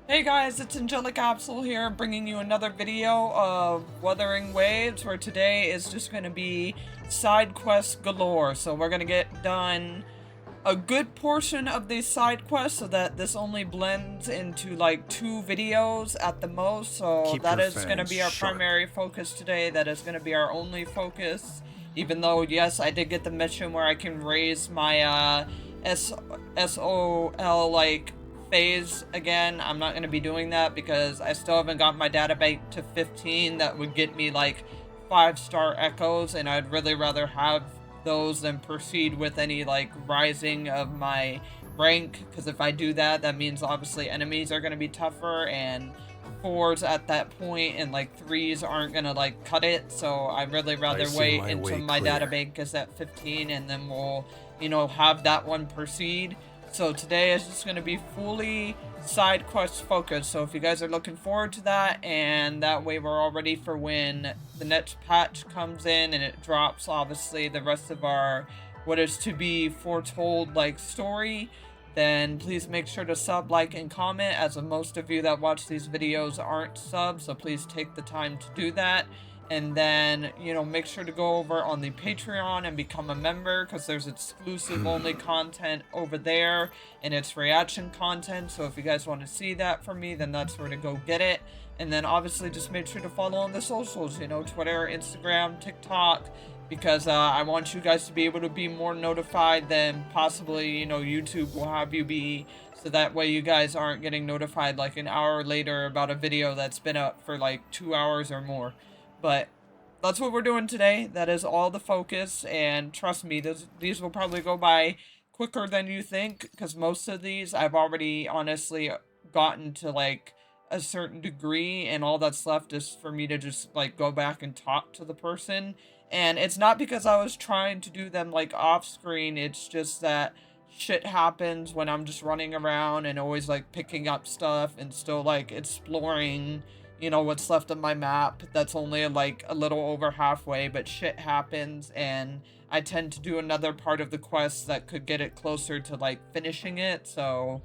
Hey guys, it's Angelic Capsule here, bringing you another video of Wuthering Waves, where today is just going to be side quests galore. So we're going to get done a good portion of these side quests so that this only blends into like 2 videos at the most. So Keep that your is going to fangs be our sharp. primary focus today. That is going to be our only focus. Even though, yes, I did get the mission where I can raise my SOL like phase again. I'm not going to be doing that because I still haven't got my data bank to 15 that would get me like 5-star echoes, and I'd really rather have those than proceed with any like rising of my rank, because if I do that, that means obviously enemies are going to be tougher, and 4s at that point and like 3s aren't going to like cut it. So I'd really rather wait until my data bank is at 15, and then we'll, you know, have that one proceed. So today is just going to be fully side quest focused. So if you guys are looking forward to that, and that way we're all ready for when the next patch comes in and it drops obviously the rest of our what is to be foretold like story, then please make sure to sub, like, and comment, as most of you that watch these videos aren't subs, so please take the time to do that. And then, you know, make sure to go over on the Patreon and become a member, because there's exclusive only content over there, and it's reaction content. So if you guys want to see that from me, then that's where to go get it. And then obviously just make sure to follow on the socials, you know, Twitter, Instagram, TikTok, because I want you guys to be able to be more notified than possibly, you know, YouTube will have you be, so that way you guys aren't getting notified like an hour later about a video that's been up for like 2 hours or more. But that's what we're doing today. That is all the focus, and trust me, these will probably go by quicker than you think, because most of these I've already honestly gotten to like a certain degree, and all that's left is for me to just like go back and talk to the person. And it's not because I was trying to do them like off screen, it's just that shit happens when I'm just running around and always like picking up stuff and still like exploring, you know, what's left of my map. That's only like a little over halfway, but shit happens, and I tend to do another part of the quest that could get it closer to like finishing it. So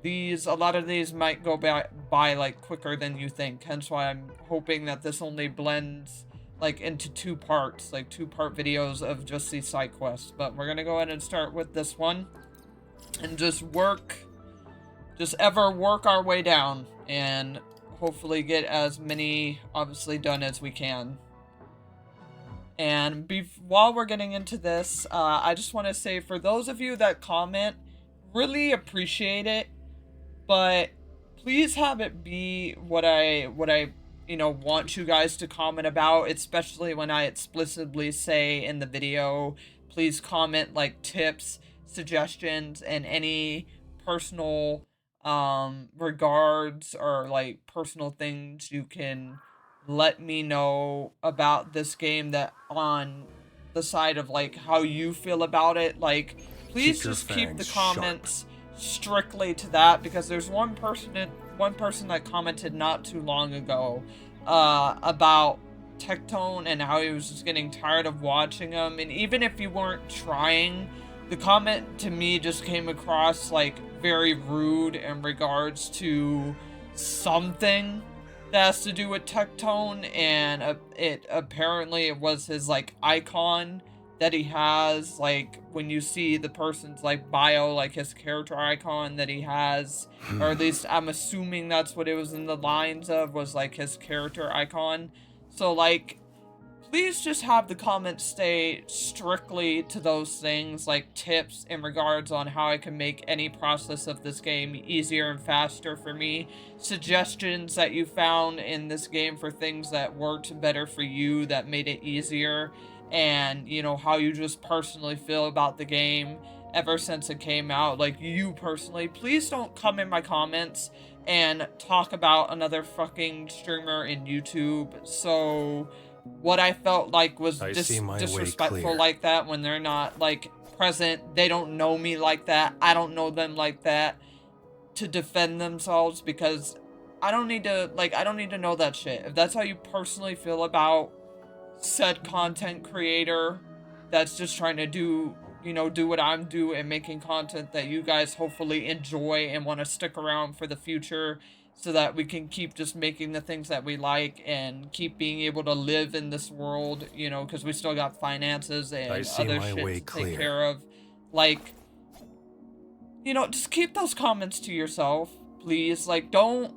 a lot of these might go by like quicker than you think, hence why I'm hoping that this only blends like into 2 parts, like 2-part videos of just these side quests. But we're gonna go ahead and start with this one and just ever work our way down, and hopefully get as many obviously done as we can. And while we're getting into this, I just want to say, for those of you that comment, really appreciate it, but please have it be what I you know, want you guys to comment about, especially when I explicitly say in the video, please comment like tips, suggestions, and any personal regards or like personal things you can let me know about this game, that on the side of like how you feel about it. Like, please just keep the comments strictly to that, because there's one person that commented not too long ago about Tectone and how he was just getting tired of watching them. And even if you weren't trying, the comment to me just came across like very rude in regards to something that has to do with Tectone, and apparently it was his like icon that he has, like when you see the person's like bio, like his character icon that he has, or at least I'm assuming that's what it was in the lines of, was like his character icon. So like, please just have the comments stay strictly to those things, like tips in regards on how I can make any process of this game easier and faster for me, suggestions that you found in this game for things that worked better for you that made it easier, and, you know, how you just personally feel about the game ever since it came out. Like, you personally, please don't come in my comments and talk about another fucking streamer in YouTube. So what I felt like was disrespectful like that, when they're not like present, they don't know me like that, I don't know them like that, to defend themselves, because I don't need to know that shit. If that's how you personally feel about said content creator that's just trying to do, you know, do what I'm doing and making content that you guys hopefully enjoy and want to stick around for the future, so that we can keep just making the things that we like and keep being able to live in this world, you know, because we still got finances and other shit to take care of. Like, you know, just keep those comments to yourself, please. Like, don't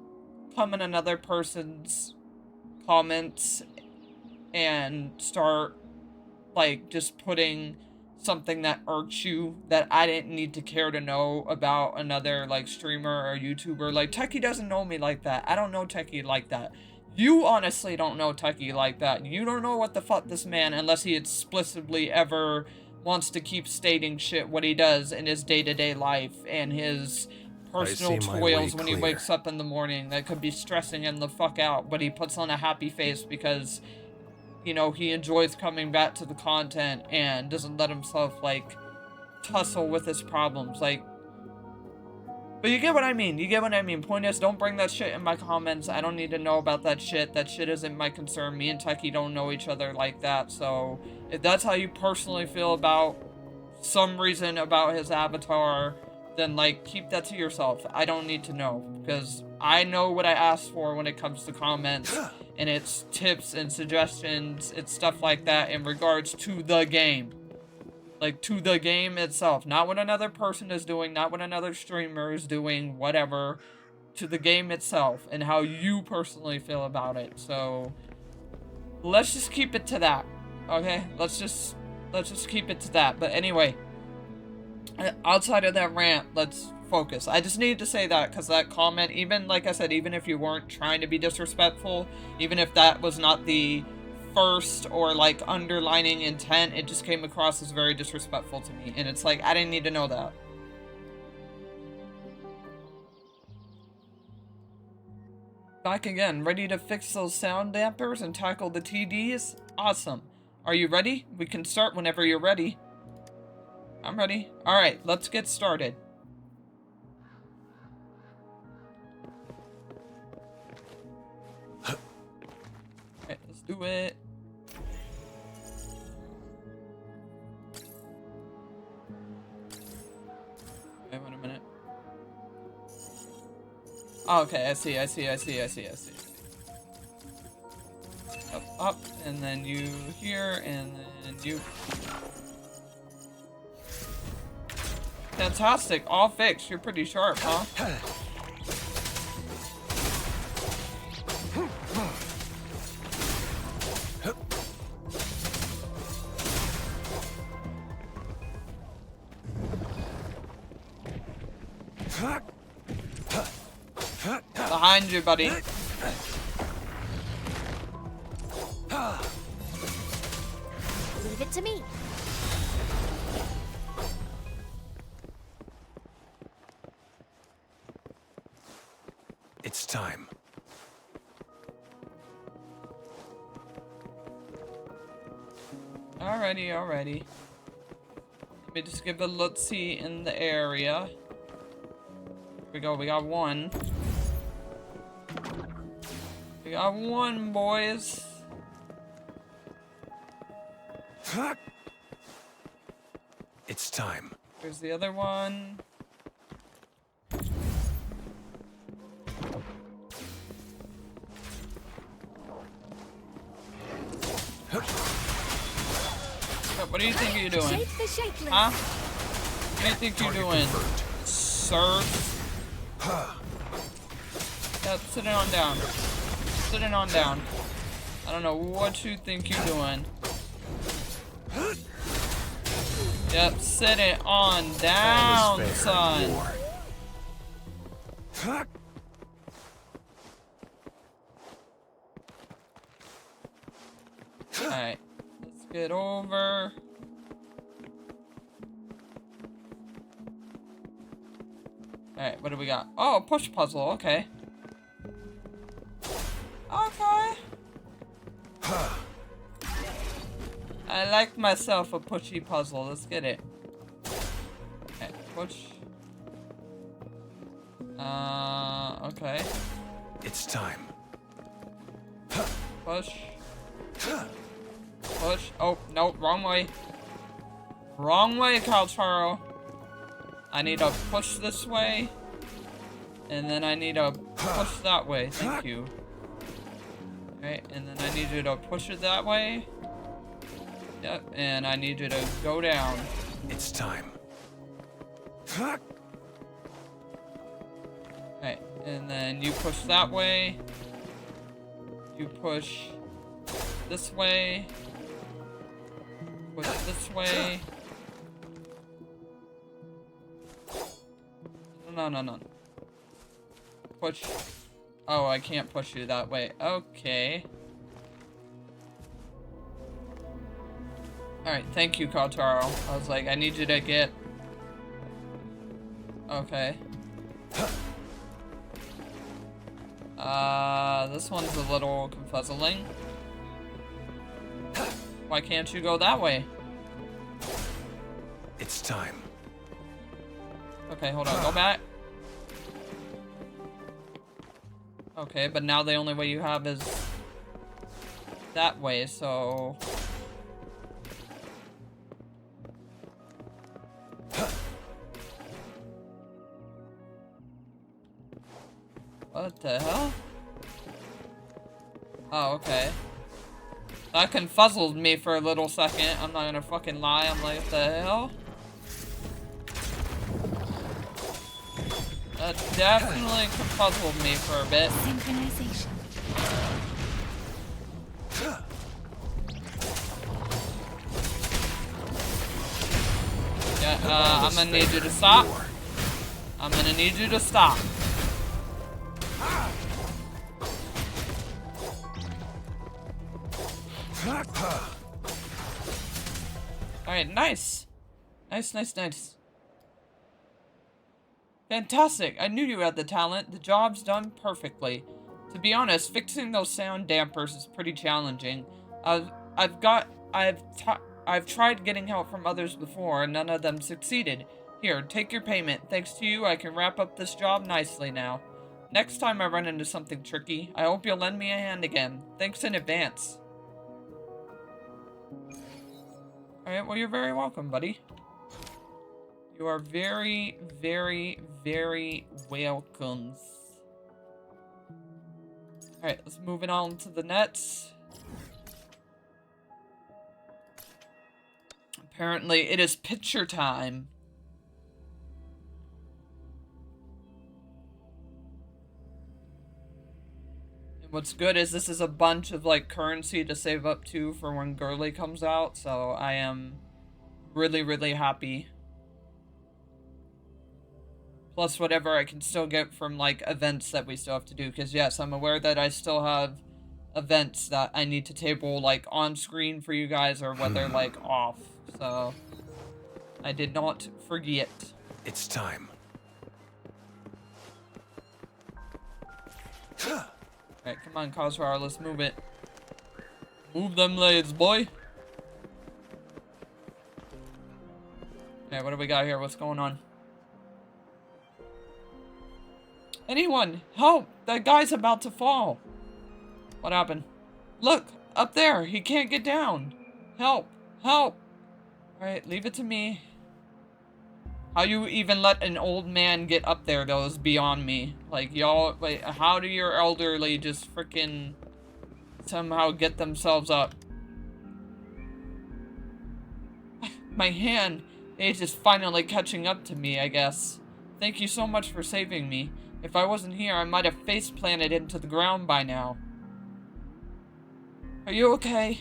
come in another person's comments and start, like, just putting something that irks you that I didn't need to care to know about another, like, streamer or YouTuber. Like, Techie doesn't know me like that. I don't know Techie like that. You honestly don't know Techie like that. You don't know what the fuck this man, unless he explicitly ever wants to keep stating shit what he does in his day-to-day life and his personal toils when he wakes up in the morning that could be stressing him the fuck out, but he puts on a happy face because, you know, he enjoys coming back to the content and doesn't let himself, like, tussle with his problems. Like, but you get what I mean. You get what I mean. Point is, don't bring that shit in my comments. I don't need to know about that shit. That shit isn't my concern. Me and Techie don't know each other like that. So, if that's how you personally feel about some reason about his avatar, then, like, keep that to yourself. I don't need to know, because I know what I asked for when it comes to comments, and it's tips and suggestions, it's stuff like that in regards to the game. Like, to the game itself. Not what another person is doing, not what another streamer is doing, whatever. To the game itself, and how you personally feel about it. So, let's just keep it to that, okay? Let's just keep it to that. But anyway, outside of that rant, let's focus. I just needed to say that because that comment, even, like I said, even if you weren't trying to be disrespectful, even if that was not the first or, like, underlining intent, it just came across as very disrespectful to me. And it's like, I didn't need to know that. Back again, ready to fix those sound dampers and tackle the TDs? Awesome. Are you ready? We can start whenever you're ready. I'm ready. Alright, let's get started. Alright, let's do it. Wait a minute. Oh, okay, I see. Up, and then you here, and then you. Fantastic, all fixed. You're pretty sharp, huh? Behind you, buddy. Leave it to me. It's time. Alrighty. Let me just give a look-see in the area. Here we go, we got one. We got one, boys. It's time. Here's the other one. What do you think you're doing? Huh? What do you think you're doing? Sir? Yep, sitting on down. Sitting on down. I don't know what you think you're doing. Yep, sit it on down, son. Alright, let's get over. Alright, what do we got? Oh, push puzzle, okay. Okay. I like myself a pushy puzzle. Let's get it. Okay, push. Okay. It's time. Push. Push. Oh, no, wrong way. Wrong way, Caltaro. I need to push this way. And then I need to push that way. Thank you. Alright, and then I need you to push it that way. Yep, and I need you to go down. It's time. Alright, and then you push that way. You push this way. Push this way. No. Push. Oh, I can't push you that way. Okay. Alright, thank you, Kotaro. I was like, I need you to get... Okay. This one's a little confuzzling. Why can't you go that way? It's time. Okay, hold on, go back. Okay, but now the only way you have is that way, so... What the hell? Oh, okay. That confuzzled me for a little second. I'm not gonna fucking lie. I'm like, what the hell? That definitely confuzzled me for a bit. Synchronization. Yeah, I'm gonna need you to stop. I'm gonna need you to stop. Alright, nice. Nice. Fantastic. I knew you had the talent. The job's done perfectly. To be honest, fixing those sound dampers is pretty challenging. I've tried getting help from others before, and none of them succeeded. Here, take your payment. Thanks to you, I can wrap up this job nicely now. Next time I run into something tricky, I hope you'll lend me a hand again. Thanks in advance. Alright, well, you're very welcome, buddy. You are very, very, very welcome. Alright, let's move it on to the nets. Apparently, it is picture time. And what's good is this is a bunch of, like, currency to save up to for when Girly comes out, so I am really, really happy. Plus whatever I can still get from, like, events that we still have to do. Because, yes, I'm aware that I still have events that I need to table, like, on screen for you guys or whether, like, off. So, I did not forget. It's time. Alright, come on, Kozrar, let's move it. Move them legs, boy. Okay, what do we got here? What's going on? Anyone, help! That guy's about to fall. What happened? Look, up there. He can't get down. Help, help. Alright, leave it to me. How you even let an old man get up there, though, is beyond me. Like, y'all, wait, how do your elderly just freaking somehow get themselves up? My hand, age is finally catching up to me, I guess. Thank you so much for saving me. If I wasn't here, I might have face-planted into the ground by now. Are you okay?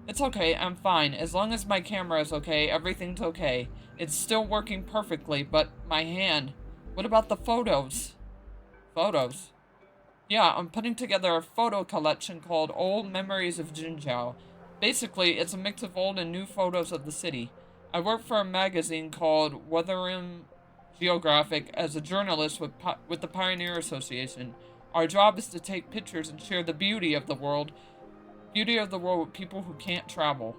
It's okay, I'm fine. As long as my camera is okay, everything's okay. It's still working perfectly, but my hand... What about the photos? Photos? Yeah, I'm putting together a photo collection called Old Memories of Jinzhou. Basically, it's a mix of old and new photos of the city. I work for a magazine called WUTHERING Geographic as a journalist with the Pioneer Association. Our job is to take pictures and share the beauty of the world with people who can't travel.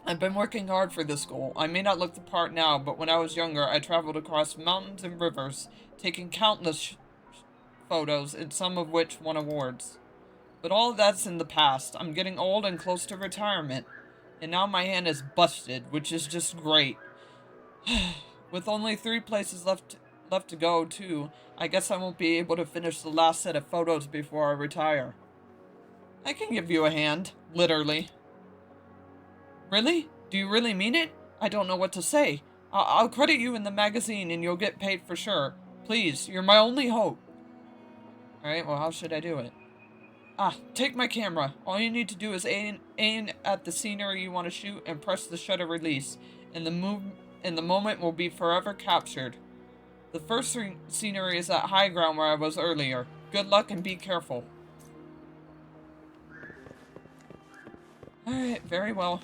I've been working hard for this goal. I may not look the part now, but when I was younger, I traveled across mountains and rivers, taking countless photos, and some of which won awards. But all of that's in the past. I'm getting old and close to retirement, and now my hand is busted, which is just great. With only 3 places left left to go, too. I guess I won't be able to finish the last set of photos before I retire. I can give you a hand, literally. Really? Do you really mean it? I don't know what to say. I'll credit you in the magazine and you'll get paid for sure. Please, you're my only hope. Alright, well, how should I do it? Take my camera. All you need to do is aim at the scenery you want to shoot and press the shutter release, and the moment will be forever captured. The first scenery is that high ground where I was earlier. Good luck and be careful. Alright, very well.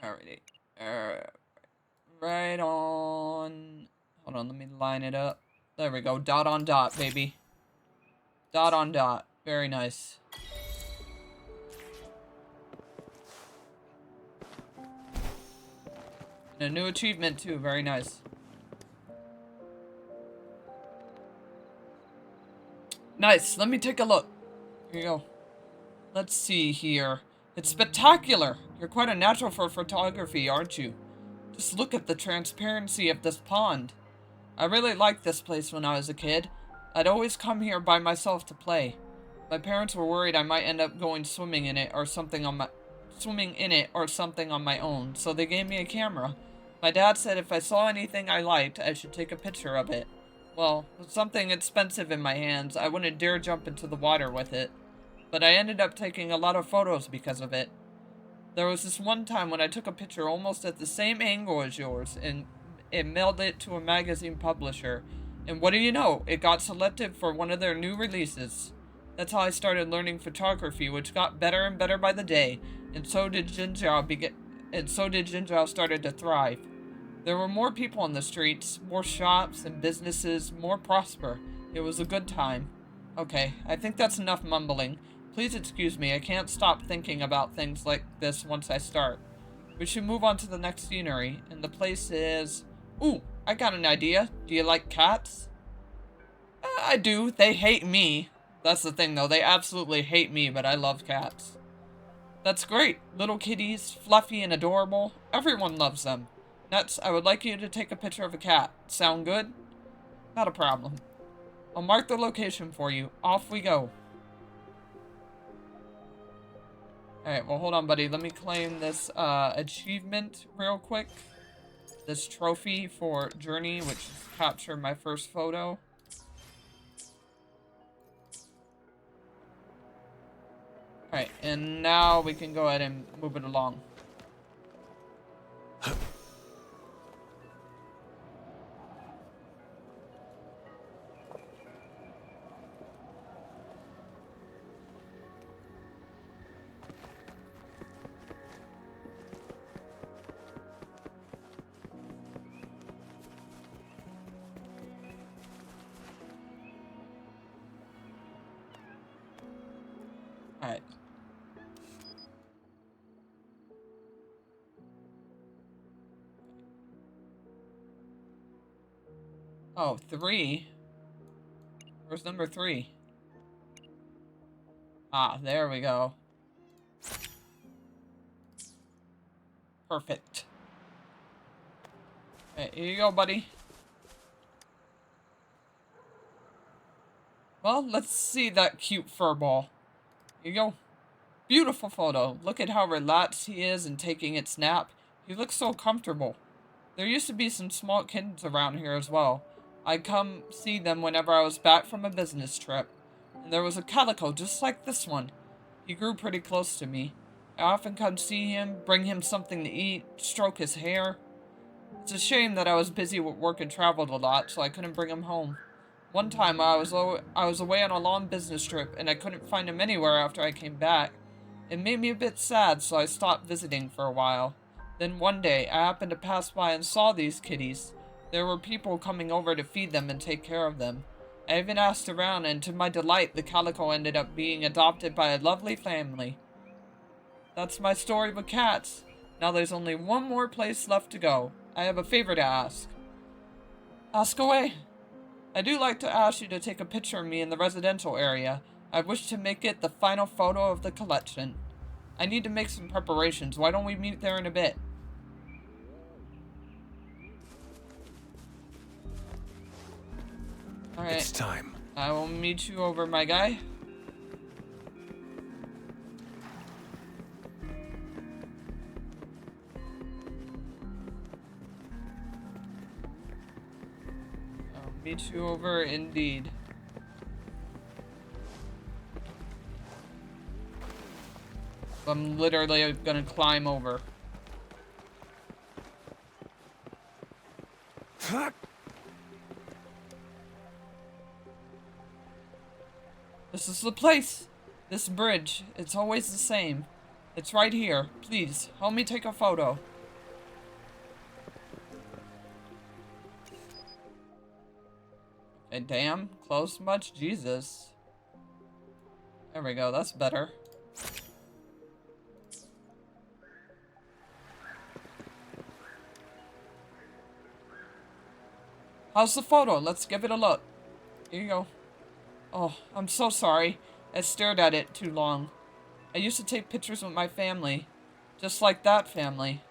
Alrighty. Right on. Hold on, let me line it up. There we go. Dot on dot, baby. Dot on dot. Very nice. And a new achievement, too. Very nice. Nice. Let me take a look. Here you go. Let's see here. It's spectacular! You're quite a natural for photography, aren't you? Just look at the transparency of this pond. I really liked this place when I was a kid. I'd always come here by myself to play. My parents were worried I might end up going swimming in it or something on my own, so they gave me a camera. My dad said if I saw anything I liked, I should take a picture of it. Well, with something expensive in my hands, I wouldn't dare jump into the water with it. But I ended up taking a lot of photos because of it. There was this one time when I took a picture almost at the same angle as yours and mailed it to a magazine publisher. And what do you know? It got selected for one of their new releases. That's how I started learning photography, which got better and better by the day. And so did Jinzhou started to thrive. There were more people on the streets, more shops and businesses, more prosper. It was a good time. Okay, I think that's enough mumbling. Please excuse me, I can't stop thinking about things like this once I start. We should move on to the next scenery, and the place is... Ooh, I got an idea. Do you like cats? I do. They hate me. That's the thing, though. They absolutely hate me, but I love cats. That's great. Little kitties, fluffy and adorable. Everyone loves them. Nuts, I would like you to take a picture of a cat. Sound good? Not a problem. I'll mark the location for you. Off we go. Alright, well, hold on, buddy. Let me claim this achievement real quick. This trophy for Journey, which is capture my first photo. Alright, and now we can go ahead and move it along. Alright. Oh, 3? Where's number 3? Ah, there we go. Perfect. Alright, here you go, buddy. Well, let's see that cute furball. Here you go. Beautiful photo. Look at how relaxed he is in taking its nap. He looks so comfortable. There used to be some small kittens around here as well. I'd come see them whenever I was back from a business trip. And there was a calico just like this one. He grew pretty close to me. I often come see him, bring him something to eat, stroke his hair. It's a shame that I was busy with work and traveled a lot, so I couldn't bring him home. One time I was away on a long business trip and I couldn't find him anywhere after I came back. It made me a bit sad, so I stopped visiting for a while. Then one day I happened to pass by and saw these kitties. There were people coming over to feed them and take care of them. I even asked around, and to my delight the calico ended up being adopted by a lovely family. That's my story with cats. Now there's only one more place left to go. I have a favor to ask. Ask away. I do like to ask you to take a picture of me in the residential area. I wish to make it the final photo of the collection. I need to make some preparations. Why don't we meet there in a bit? Alright. It's time. I will meet you over, my guy. I'll meet you over indeed. I'm literally gonna climb over. This is the place. This bridge. It's always the same. It's right here. Please, help me take a photo. Okay, damn. Close much? Jesus. There we go. That's better. How's the photo? Let's give it a look. Here you go. Oh, I'm so sorry. I stared at it too long. I used to take pictures with my family. Just like that family.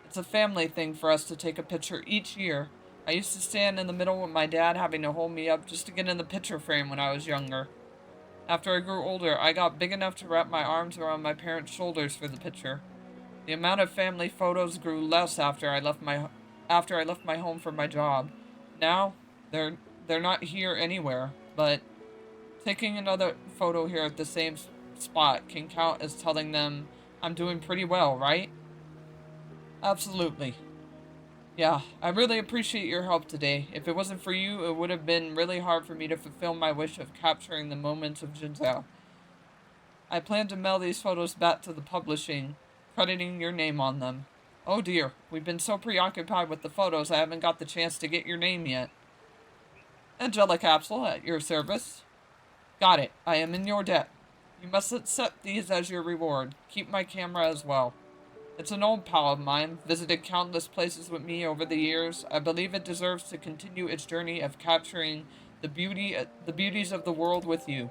It's a family thing for us to take a picture each year. I used to stand in the middle with my dad having to hold me up just to get in the picture frame when I was younger. After I grew older, I got big enough to wrap my arms around my parents' shoulders for the picture. The amount of family photos grew less after I left my home for my job. Now, they're not here anywhere, but taking another photo here at the same spot can count as telling them I'm doing pretty well, right? Absolutely. Yeah, I really appreciate your help today. If it wasn't for you, it would have been really hard for me to fulfill my wish of capturing the moments of Jinzhou. I plan to mail these photos back to the publishing, crediting your name on them. Oh dear, we've been so preoccupied with the photos I haven't got the chance to get your name yet. Angelic Capsule, at your service. Got it, I am in your debt. You must accept these as your reward. Keep my camera as well. It's an old pal of mine, visited countless places with me over the years. I believe it deserves to continue its journey of capturing the beauties of the world with you.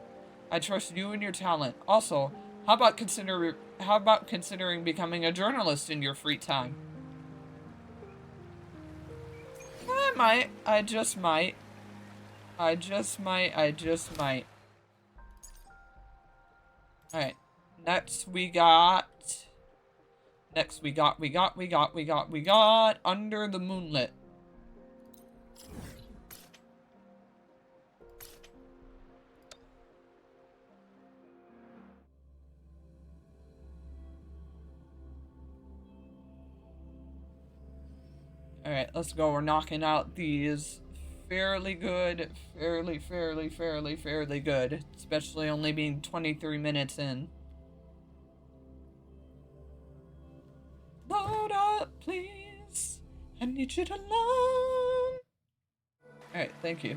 I trust you and your talent. Also, how about considering becoming a journalist in your free time? I might. I just might. Alright. Next we got Under the Moonlit. Alright, let's go. We're knocking out these fairly good. Fairly good. Especially only being 23 minutes in. Load up, please. I need you to learn. Alright, thank you.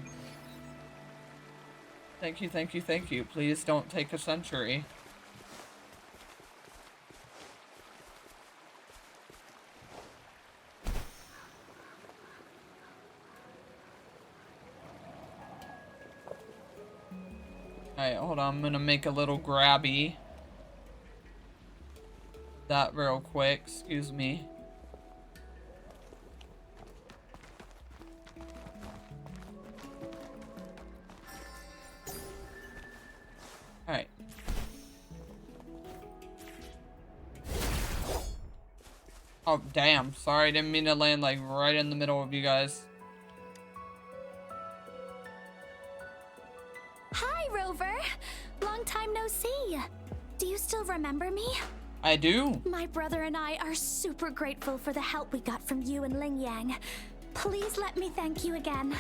Thank you. Please don't take a century. Alright, hold on. I'm gonna make a little grabby. That real quick. Excuse me. Alright. Oh, damn. Sorry, I didn't mean to land, like, right in the middle of you guys. Hi, Rover. Long time no see. Do you still remember me? I do. My brother and I are super grateful for the help we got from you and Ling Yang. Please let me thank you again.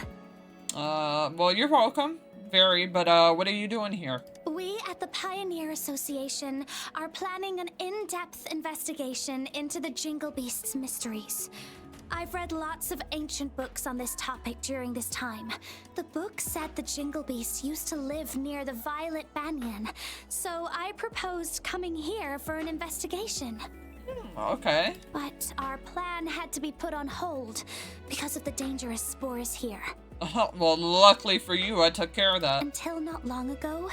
Well, you're welcome. Very, but, what are you doing here? We at the Pioneer Association are planning an in-depth investigation into the Jingle Beast's mysteries. I've read lots of ancient books on this topic during this time. The book said the Jingle Beast used to live near the Violet Banyan, so I proposed coming here for an investigation. Okay. But our plan had to be put on hold because of the dangerous spores here. Well, luckily for you, I took care of that. Until not long ago,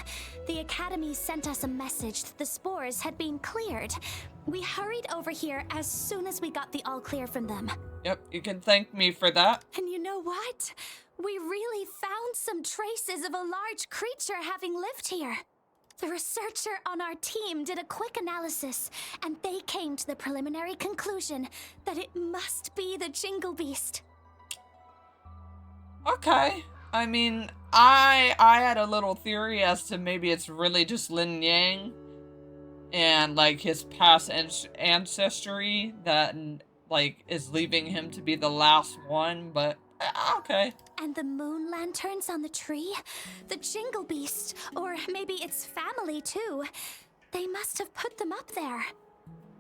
the Academy sent us a message that the spores had been cleared. We hurried over here as soon as we got the all clear from them. Yep, you can thank me for that. And you know what? We really found some traces of a large creature having lived here. The researcher on our team did a quick analysis, and they came to the preliminary conclusion that it must be the Jingle Beast. Okay. I mean, I had a little theory as to maybe it's really just Lin Yang and like his past ancestry that like is leaving him to be the last one, but okay. And the moon lanterns on the tree? The Jingle Beast, or maybe its family too. They must have put them up there.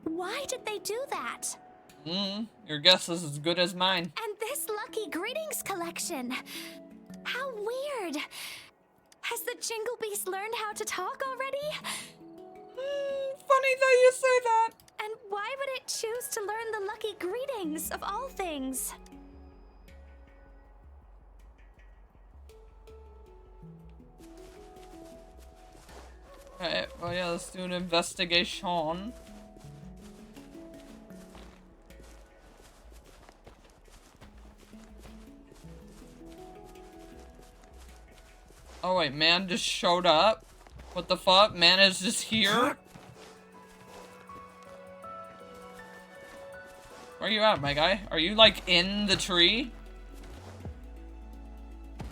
Why did they do that? Your guess is as good as mine. And this Lucky Greetings collection. How weird. Has the Jingle Beast learned how to talk already? Funny that you say that. And why would it choose to learn the Lucky Greetings of all things? Alright, well yeah, let's do an investigation. Oh wait, man just showed up? What the fuck? Man is just here? Where are you at, my guy? Are you like in the tree?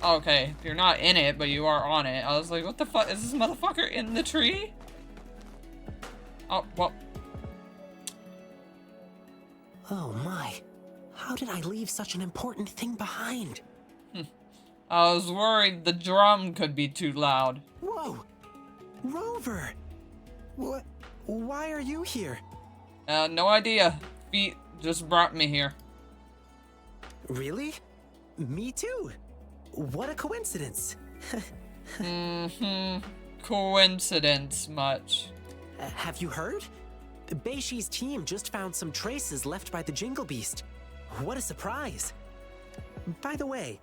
Okay, you're not in it, but you are on it. I was like, what the fuck? Is this motherfucker in the tree? Oh, well. Oh my. How did I leave such an important thing behind? I was worried the drum could be too loud. Whoa! Rover! What? Why are you here? No idea. Feet just brought me here. Really? Me too. What a coincidence. Coincidence much. Have you heard? Beishi's team just found some traces left by the Jingle Beast. What a surprise. By the way,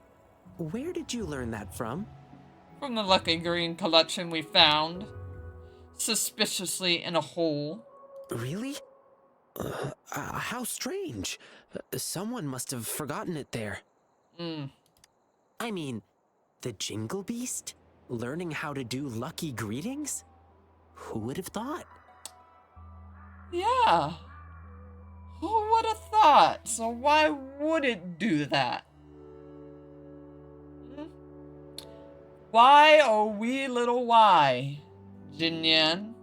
where did you learn that from? From the Lucky Green collection we found. Suspiciously in a hole. Really? How strange. Someone must have forgotten it there. I mean, the Jingle Beast? Learning how to do Lucky Greetings? Who would have thought? Yeah. Who would have thought? So why would it do that? Why, oh wee little why, Jinyan?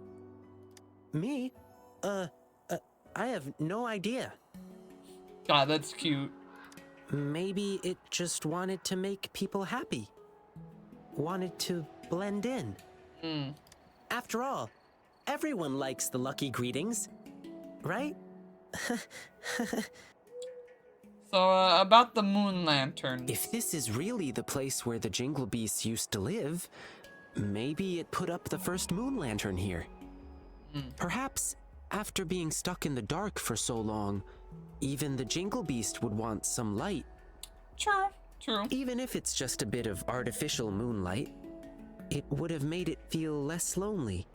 Me? I have no idea. God, that's cute. Maybe it just wanted to make people happy. Wanted to blend in. After all, everyone likes the Lucky Greetings, right? So, about the moon lantern. If this is really the place where the Jingle Beasts used to live, maybe it put up the first moon lantern here. Perhaps, after being stuck in the dark for so long, even the Jingle Beast would want some light. True, true. Even if it's just a bit of artificial moonlight, it would have made it feel less lonely.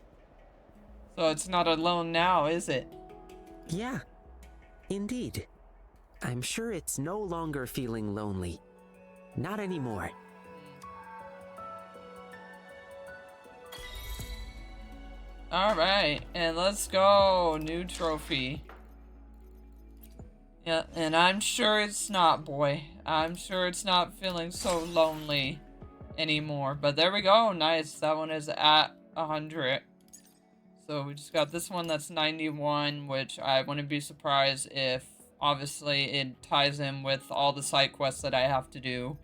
So it's not alone now, is it? Yeah, indeed. I'm sure it's no longer feeling lonely. Not anymore. Alright, and let's go. New trophy. Yeah, and I'm sure it's not, boy. I'm sure it's not feeling so lonely anymore. But there we go. Nice. That one is at 100. So we just got this one that's 91, which I wouldn't be surprised if, obviously, it ties in with all the side quests that I have to do.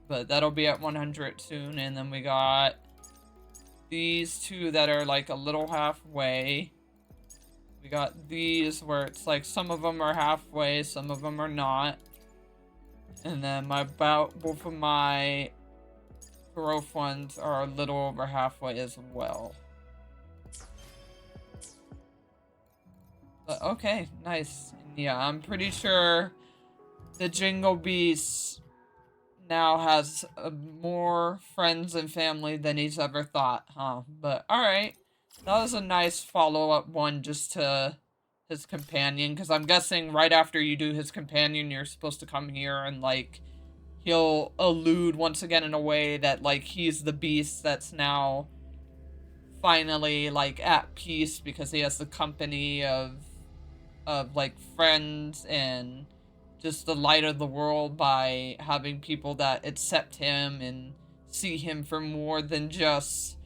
But that'll be at 100 soon. And then we got these two that are like a little halfway. We got these where it's like some of them are halfway, some of them are not. And then both of my growth ones are a little over halfway as well. But okay, nice. Yeah, I'm pretty sure the Jingle Beasts now has more friends and family than he's ever thought, huh? But alright. That was a nice follow-up one just to his companion, because I'm guessing right after you do his companion, you're supposed to come here and, like, he'll allude once again in a way that, like, he's the beast that's now finally, like, at peace because he has the company of like, friends and just the light of the world by having people that accept him and see him for more than just,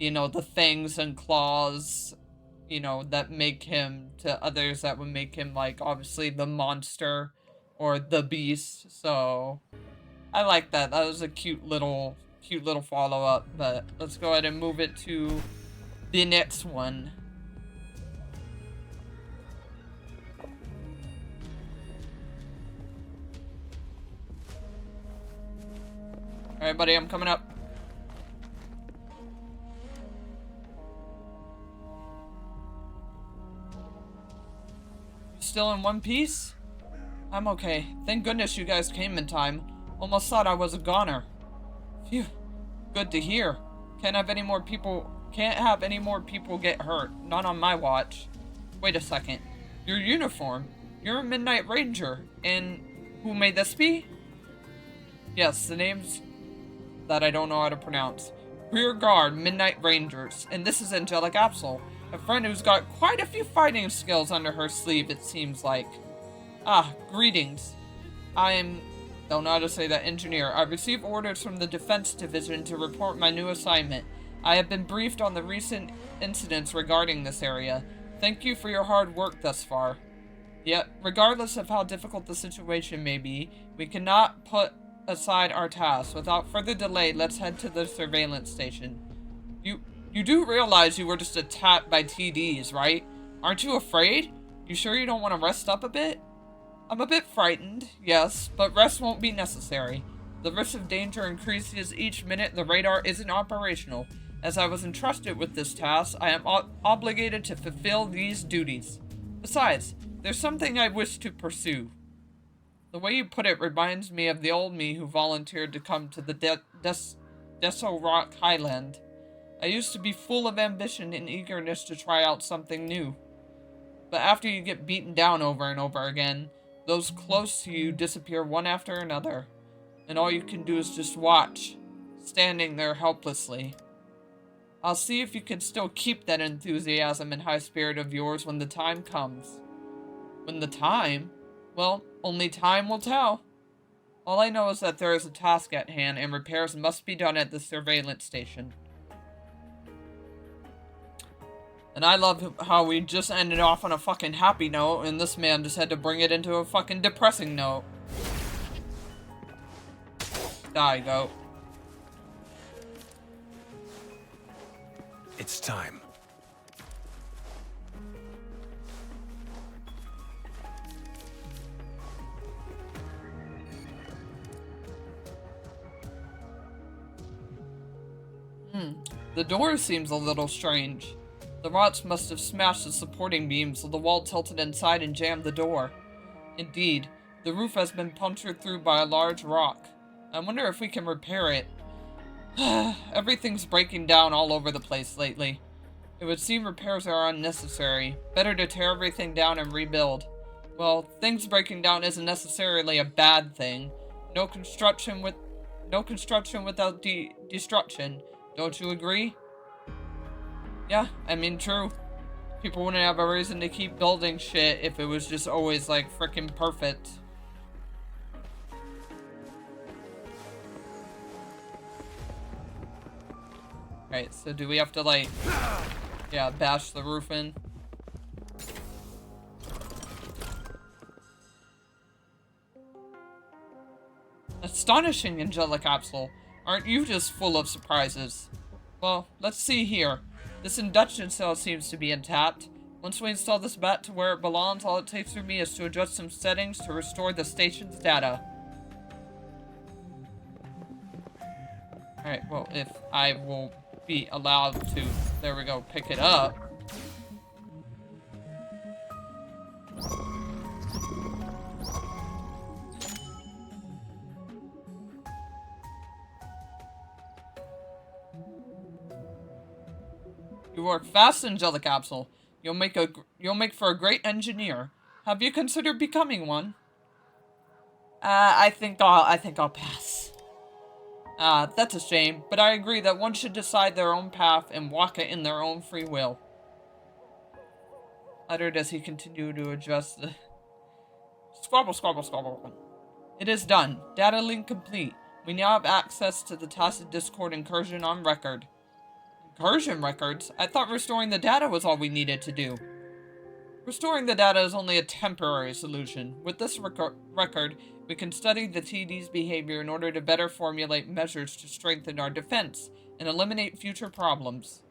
you know, the fangs and claws, you know, that make him to others that would make him, like, obviously the monster or the beast. So I like that. That was a cute little follow-up. But let's go ahead and move it to the next one. Alright, buddy, I'm coming up. You still in one piece? I'm okay. Thank goodness you guys came in time. Almost thought I was a goner. Phew. Good to hear. Can't have any more people get hurt. Not on my watch. Wait a second. Your uniform. You're a Midnight Ranger. And who may this be? Yes, the name's that I don't know how to pronounce. Rear Guard Midnight Rangers. And this is Angelic Absol. A friend who's got quite a few fighting skills under her sleeve, it seems like. Ah, greetings. Don't know how to say that, engineer. I received orders from the Defense Division to report my new assignment. I have been briefed on the recent incidents regarding this area. Thank you for your hard work thus far. Yet, regardless of how difficult the situation may be, we cannot put aside our tasks. Without further delay, let's head to the surveillance station. You do realize you were just attacked by TDs, right? Aren't you afraid? You sure you don't want to rest up a bit? I'm a bit frightened, yes, but rest won't be necessary. The risk of danger increases each minute the radar isn't operational. As I was entrusted with this task, I am obligated to fulfill these duties. Besides, there's something I wish to pursue. The way you put it reminds me of the old me who volunteered to come to the Deso Rock Highland. I used to be full of ambition and eagerness to try out something new. But after you get beaten down over and over again, those close to you disappear one after another, and all you can do is just watch, standing there helplessly. I'll see if you can still keep that enthusiasm and high spirit of yours when the time comes. When the time? Well, only time will tell. All I know is that there is a task at hand and repairs must be done at the surveillance station. And I love how we just ended off on a fucking happy note, and this man just had to bring it into a fucking depressing note. Die, goat. It's time. The door seems a little strange. The rots must have smashed the supporting beams, so the wall tilted inside and jammed the door. Indeed, the roof has been punctured through by a large rock. I wonder if we can repair it. Everything's breaking down all over the place lately. It would seem repairs are unnecessary. Better to tear everything down and rebuild. Well, things breaking down isn't necessarily a bad thing. No construction without destruction. Don't you agree? Yeah, I mean, true. People wouldn't have a reason to keep building shit if it was just always, like, frickin' perfect. Right, so do we have to, like, yeah, bash the roof in? Astonishing, Angelic Absol. Aren't you just full of surprises? Well, let's see here. This induction cell seems to be intact. Once we install this bat to where it belongs, all it takes for me is to adjust some settings to restore the station's data. Alright, well, if I will be allowed to, there we go, pick it up. You work fast in Jelly Capsule. You'll make for a great engineer. Have you considered becoming one? I think I'll pass. That's a shame, but I agree that one should decide their own path and walk it in their own free will. Uttered as he continued to adjust the... Squabble, squabble, squabble. It is done. Data link complete. We now have access to the tacit Discord incursion on record. Incursion records? I thought restoring the data was all we needed to do. Restoring the data is only a temporary solution. With this record, we can study the TD's behavior in order to better formulate measures to strengthen our defense and eliminate future problems.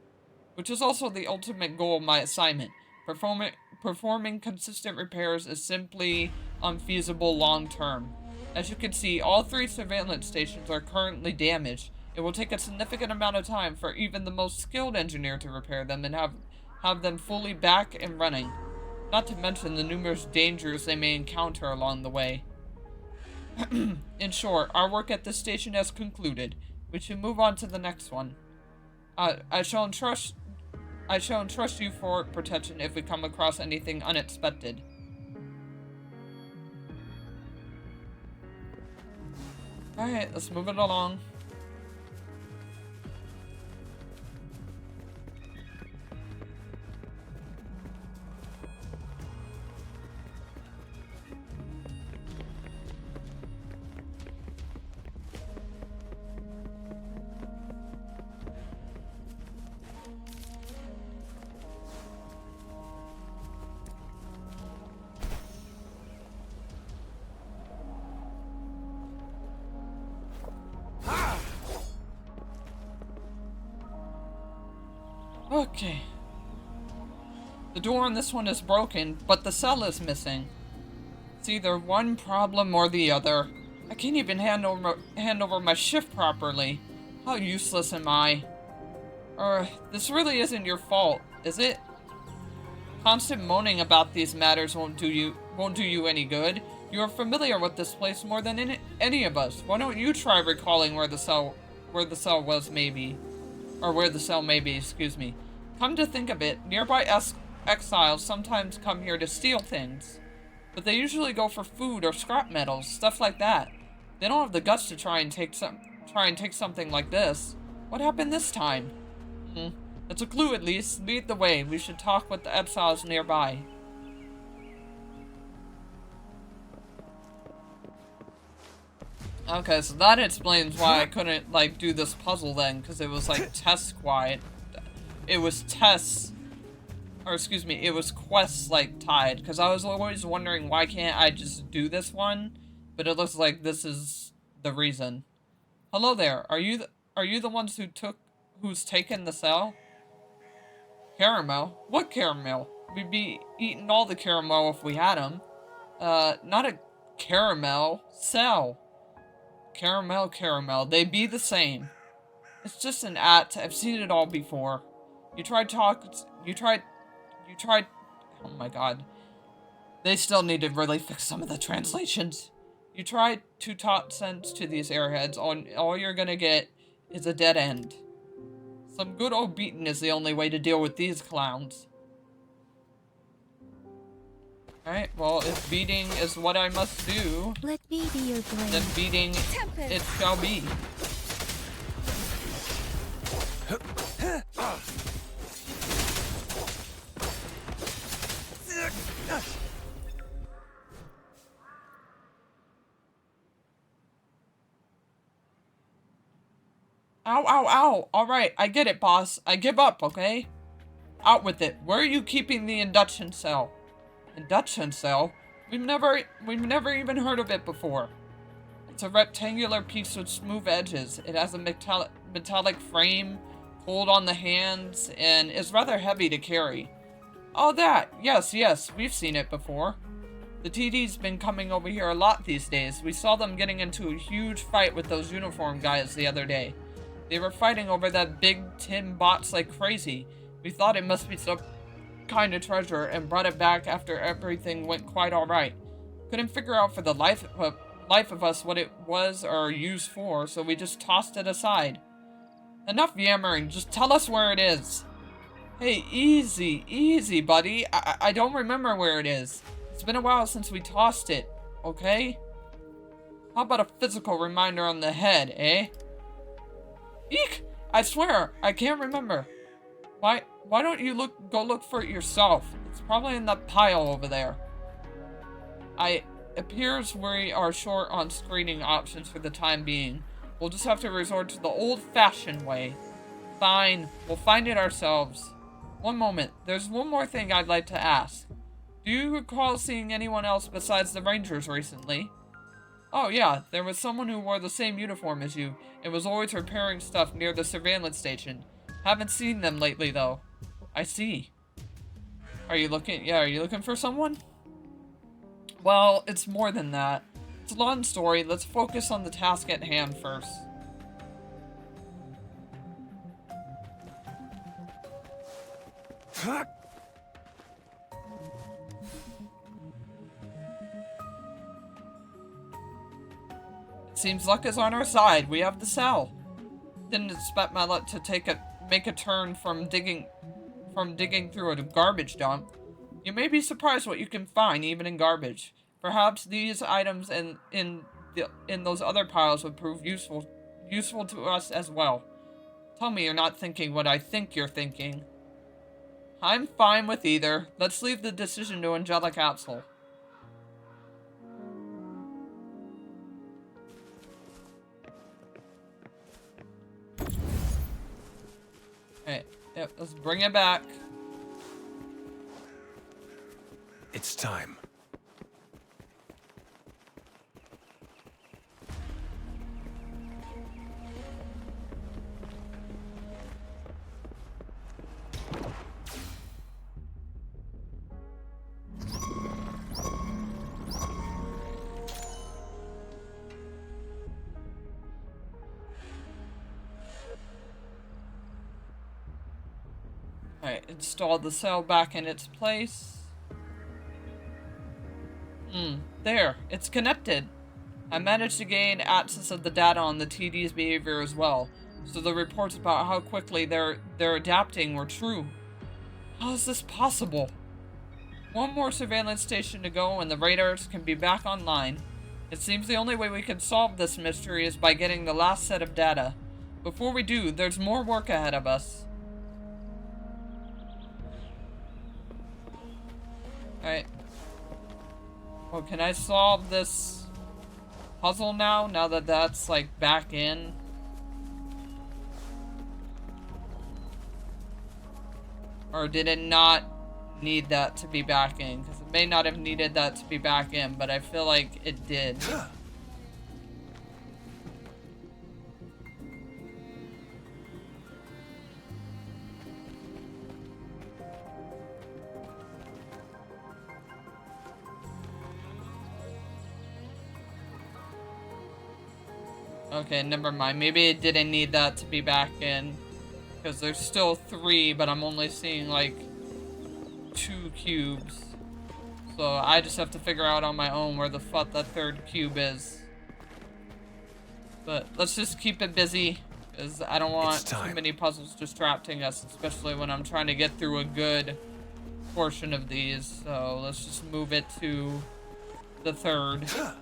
Which is also the ultimate goal of my assignment. Performing consistent repairs is simply unfeasible long term. As you can see, all 3 surveillance stations are currently damaged. It will take a significant amount of time for even the most skilled engineer to repair them and have them fully back and running. Not to mention the numerous dangers they may encounter along the way. In short, our work at this station has concluded. We should move on to the next one. I shall entrust you for protection if we come across anything unexpected. Alright, let's move it along. Okay. The door on this one is broken, but the cell is missing. It's either one problem or the other. I can't even hand over my shift properly. How useless am I? This really isn't your fault, is it? Constant moaning about these matters won't do you any good. You are familiar with this place more than any of us. Why don't you try recalling where the cell may be, excuse me. Come to think of it, nearby exiles sometimes come here to steal things. But they usually go for food or scrap metals, stuff like that. They don't have the guts to try and take something like this. What happened this time? It's a clue at least. Lead the way. We should talk with the exiles nearby. Okay, so that explains why I couldn't, like, do this puzzle then, because it was, like, it was quests, like, tied, because I was always wondering why can't I just do this one, but it looks like this is the reason. Hello there, are you the ones who's taken the cell? Caramel? What caramel? We'd be eating all the caramel if we had them. Not a caramel, cell. Caramel, they be the same. It's just an act, I've seen it all before. You tried, oh my god. They still need to really fix some of the translations. You try to talk sense to these airheads, all you're gonna get is a dead end. Some good old beating is the only way to deal with these clowns. Alright, well, if beating is what I must do, let me be your blade. Then beating it shall be. Ow, ow, ow. Alright, I get it, boss. I give up, okay? Out with it. Where are you keeping the induction cell? Induction cell? We've never even heard of it before. It's a rectangular piece with smooth edges. It has a metallic frame, cold on the hands, and is rather heavy to carry. Oh, that! Yes, we've seen it before. The TD's been coming over here a lot these days. We saw them getting into a huge fight with those uniform guys the other day. They were fighting over that big tin box like crazy. We thought it must be some kind of treasure and brought it back after everything went quite alright. Couldn't figure out for the life of us what it was or used for, so we just tossed it aside. Enough yammering, just tell us where it is. Hey, easy, easy, buddy. I don't remember where it is. It's been a while since we tossed it, okay? How about a physical reminder on the head, eh? Eek! I swear, I can't remember. Why don't you go look for it yourself? It's probably in that pile over there. Appears we are short on screening options for the time being. We'll just have to resort to the old-fashioned way. Fine, we'll find it ourselves. One moment, there's one more thing I'd like to ask. Do you recall seeing anyone else besides the Rangers recently? Oh yeah, there was someone who wore the same uniform as you and was always repairing stuff near the surveillance station. Haven't seen them lately though. I see. Are you looking for someone? Well, it's more than that. It's a long story. Let's focus on the task at hand first. It seems luck is on our side. We have the cell. Didn't expect my luck to make a turn from digging through a garbage dump. You may be surprised what you can find even in garbage. Perhaps these items in those other piles would prove useful to us as well. Tell me you're not thinking what I think you're thinking. I'm fine with either. Let's leave the decision to Angelic Axel. Alright, yep, let's bring it back. It's time. Alright, install the cell back in its place. There, it's connected. I managed to gain access of the data on the TD's behavior as well, so the reports about how quickly they're adapting were true. How is this possible? One more surveillance station to go and the radars can be back online. It seems the only way we can solve this mystery is by getting the last set of data. Before we do, there's more work ahead of us. Alright. Well, can I solve this puzzle now that that's, like, back in? Or did it not need that to be back in? Because it may not have needed that to be back in, but I feel like it did. Okay, never mind. Maybe it didn't need that to be back in. Because there's still 3, but I'm only seeing, like, 2 cubes. So I just have to figure out on my own where the fuck that 3rd cube is. But let's just keep it busy. Because I don't want too many puzzles distracting us. Especially when I'm trying to get through a good portion of these. So let's just move it to the 3rd.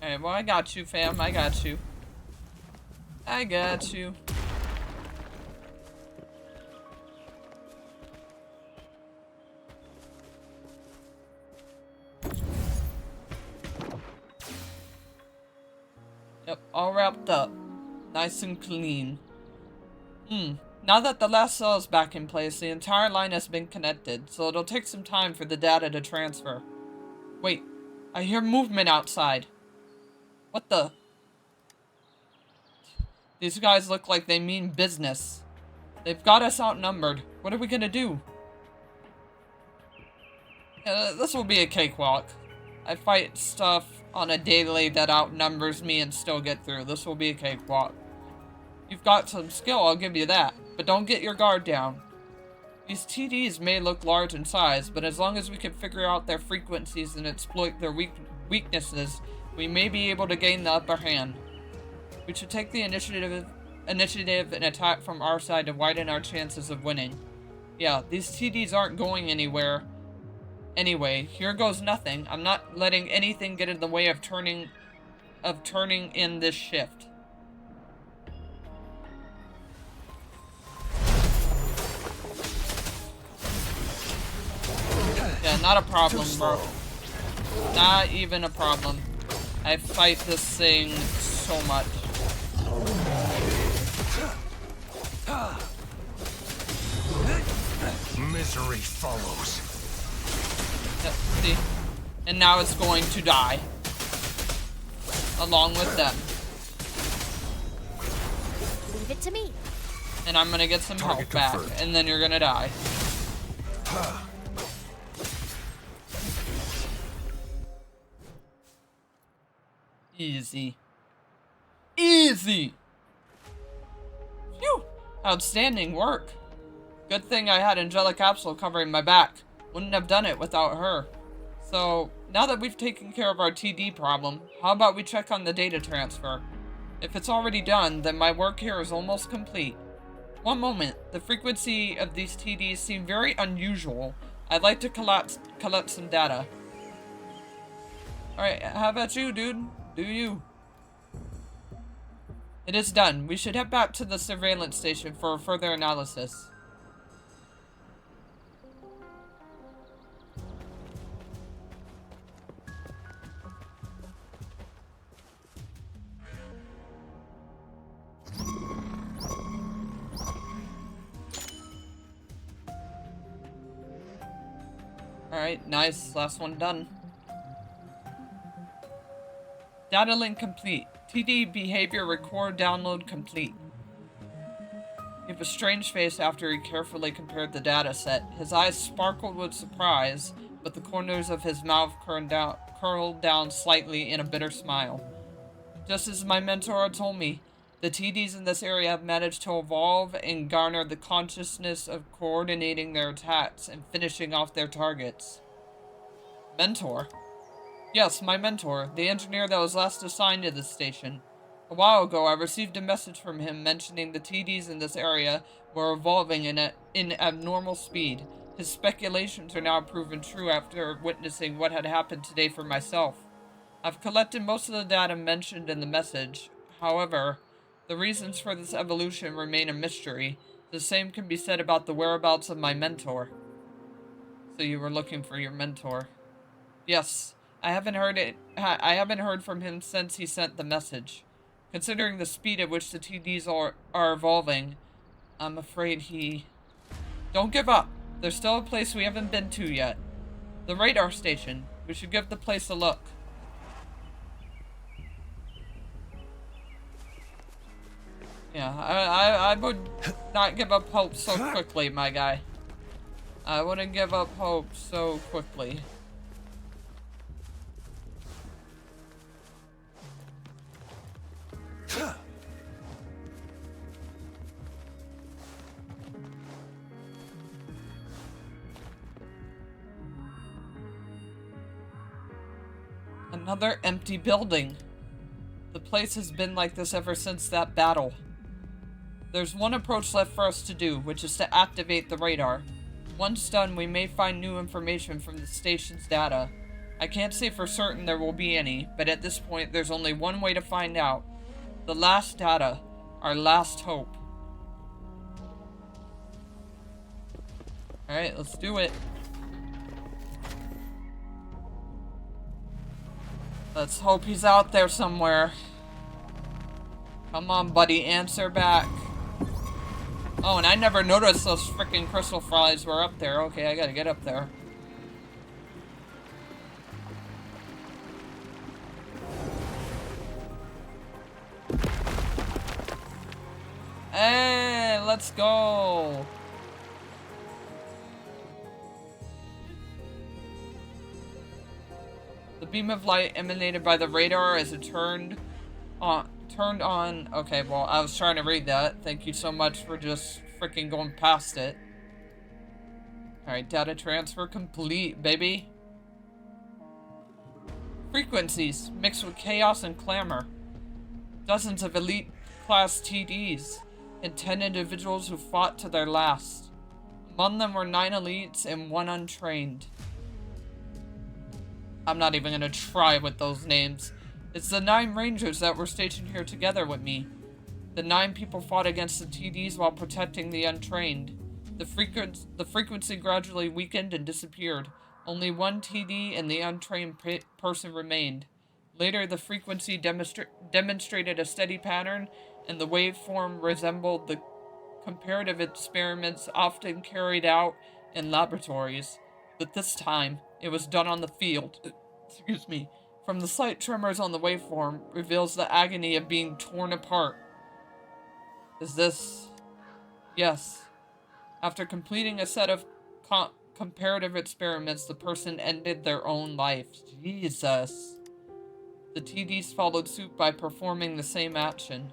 Alright, well, I got you, fam. I got you. I got you. Yep, all wrapped up. Nice and clean. Now that the last cell is back in place, the entire line has been connected, so it'll take some time for the data to transfer. Wait, I hear movement outside. What the? These guys look like they mean business. They've got us outnumbered. What are we gonna do? This will be a cakewalk. I fight stuff on a daily that outnumbers me and still get through. This will be a cakewalk. You've got some skill, I'll give you that. But don't get your guard down. These TDs may look large in size, but as long as we can figure out their frequencies and exploit their weaknesses, we may be able to gain the upper hand. We should take the initiative and attack from our side to widen our chances of winning. Yeah, these TDs aren't going anywhere. Anyway, here goes nothing. I'm not letting anything get in the way of turning in this shift. Yeah, not a problem, bro. Not even a problem. I fight this thing so much. Misery follows. Yep, see? And now it's going to die. Along with them. Leave it to me. And I'm gonna get some health back, and then you're gonna die. Easy. Easy! Phew! Outstanding work. Good thing I had Angelic Capsule covering my back. Wouldn't have done it without her. So, now that we've taken care of our TD problem, how about we check on the data transfer? If it's already done, then my work here is almost complete. One moment. The frequency of these TDs seem very unusual. I'd like to collect some data. Alright, how about you, dude? Do you? It is done. We should head back to the surveillance station for further analysis. Alright, nice. Last one done. Data link complete. TD behavior record download complete. He had a strange face after he carefully compared the data set. His eyes sparkled with surprise, but the corners of his mouth curled down slightly in a bitter smile. Just as my mentor had told me, the TDs in this area have managed to evolve and garner the consciousness of coordinating their attacks and finishing off their targets. Mentor? Yes, my mentor, the engineer that was last assigned to this station. A while ago, I received a message from him mentioning the TDs in this area were evolving in abnormal speed. His speculations are now proven true after witnessing what had happened today for myself. I've collected most of the data mentioned in the message. However, the reasons for this evolution remain a mystery. The same can be said about the whereabouts of my mentor. So you were looking for your mentor. Yes. I haven't heard from him since he sent the message. Considering the speed at which the TDs are evolving, I'm afraid he... Don't give up. There's still a place we haven't been to yet. The radar station. We should give the place a look. Yeah, I would not give up hope so quickly, my guy. I wouldn't give up hope so quickly. Another empty building. The place has been like this ever since that battle. There's one approach left for us to do, which is to activate the radar. Once done, we may find new information from the station's data. I can't say for certain there will be any, but at this point there's only one way to find out. The last data. Our last hope. Alright, let's do it. Let's hope he's out there somewhere. Come on, buddy, answer back. Oh, and I never noticed those freaking crystal flies were up there. Okay, I gotta get up there. Hey, let's go. The beam of light emanated by the radar as it turned turned on... Okay, well, I was trying to read that. Thank you so much for just freaking going past it. Alright, data transfer complete, baby. Frequencies mixed with chaos and clamor. Dozens of elite class TDs and 10 individuals who fought to their last. Among them were 9 elites and 1 untrained. I'm not even gonna try with those names. It's the 9 rangers that were stationed here together with me. The 9 people fought against the TDs while protecting the untrained. The frequency gradually weakened and disappeared. Only 1 TD and the untrained person remained. Later, the frequency demonstrated a steady pattern, and the waveform resembled the comparative experiments often carried out in laboratories. But this time, it was done on the field. Excuse me. From the slight tremors on the waveform reveals the agony of being torn apart. Is this... Yes. After completing a set of comparative experiments, the person ended their own life. Jesus. The TDs followed suit by performing the same action.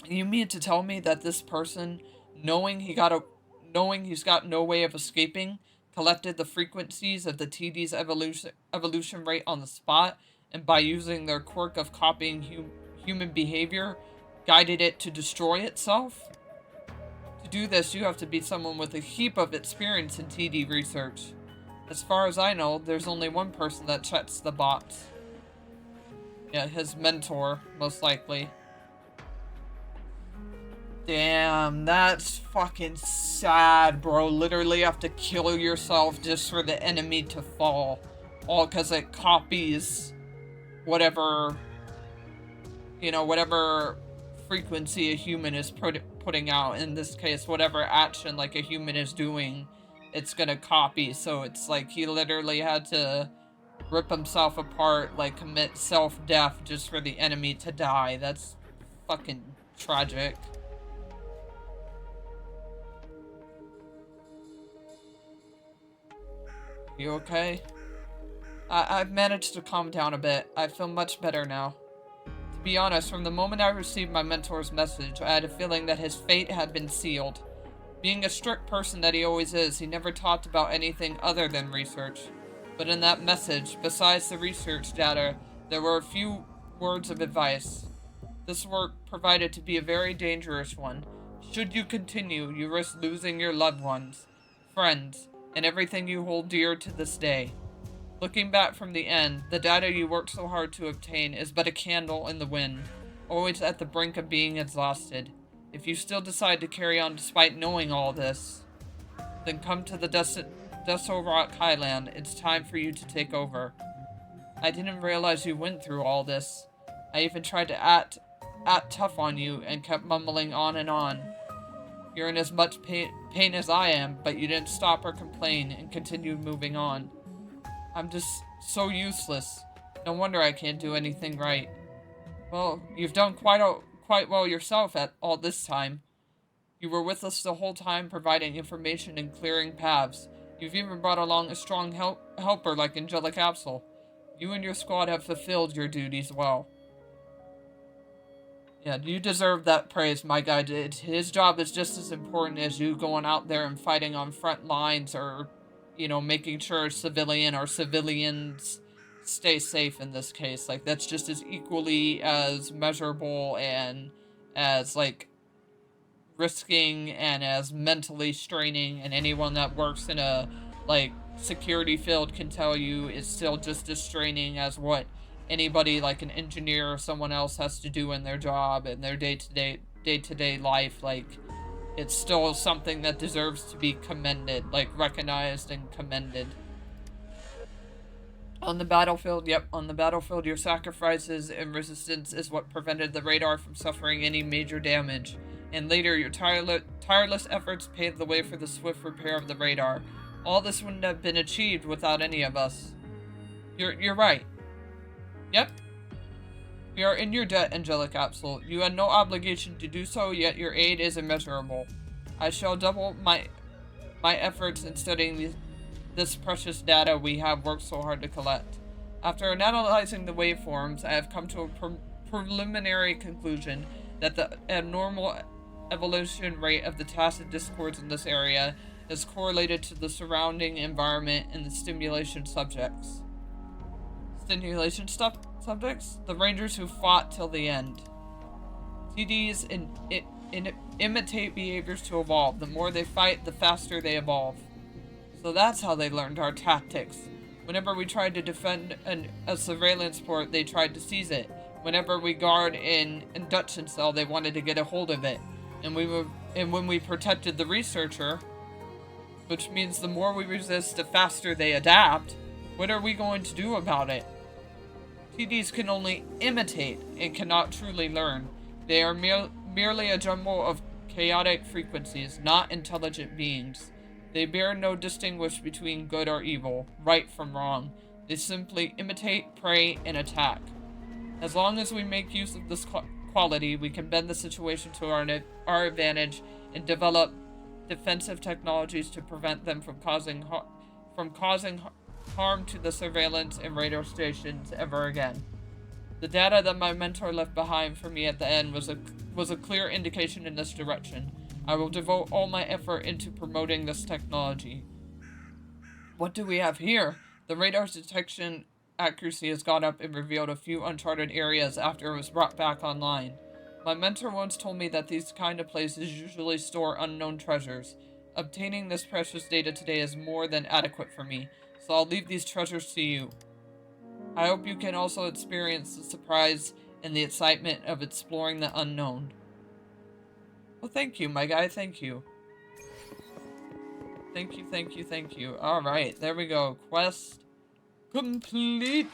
You mean to tell me that this person, knowing he's got no way of escaping, collected the frequencies of the TD's evolution rate on the spot, and by using their quirk of copying human behavior, guided it to destroy itself? To do this, you have to be someone with a heap of experience in TD research. As far as I know, there's only one person that checks the box. Yeah, his mentor, most likely. Damn, that's fucking sad, bro. Literally have to kill yourself just for the enemy to fall. All because it copies whatever, you know, whatever frequency a human is putting out. In this case, whatever action like a human is doing, it's gonna copy. So it's like he literally had to rip himself apart, like commit self-death just for the enemy to die. That's fucking tragic. You okay? I've managed to calm down a bit. I feel much better now. To be honest, from the moment I received my mentor's message, I had a feeling that his fate had been sealed. Being a strict person that he always is, he never talked about anything other than research. But in that message, besides the research data, there were a few words of advice. This work proved to be a very dangerous one. Should you continue, you risk losing your loved ones, friends, and everything you hold dear to this day. Looking back from the end, the data you worked so hard to obtain is but a candle in the wind, always at the brink of being exhausted. If you still decide to carry on despite knowing all this, then come to the Deso Rock Highland. It's time for you to take over. I didn't realize you went through all this. I even tried to act tough on you and kept mumbling on and on. You're in as much pain as I am, but you didn't stop or complain and continued moving on. I'm just so useless. No wonder I can't do anything right. Well, you've done quite well yourself at all this time. You were with us the whole time, providing information and clearing paths. You've even brought along a strong helper like Angelic Capsule. You and your squad have fulfilled your duties well. Yeah, you deserve that praise, my guy did. His job is just as important as you going out there and fighting on front lines or, you know, making sure civilians stay safe in this case. Like, that's just as equally as measurable and as, like, risking and as mentally straining, and anyone that works in a, like, security field can tell you is still just as straining as what anybody like an engineer or someone else has to do in their job and their day-to-day life. Like, it's still something that deserves to be commended, like recognized and commended. On the battlefield, on the battlefield, your sacrifices and resistance is what prevented the radar from suffering any major damage. And later, your tireless efforts paved the way for the swift repair of the radar. All this wouldn't have been achieved without any of us. You're right. Yep. We are in your debt, Angelic Capsule. You had no obligation to do so, yet your aid is immeasurable. I shall double my efforts in studying this precious data we have worked so hard to collect. After analyzing the waveforms, I have come to a preliminary conclusion that the abnormal evolution rate of the tacit discords in this area is correlated to the surrounding environment and the stimulation subjects. Subjects? The rangers who fought till the end. TDs imitate behaviors to evolve. The more they fight, the faster they evolve. So that's how they learned our tactics. Whenever we tried to defend a surveillance port, they tried to seize it. Whenever we guard an induction cell, they wanted to get a hold of it. And when we protected the researcher, which means the more we resist, the faster they adapt, what are we going to do about it? TDs can only imitate and cannot truly learn. They are merely a jumble of chaotic frequencies, not intelligent beings. They bear no distinguish between good or evil, right from wrong. They simply imitate, prey, and attack. As long as we make use of this quality, we can bend the situation to our advantage and develop defensive technologies to prevent them from causing harm to the surveillance and radar stations ever again. The data that my mentor left behind for me at the end was a clear indication in this direction. I will devote all my effort into promoting this technology. What do we have here? The radar's detection accuracy has gone up and revealed a few uncharted areas after it was brought back online. My mentor once told me that these kind of places usually store unknown treasures. Obtaining this precious data today is more than adequate for me, so I'll leave these treasures to you. I hope you can also experience the surprise and the excitement of exploring the unknown. Well, thank you, my guy, thank you. Thank you, thank you, thank you. Alright, there we go. Quest complete.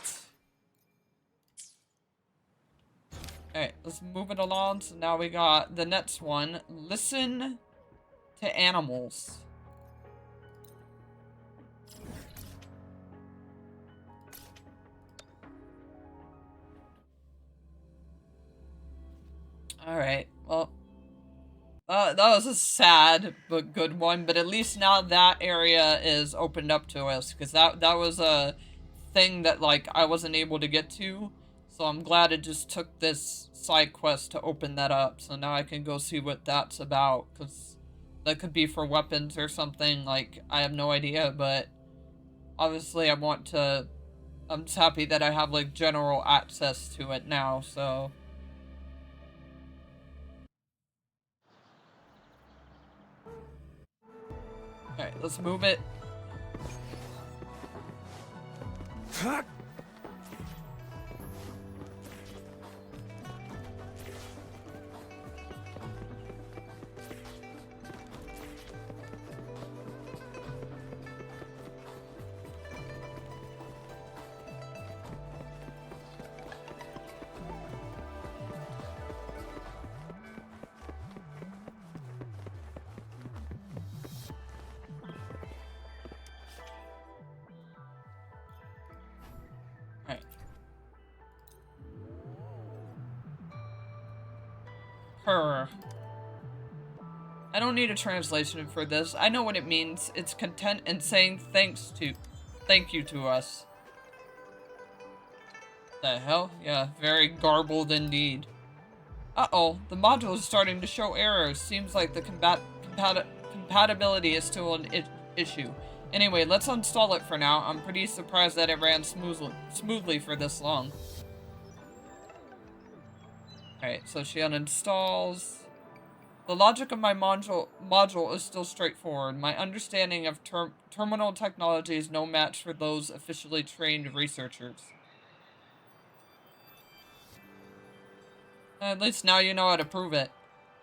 Alright, let's move it along. So now we got the next one. Listen to animals. Alright, well, that was a sad but good one, but at least now that area is opened up to us, because that was a thing that, like, I wasn't able to get to, so I'm glad it just took this side quest to open that up, so now I can go see what that's about, because that could be for weapons or something, like, I have no idea, but obviously I'm just happy that I have, like, general access to it now, so... Alright, let's move it. I don't need a translation for this. I know what it means. It's content and saying thank you to us. The hell? Yeah, very garbled indeed. Uh-oh, the module is starting to show errors. Seems like the compatibility is still an issue. Anyway, let's install it for now. I'm pretty surprised that it ran smoothly for this long. Alright, so she uninstalls. The logic of my module is still straightforward. My understanding of terminal technology is no match for those officially trained researchers. At least now you know how to prove it.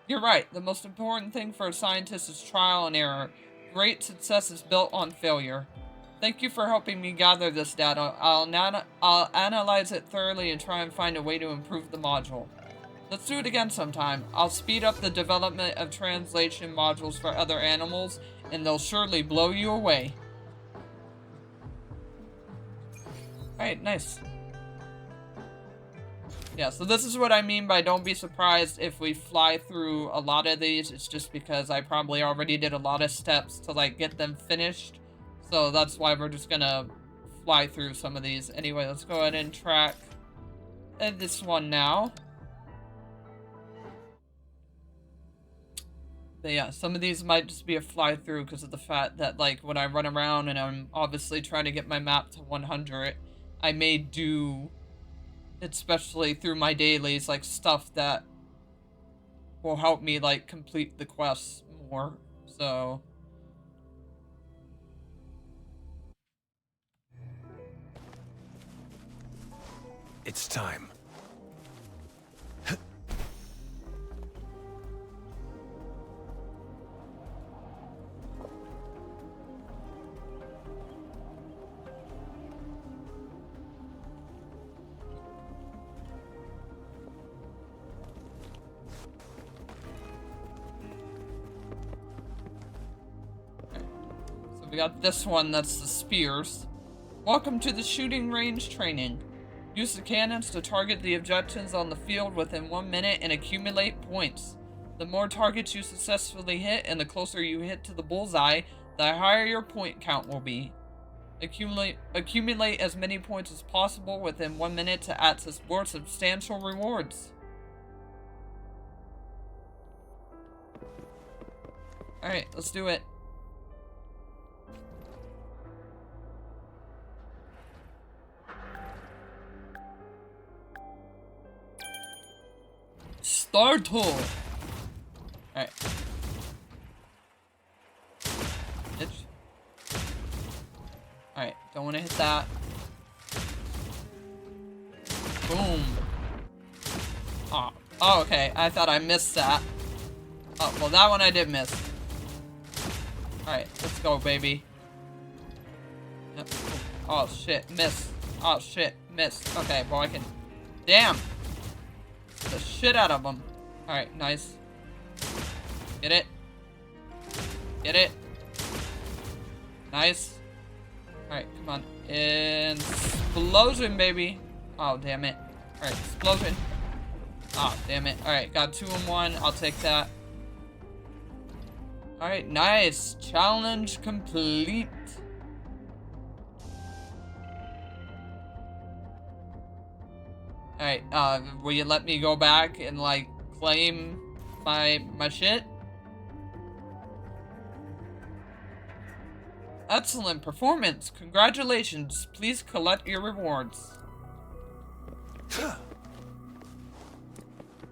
You're right. The most important thing for a scientist is trial and error. Great success is built on failure. Thank you for helping me gather this data. I'll analyze it thoroughly and try and find a way to improve the module. Let's do it again sometime. I'll speed up the development of translation modules for other animals, and they'll surely blow you away. Alright, nice. Yeah, so this is what I mean by don't be surprised if we fly through a lot of these. It's just because I probably already did a lot of steps to, like, get them finished. So that's why we're just gonna fly through some of these. Anyway, let's go ahead and track this one now. But yeah, some of these might just be a fly through because of the fact that, like, when I run around and I'm obviously trying to get my map to 100, I may do, especially through my dailies, like, stuff that will help me, like, complete the quests more. So It's time. we got this one, that's the spears. Welcome to the shooting range training. Use the cannons to target the objectives on the field within 1 minute and accumulate points. The more targets you successfully hit and the closer you hit to the bullseye, the higher your point count will be. Accumulate as many points as possible within 1 minute to access more substantial rewards. Alright, let's do it. Start. Alright. Alright, don't want to hit that. Boom. Oh, okay. I thought I missed that. Oh, well, that one I did miss. Alright, let's go, baby. Yep. Oh, shit. Miss. Oh, shit. Miss. Okay, well, I can... Damn! The shit out of them. Alright, nice. Get it. Get it. Nice. Alright, come on. Explosion, baby. Oh, damn it. Alright, explosion. Oh, damn it. Alright, got 2 in 1. I'll take that. Alright, nice. Challenge complete. Alright, will you let me go back and, like, claim my shit? Excellent performance. Congratulations. Please collect your rewards.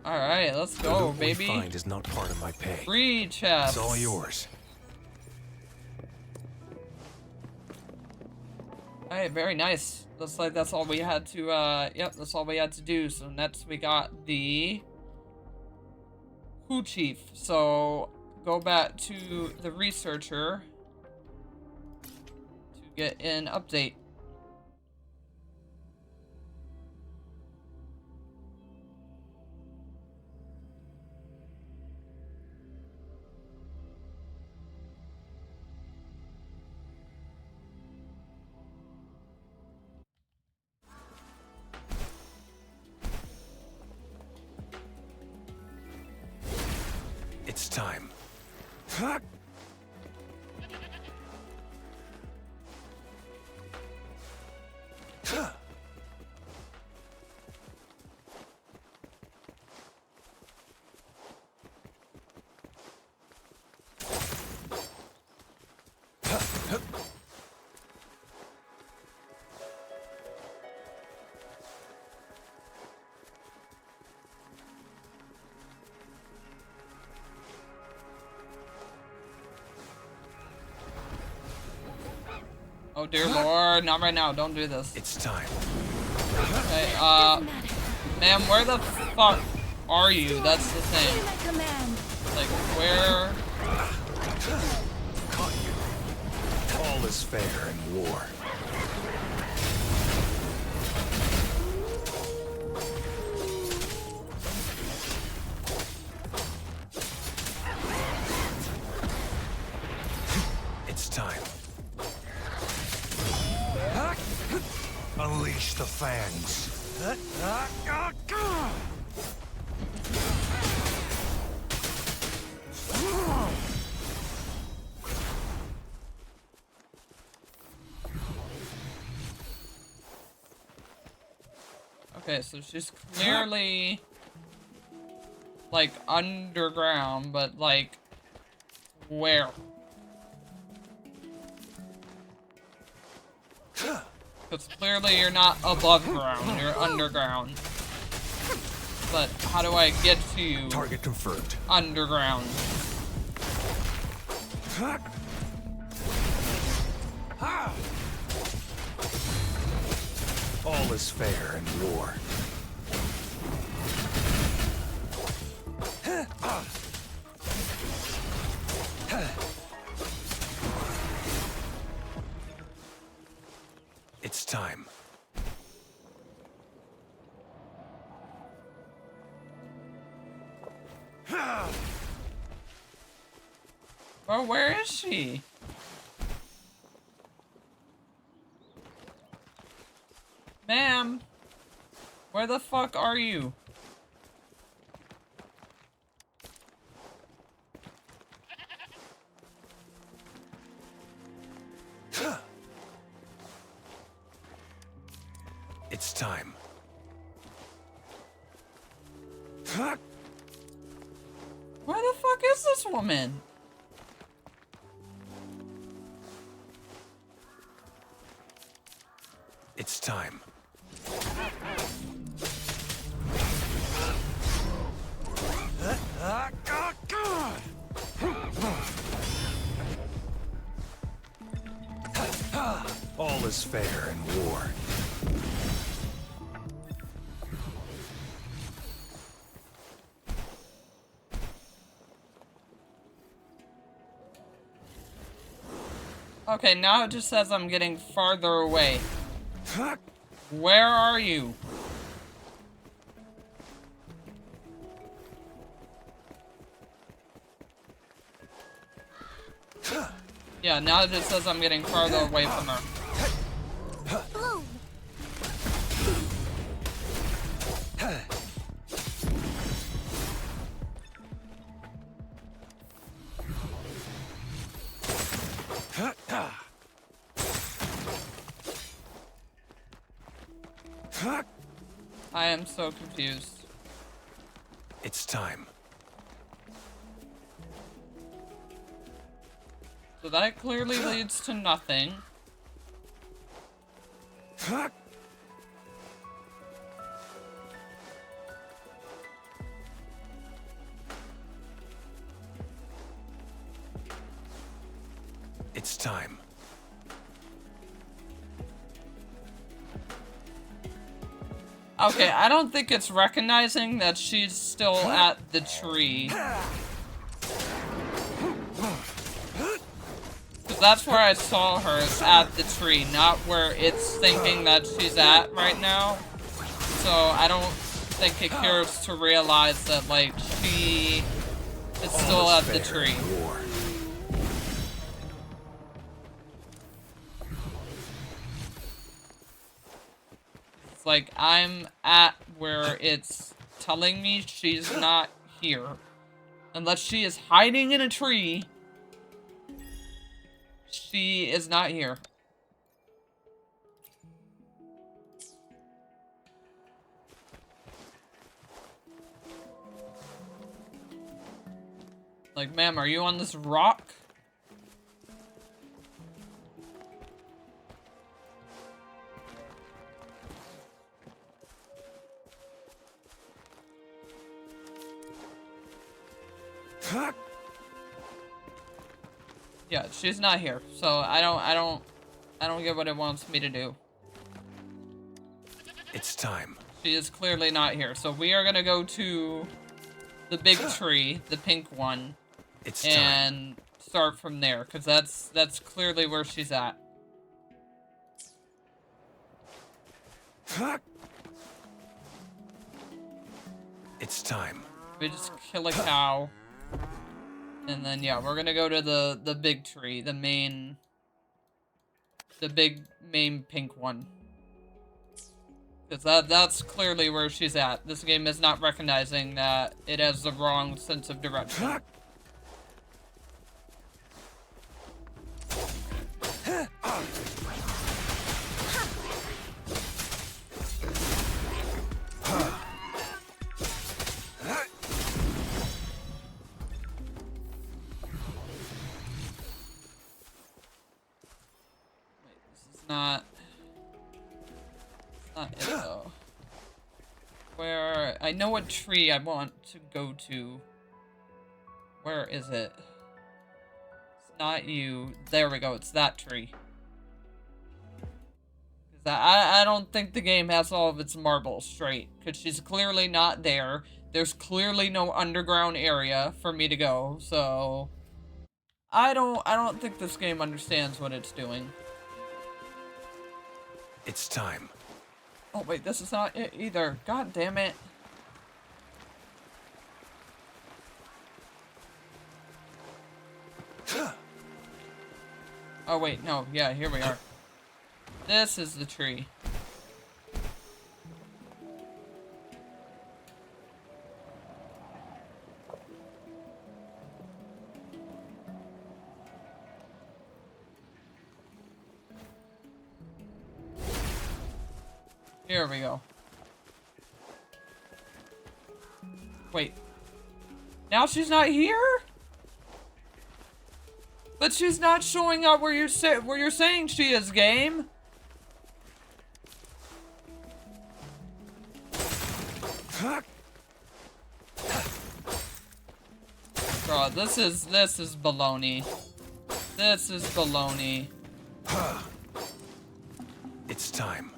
Alright, let's go, What baby. we find is not part of my pay. Free chest. It's all yours. Alright, very nice. Looks like that's all we had to, yep, that's all we had to do. So next we got the Who Chief. So go back to the researcher to get an update. It's time. Oh dear lord, not right now, don't do this. It's time. Okay, ma'am, where the fuck are you? That's the thing. Like, where? Caught you. All is fair in war. It's time. Unleash the fangs. Okay, so she's clearly like underground, but like Where? Because clearly you're not above ground, you're underground. But how do I get to you? Target confirmed. Underground. All is fair in war. It's time. Well, where is she? Ma'am, where the fuck are you? It's time. Where the fuck is this woman? It's time. All is fair in war. Okay, now it just says I'm getting farther away. Where are you? Yeah, now it just says I'm getting farther away from her. Boom! I am so confused. It's time. So that clearly leads to nothing. It's time. Okay, I don't think it's recognizing that she's still at the tree. Because that's where I saw her, is at the tree, not where it's thinking that she's at right now. So I don't think it cares to realize that, like, she is still at the tree. It's like, I'm at where it's telling me she's not here. Unless she is hiding in a tree, she is not here. Like, ma'am, are you on this rock? Yeah, she's not here, so I don't get what it wants me to do. It's time. She is clearly not here, so we are gonna go to the big tree, the pink one, It's time. and start from there, because that's clearly where she's at. It's time. We just kill a cow. And then, yeah, we're gonna go to the big tree, the big main pink one. Because that's clearly where she's at. This game is not recognizing that it has the wrong sense of direction. is not it though. Where I know what tree I want to go to. Where is it? It's not you. There we go. It's that tree. I don't think the game has all of its marbles straight, because she's clearly not there. There's clearly no underground area for me to go, so I don't think this game understands what it's doing. It's time. Oh wait, this is not it either. God damn it. Oh wait, no, yeah, here we are. This is the tree. Here we go. Wait. Now she's not here? But she's not showing up where you're saying she is, game. Bro, this is baloney. This is baloney. It's time.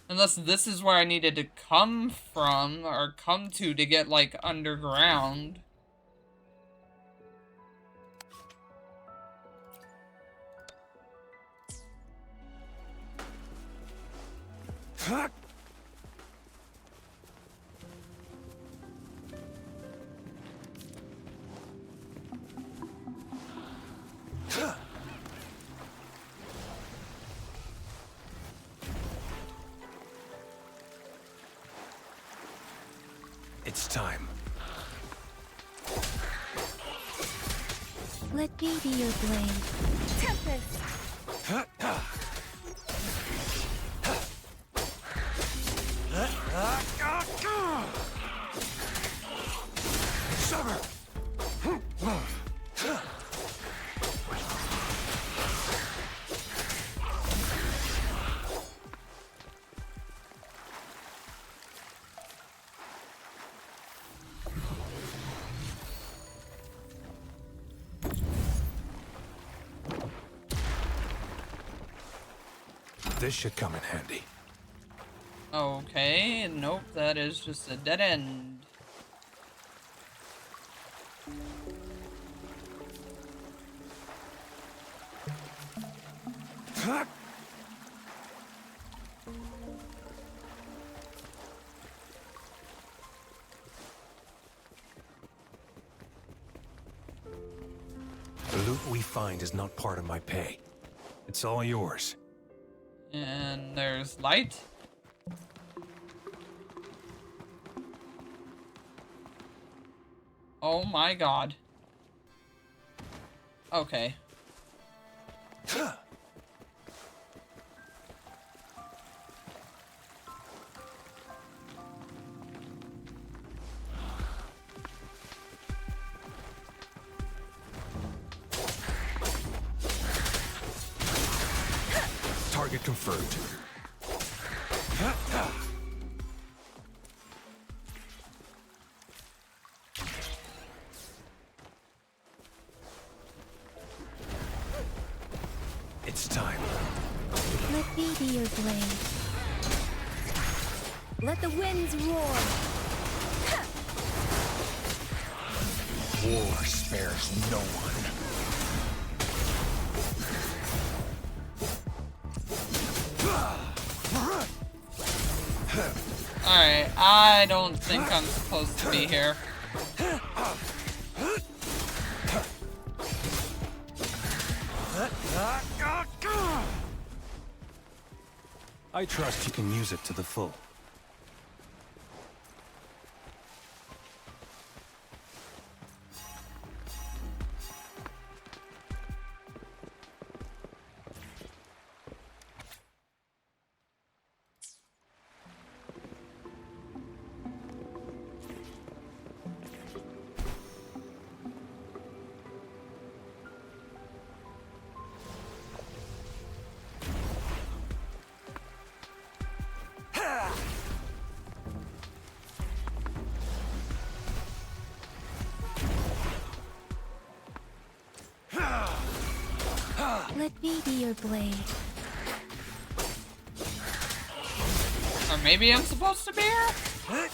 Unless this is where I needed to come from, or come to get, like, underground. It's time. Let me be your blade. Tempest! Summer. This should come in handy. Okay, nope, that is just a dead end. The loot we find is not part of my pay. It's all yours. And there's light. Oh my god. Okay. Target confirmed. It's time. Let me be your blade. Let the winds roar. War spares no one. Alright, I don't think I'm supposed to be here. I trust you can use it to the full. Let me be your blade. Or maybe I'm supposed to be her?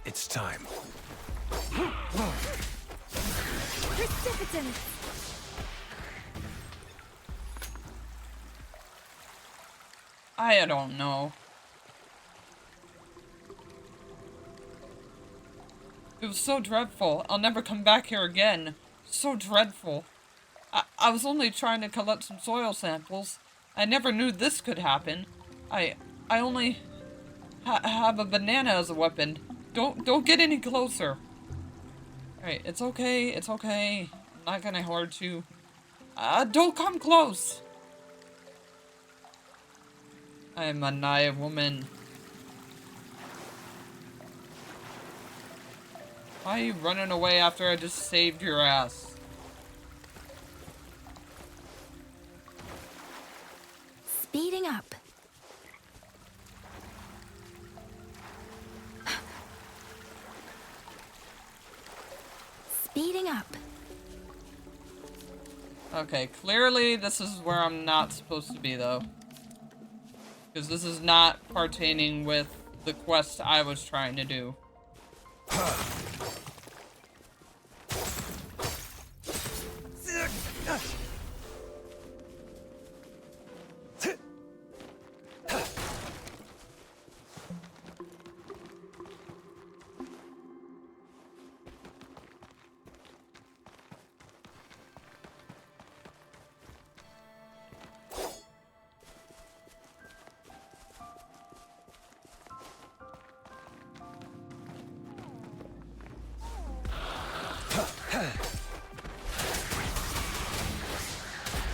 It's time. Precipitant! I don't know. It was so dreadful. I'll never come back here again. So dreadful. I was only trying to collect some soil samples. I never knew this could happen. I only have a banana as a weapon. Don't get any closer. Alright, it's okay. It's okay. I'm not gonna hurt you. Don't come close. I am a naive woman. Why are you running away after I just saved your ass? Speeding up. Speeding up. Okay, clearly this is where I'm not supposed to be, though. Because this is not pertaining with the quest I was trying to do.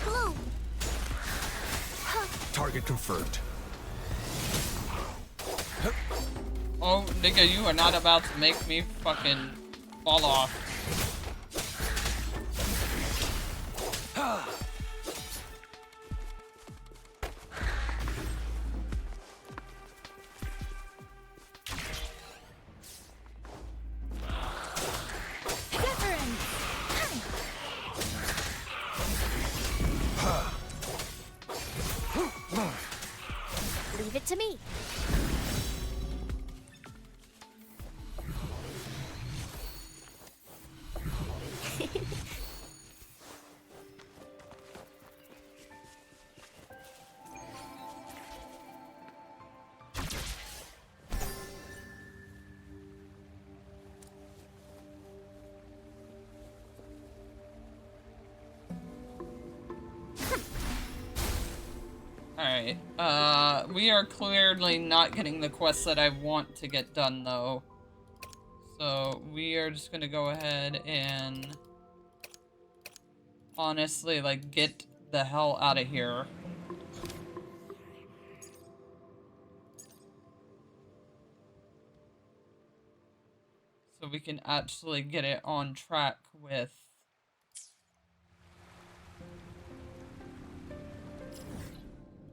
Blue. Target confirmed. Oh, nigga, you are not about to make me fucking fall off. Wuthering. Leave it to me. Alright, we are clearly not getting the quest that I want to get done, though. So, we are just gonna go ahead and... honestly, like, get the hell out of here. So we can actually get it on track with...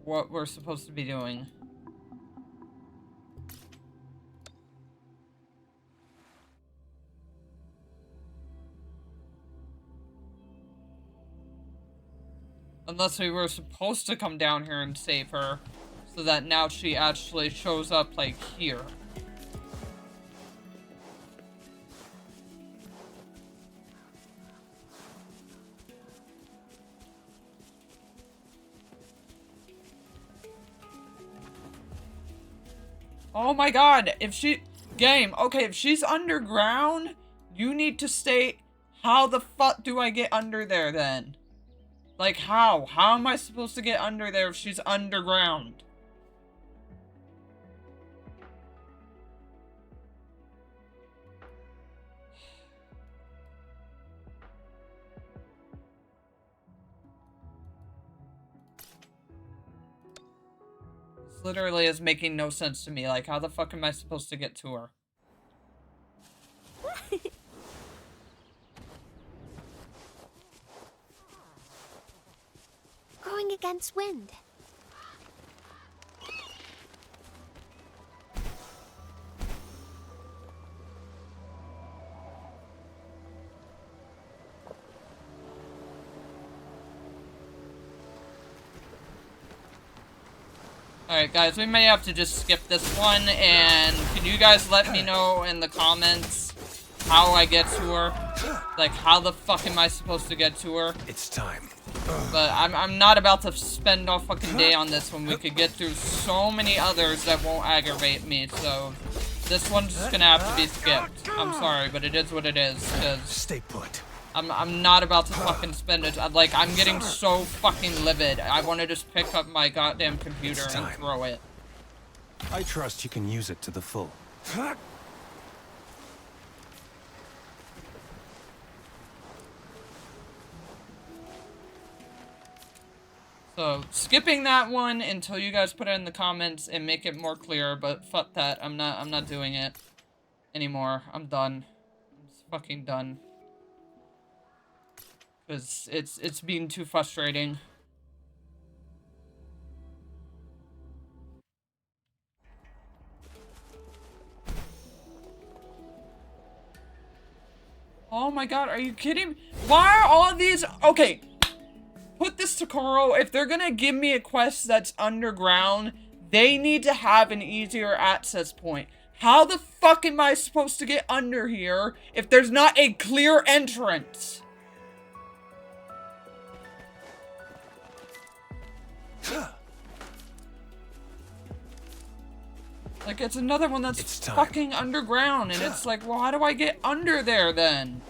what we're supposed to be doing. Unless we were supposed to come down here and save her, so that now she actually shows up, like, here. Oh my god, if she... Game, okay, if she's underground, you need to state, how the fuck do I get under there, then? Like, how? How am I supposed to get under there if she's underground? This literally is making no sense to me. Like, how the fuck am I supposed to get to her? Going against wind. Alright, guys, we may have to just skip this one, and can you guys let me know in the comments how I get to her? Like, how the fuck am I supposed to get to her? It's time. But I'm not about to spend all fucking day on this when we could get through so many others that won't aggravate me, so this one's just gonna have to be skipped. I'm sorry, but it is what it is, because Stay put. I'm not about to fucking spend it. Like, I'm getting so fucking livid. I want to just pick up my goddamn computer and throw it. I trust you can use it to the full. So, skipping that one until you guys put it in the comments and make it more clear, but fuck that. I'm not doing it anymore. I'm done. I'm just fucking done. Because it's being too frustrating. Oh my god, are you kidding me? Why are all of these... Okay, put this to Carl. If they're gonna give me a quest that's underground, they need to have an easier access point. How the fuck am I supposed to get under here if there's not a clear entrance? Like, it's another one that's fucking underground, and it's like, well, how do I get under there, then?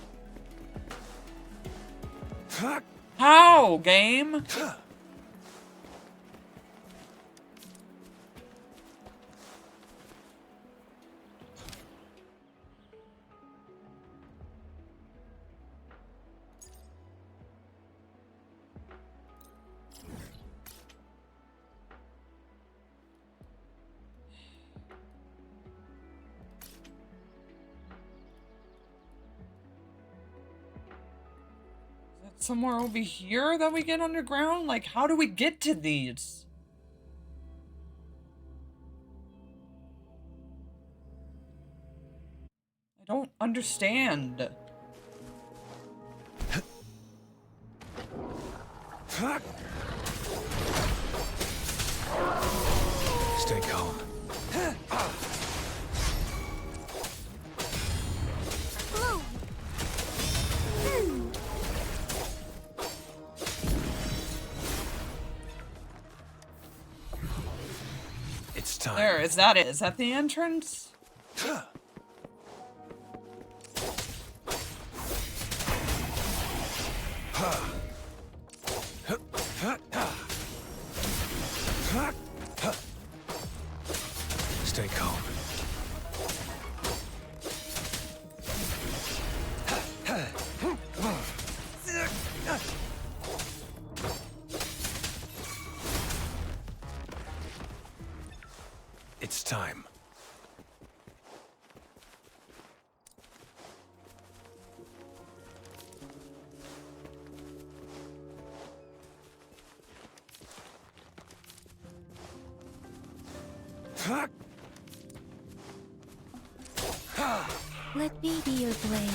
How, game? Somewhere over here that we get underground? Like, how do we get to these? I don't understand. Stay calm. It's time. There, is that it? Is that the entrance? Stay calm. It's time. Let me be your blade.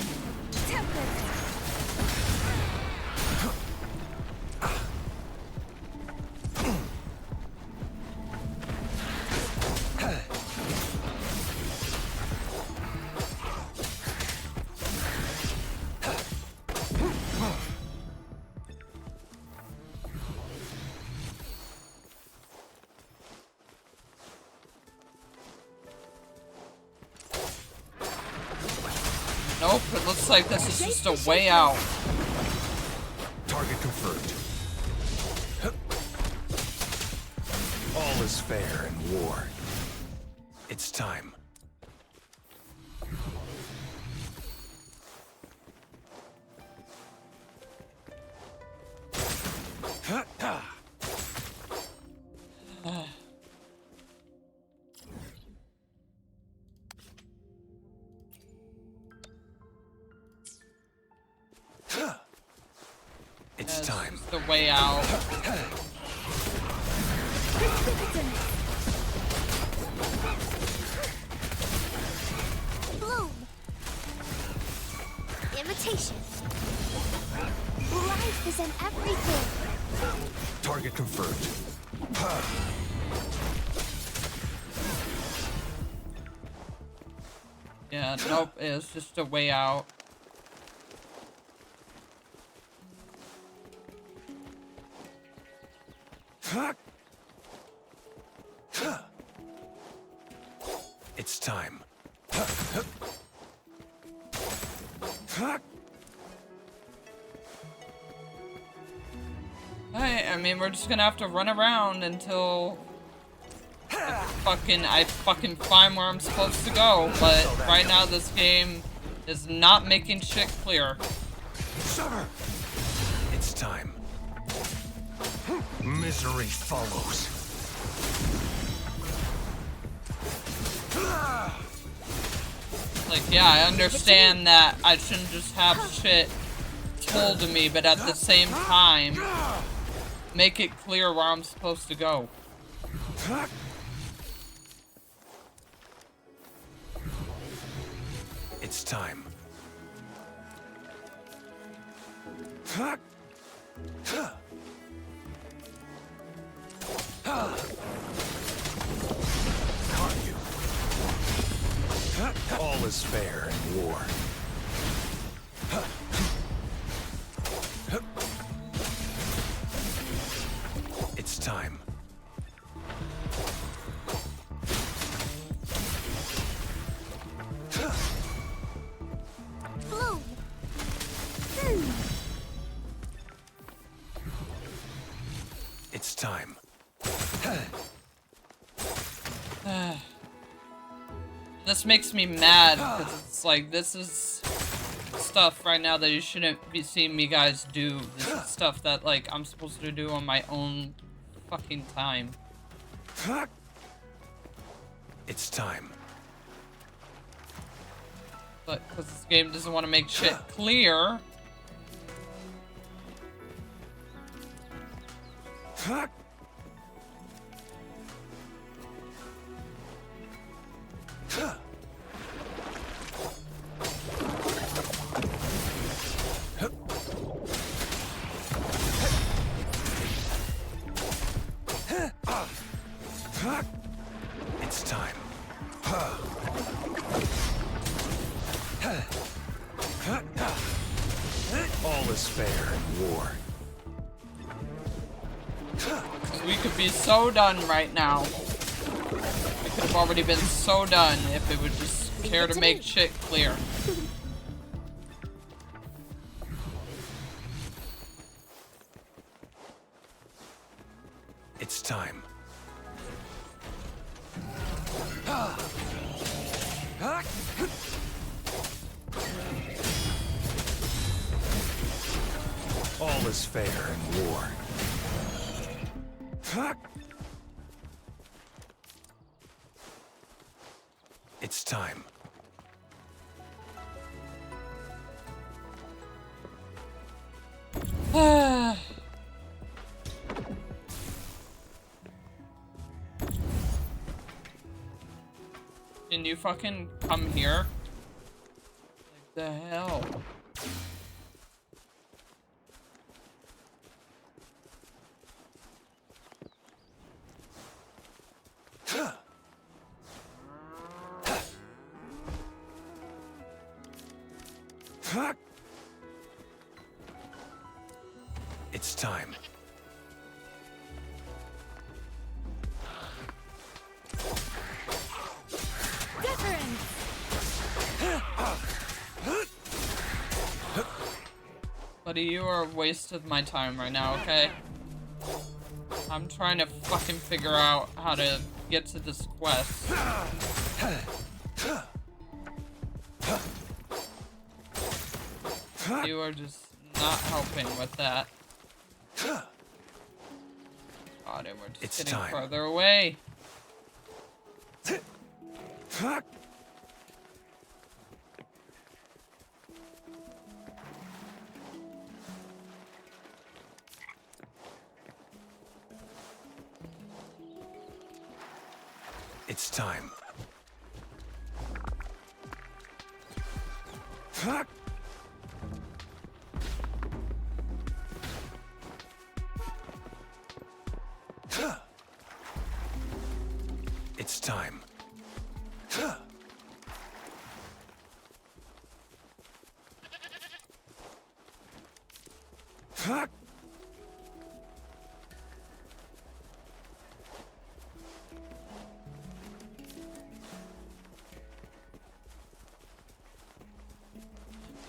Nope, it looks like this is just a way out. Target confirmed. All is fair in war. It's time. It's time. It's the way out. Bloom. Imitation. Life is in everything. Target confirmed. Yeah, nope, it's just a way out. It's time. I mean, we're just gonna have to run around until I fucking find where I'm supposed to go. But right now, this game is not making shit clear. Summer! It's time. Misery follows. Like, yeah, I understand that I shouldn't just have shit told to me, but at the same time, make it clear where I'm supposed to go. It's time. Caught you. All is fair in war. It's time. Blue. It's time. This makes me mad, because it's like, this is stuff right now that you shouldn't be seeing me guys do. This is stuff that, like, I'm supposed to do on my own fucking time. It's time. But because this game doesn't want to make shit clear. It's time. All is fair in war. We could be so done right now. We could have already been so done if it would just care to make shit clear. It's time. All is fair in war. It's time. Can you fucking come here? Like the hell? It's time. Wuthering. Buddy, you are a waste of my time right now, okay? I'm trying to fucking figure out how to get to this quest. You are just not helping with that. God, and we're just It's getting time. further away. It's time. It's time.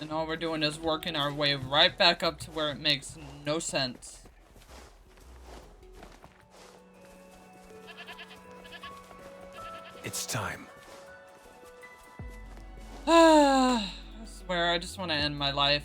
And all we're doing is working our way right back up to where it makes no sense. It's time. I swear, I just want to end my life.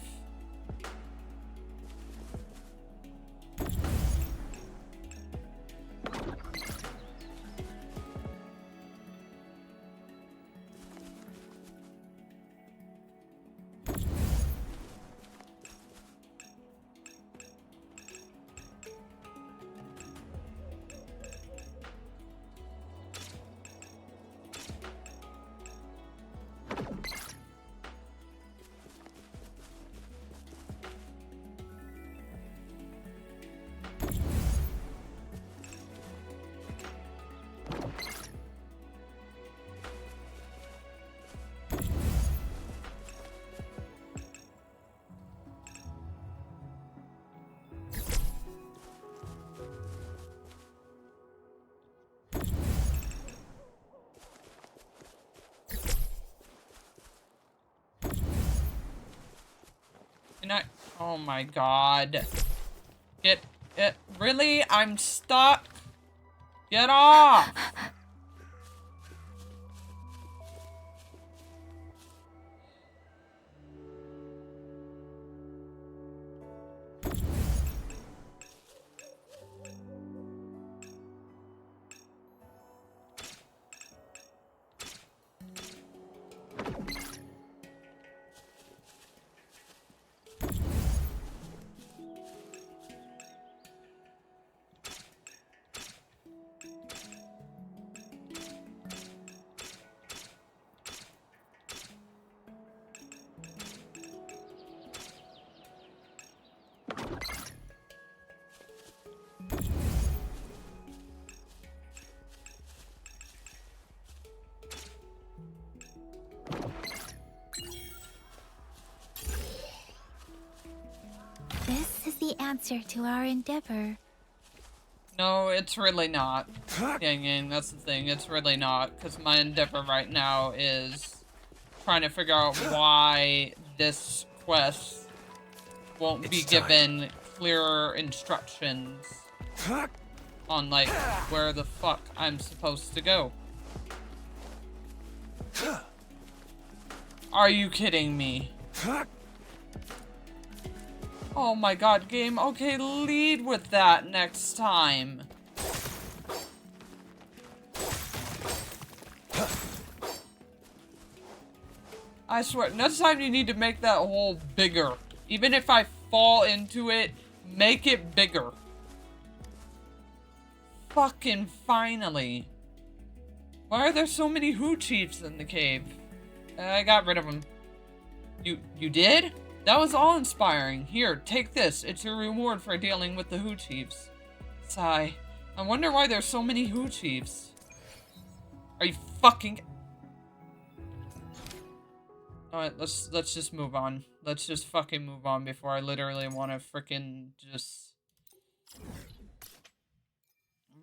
Can I? Oh my god. Get it. Really? I'm stuck. Get off. This is the answer to our endeavor. No, it's really not. Yang, that's the thing. It's really not. Because my endeavor right now is trying to figure out why this quest won't be given clearer instructions on, like, where the fuck I'm supposed to go. Are you kidding me? Oh my god, game. Okay, lead with that next time. I swear, next time you need to make that hole bigger. Even if I fall into it, make it bigger. Fucking finally. Why are there so many Who Chiefs in the cave? I got rid of them. You did? That was awe-inspiring. Here, take this. It's your reward for dealing with the Who Chiefs. Sigh. I wonder why there's so many Who Chiefs. Are you fucking... Alright, let's just move on. Let's just fucking move on before I literally want to freaking just...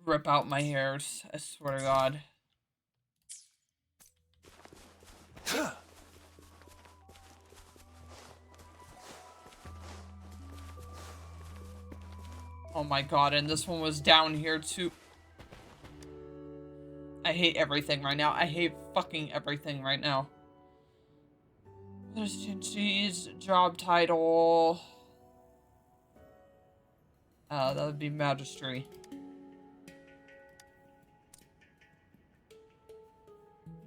rip out my hairs. I swear to God. Oh my god, and this one was down here too. I hate everything right now. I hate fucking everything right now. There's Jinji's job title. That would be Magistry.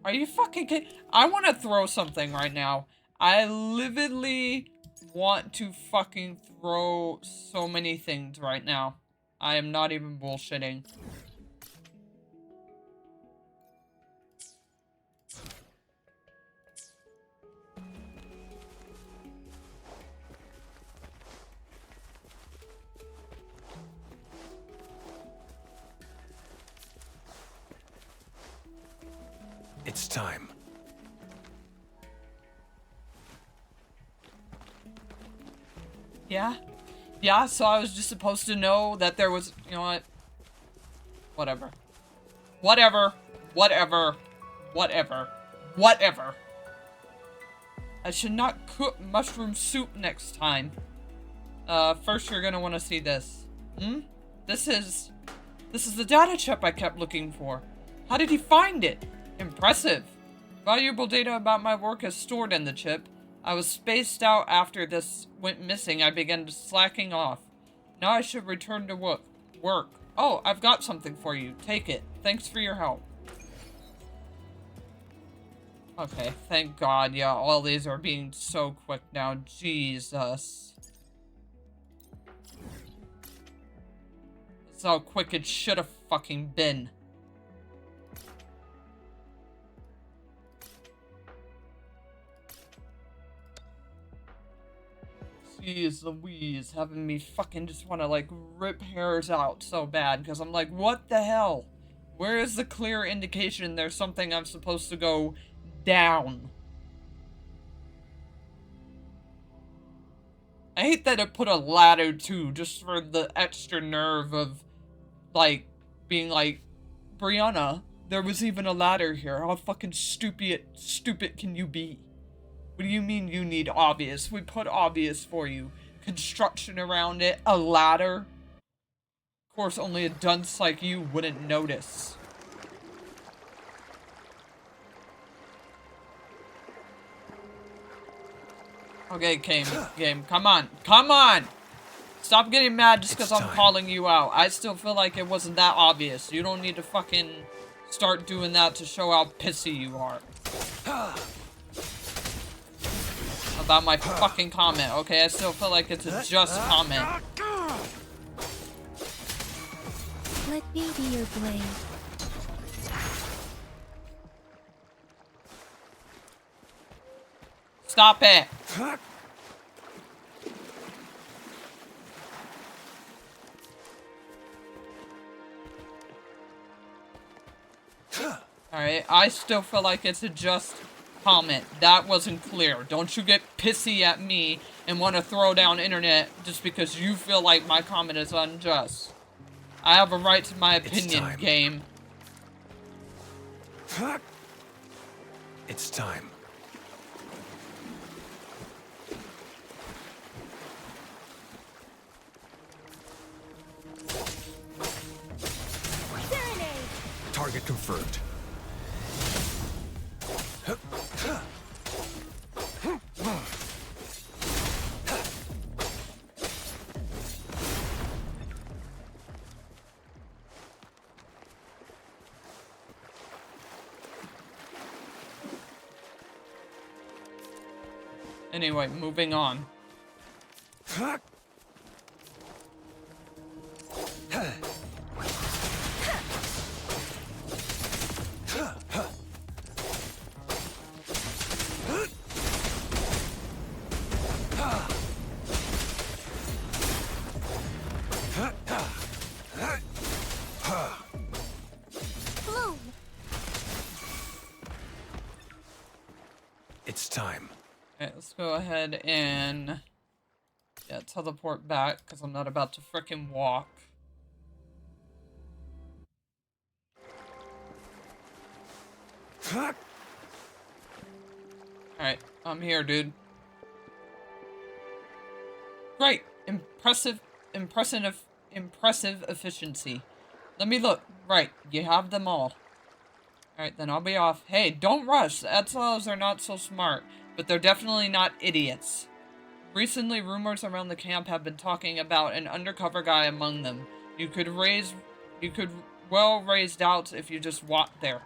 Are you fucking kidding? I want to throw something right now. I lividly want to fucking throw so many things right now. I am not even bullshitting. It's time. Yeah? Yeah, so I was just supposed to know that there was, you know what? Whatever. Whatever. Whatever. Whatever. Whatever. I should not cook mushroom soup next time. First you're gonna want to see this. This is the data chip I kept looking for. How did he find it? Impressive. Valuable data about my work is stored in the chip. I was spaced out after this went missing. I began slacking off. Now I should return to work. Oh, I've got something for you. Take it. Thanks for your help. Okay, thank God. Yeah, all these are being so quick now. Jesus. That's how quick it should have fucking been. Jeez Louise, having me fucking just want to, like, rip hairs out so bad, because I'm like, what the hell? Where is the clear indication there's something I'm supposed to go down? I hate that it put a ladder, too, just for the extra nerve of, like, being like, Brianna, there was even a ladder here. How fucking stupid can you be? What do you mean you need obvious? We put obvious for you. Construction around it, a ladder. Of course, only a dunce like you wouldn't notice. Okay, game, come on. Come on! Stop getting mad just because I'm calling you out. I still feel like it wasn't that obvious. You don't need to fucking start doing that to show how pissy you are. About my fucking comment, okay? I still feel like it's a just comment. Let me be your blade. Stop it! Alright, I still feel like it's a just comment. That wasn't clear. Don't you get pissy at me and want to throw down internet just because you feel like my comment is unjust. I have a right to my opinion, game. It's time. Target confirmed. Anyway, moving on. It's time. Alright, let's go ahead and teleport back because I'm not about to frickin' walk. Alright, I'm here, dude. Great! Impressive efficiency. Let me look. Right, you have them all. Alright, then I'll be off. Hey, don't rush. Exiles are not so smart, but they're definitely not idiots. Recently, rumors around the camp have been talking about an undercover guy among them. You could well raise doubts if you just walked there.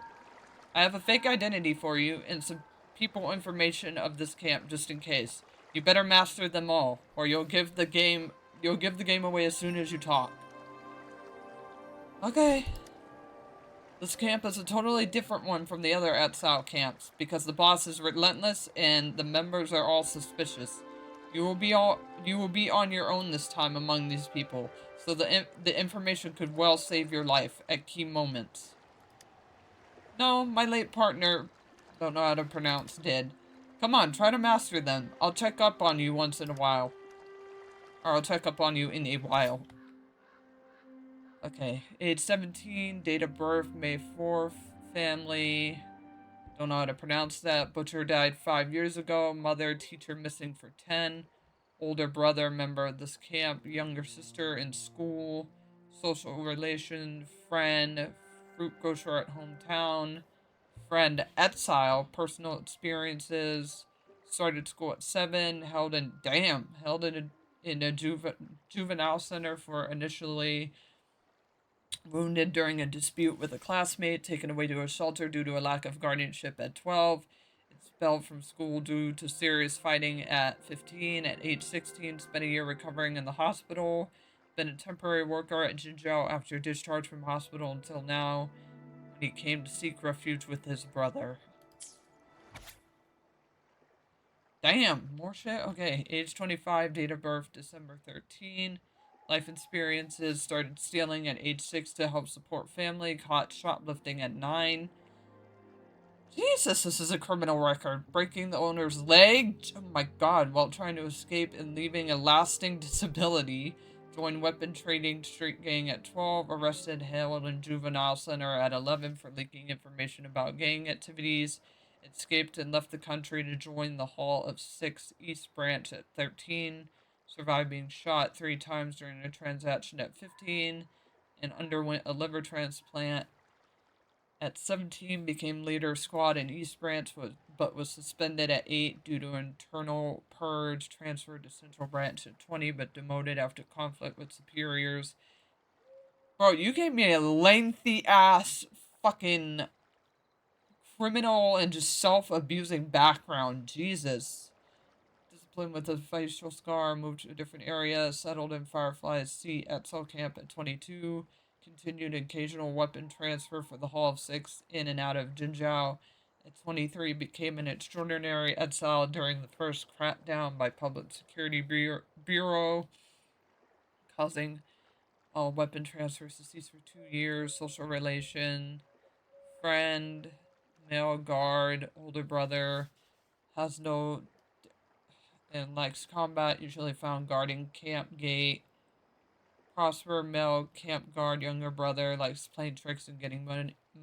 I have a fake identity for you and some people information of this camp just in case. You better master them all, or you'll give the game away as soon as you talk. Okay. This camp is a totally different one from the other exile camps, because the boss is relentless and the members are all suspicious. You will be on your own this time among these people, so the information could well save your life at key moments. No, my late partner, don't know how to pronounce, did. Come on, try to master them. I'll check up on you once in a while. Or I'll check up on you in a while. Okay, age 17, date of birth, May 4th, family. Don't know how to pronounce that. Butcher died 5 years ago. Mother, teacher missing for 10. Older brother, member of this camp. Younger sister in school. Social relation, friend. Fruit grocer at hometown. Friend exile. Personal experiences. Started school at 7. Held in a juvenile center for initially wounded during a dispute with a classmate, taken away to a shelter due to a lack of guardianship at 12, expelled from school due to serious fighting at 15, at age 16, spent a year recovering in the hospital, been a temporary worker at Jinzhou after discharge from hospital until now, when he came to seek refuge with his brother. Damn, more shit? Okay, age 25, date of birth December 13. Life experiences, started stealing at age 6 to help support family, caught shoplifting at 9. Jesus, this is a criminal record. Breaking the owner's leg, oh my god, while trying to escape and leaving a lasting disability. Joined weapon trading street gang at 12, arrested, held in juvenile center at 11 for leaking information about gang activities. Escaped and left the country to join the Hall of Six East Branch at 13. Survived being shot 3 times during a transaction at 15. And underwent a liver transplant at 17. Became leader squad in East Branch, but was suspended at 8 due to internal purge. Transferred to Central Branch at 20, but demoted after conflict with superiors. Bro, you gave me a lengthy ass fucking criminal and just self-abusing background. Jesus. Disciplined with a facial scar, moved to a different area, settled in Firefly's seat at Cell Camp at 22, continued occasional weapon transfer for the Hall of Six in and out of Jinzhou. At 23, became an extraordinary exile during the first crackdown by Public Security Bureau, causing all weapon transfers to cease for 2 years. Social relation, friend, male guard, older brother, has no and likes combat, usually found guarding camp gate. Prosper, male camp guard, younger brother, likes playing tricks and getting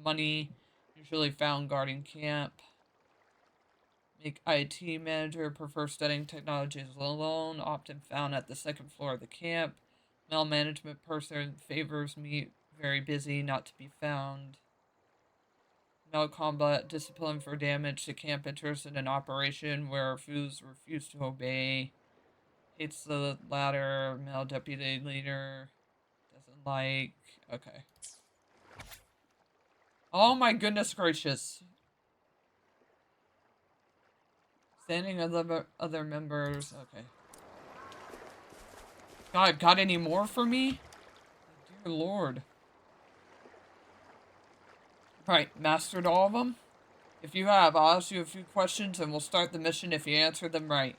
money, usually found guarding camp. Make IT manager, prefer studying technologies alone, often found at the second floor of the camp. Male management person, favors me, very busy, not to be found. Male combat, discipline for damage to camp, interest in an operation where refuse to obey. Hates the latter, male deputy leader. Doesn't like. Okay. Oh my goodness gracious. Standing other members. Okay. God, got any more for me? Dear Lord. Right, mastered all of them? If you have, I'll ask you a few questions and we'll start the mission if you answer them right.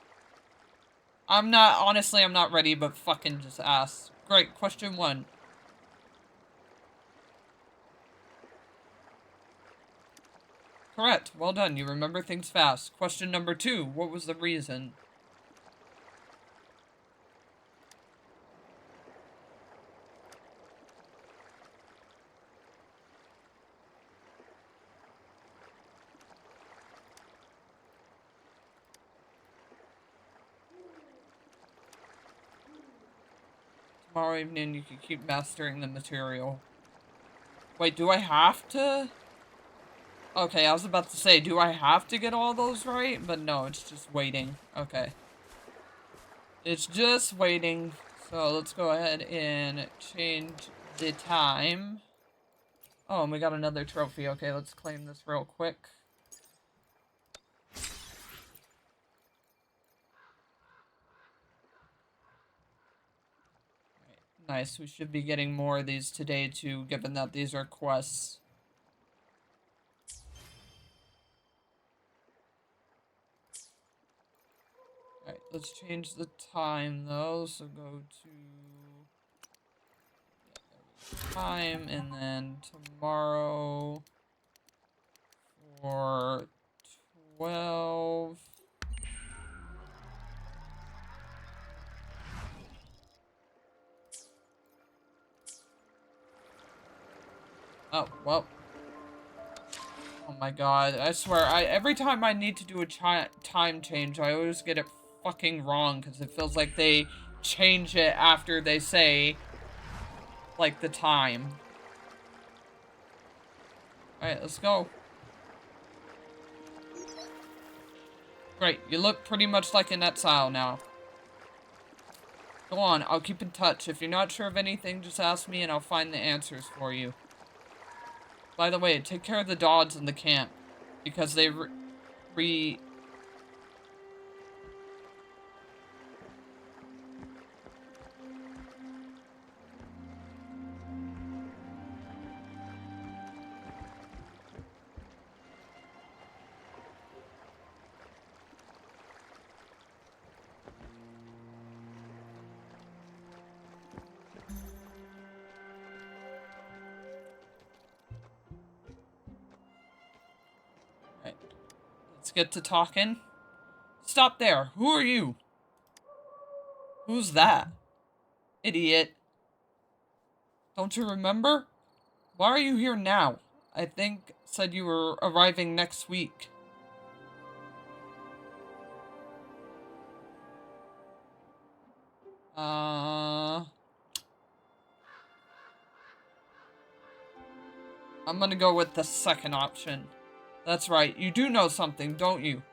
Honestly, I'm not ready, but fucking just ask. Great, question 1. Correct, well done, you remember things fast. Question number 2, what was the reason? Tomorrow evening, you can keep mastering the material. Wait, do I have to? Okay, I was about to say, do I have to get all those right? But no, it's just waiting. Okay. It's just waiting. So let's go ahead and change the time. Oh, and we got another trophy. Okay, let's claim this real quick. Nice, we should be getting more of these today too, given that these are quests. Alright, let's change the time though, so go to time, and then tomorrow for 12. Oh, well. Oh Oh my god, I swear, every time I need to do a time change, I always get it fucking wrong, because it feels like they change it after they say, like, the time. Alright, let's go. Great, you look pretty much like an exile now. Go on, I'll keep in touch. If you're not sure of anything, just ask me and I'll find the answers for you. By the way, take care of the dogs in the camp, because they Alright, let's get to talking. Stop there! Who are you? Who's that? Idiot. Don't you remember? Why are you here now? I think said you were arriving next week. I'm gonna go with the second option. That's right, you do know something, don't you?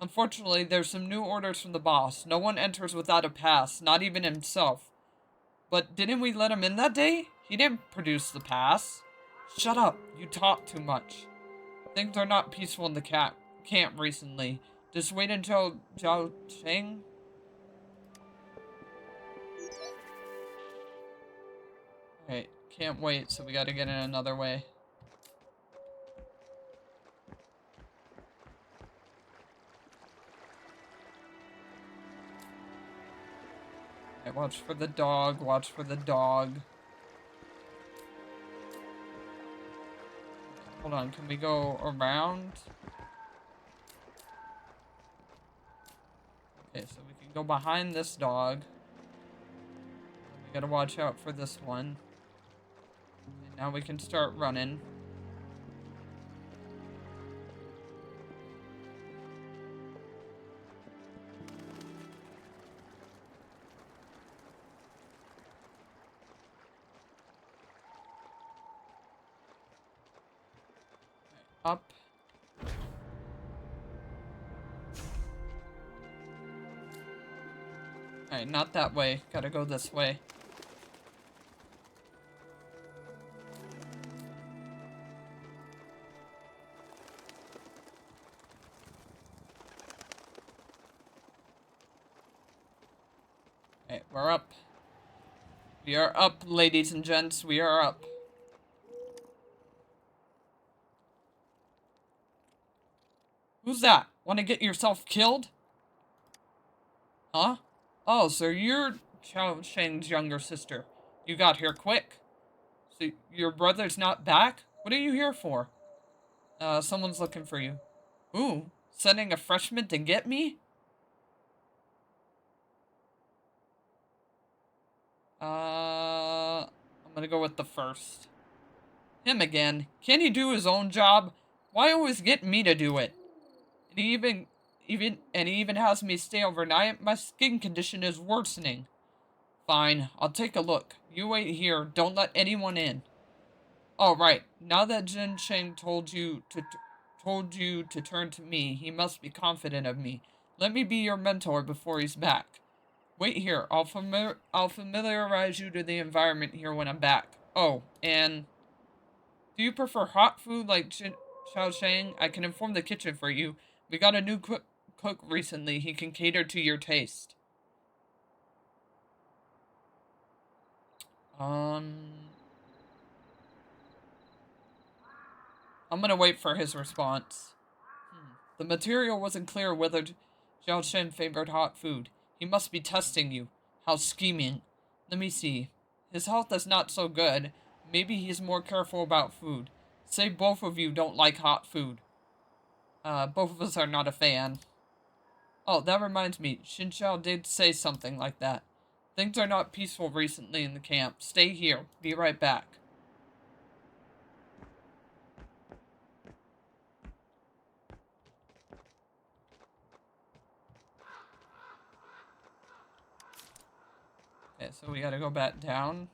Unfortunately, there's some new orders from the boss. No one enters without a pass, not even himself. But didn't we let him in that day? He didn't produce the pass. Shut up, you talk too much. Things are not peaceful in the camp recently. Just wait until Zhao Cheng. Alright, can't wait, so we gotta get in another way. Alright, watch for the dog, watch for the dog. Hold on, can we go around? Okay, so we can go behind this dog. We gotta watch out for this one. And now we can start running. Up. Alright, not that way. Gotta go this way. Alright, we're up. We are up, ladies and gents. We are up. Who's that? Want to get yourself killed? Huh? Oh, so you're Chao Sheng's younger sister. You got here quick. So your brother's not back? What are you here for? Someone's looking for you. Ooh, sending a freshman to get me? I'm gonna go with the first. Him again. Can't he do his own job? Why always get me to do it? And he even has me stay overnight. My skin condition is worsening. Fine, I'll take a look. You wait here. Don't let anyone in. Oh, right. Now that Jin Sheng told you to turn to me, he must be confident of me. Let me be your mentor before he's back. Wait here. I'll familiarize you to the environment here when I'm back. Oh, and do you prefer hot food like Chao Sheng? I can inform the kitchen for you. We got a new cook recently. He can cater to your taste. I'm gonna wait for his response. The material wasn't clear whether Zhao Shen favored hot food. He must be testing you. How scheming. Let me see. His health is not so good. Maybe he's more careful about food. Say both of you don't like hot food. Both of us are not a fan. Oh, that reminds me. Xin Xiao did say something like that. Things are not peaceful recently in the camp. Stay here. Be right back. Okay, so we gotta go back down.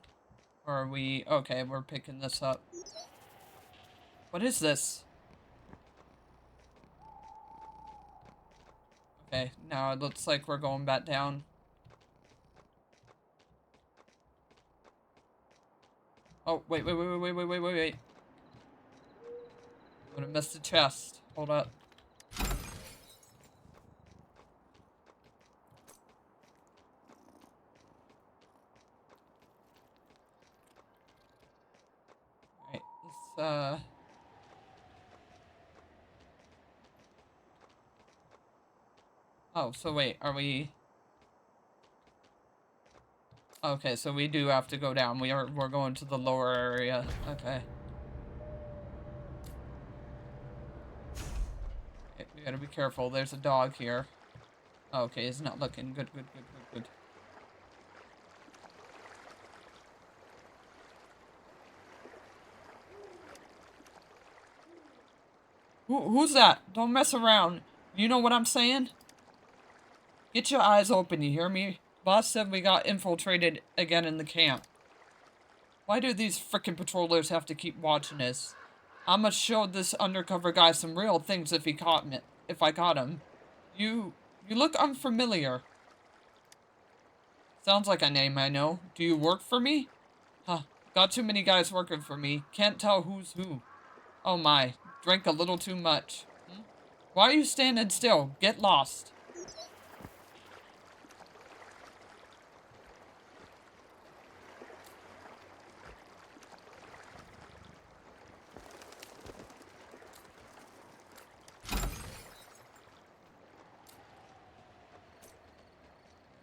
Or are we... Okay, we're picking this up. What is this? Okay, now it looks like we're going back down. Oh, wait. I'm gonna miss the chest. Hold up. Alright, let's, Oh, so wait, are we... Okay, so we do have to go down. We're going to the lower area. Okay. Okay, we gotta be careful. There's a dog here. Okay, he's not looking good. Who's that? Don't mess around. You know what I'm saying? Get your eyes open, you hear me? Boss said we got infiltrated again in the camp. Why do these frickin' patrollers have to keep watching us? I'ma show this undercover guy some real things if I caught him. You look unfamiliar. Sounds like a name I know. Do you work for me? Huh. Got too many guys working for me. Can't tell who's who. Oh my. Drank a little too much. Why are you standing still? Get lost.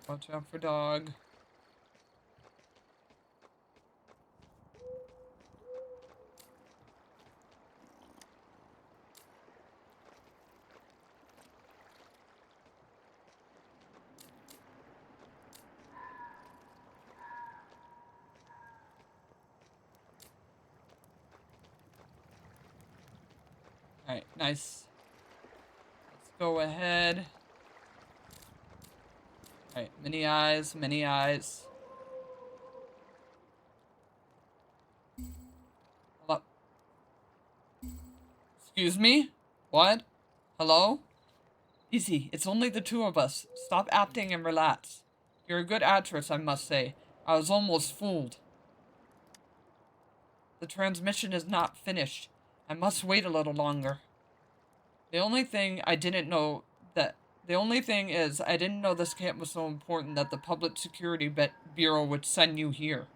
Watch out for dog. Alright, nice. Let's go ahead. Alright, many eyes. Hello? Excuse me? What? Hello? Easy, it's only the two of us. Stop acting and relax. You're a good actress, I must say. I was almost fooled. The transmission is not finished. I must wait a little longer. The only thing is, I didn't know this camp was so important that the Public Security Bureau would send you here.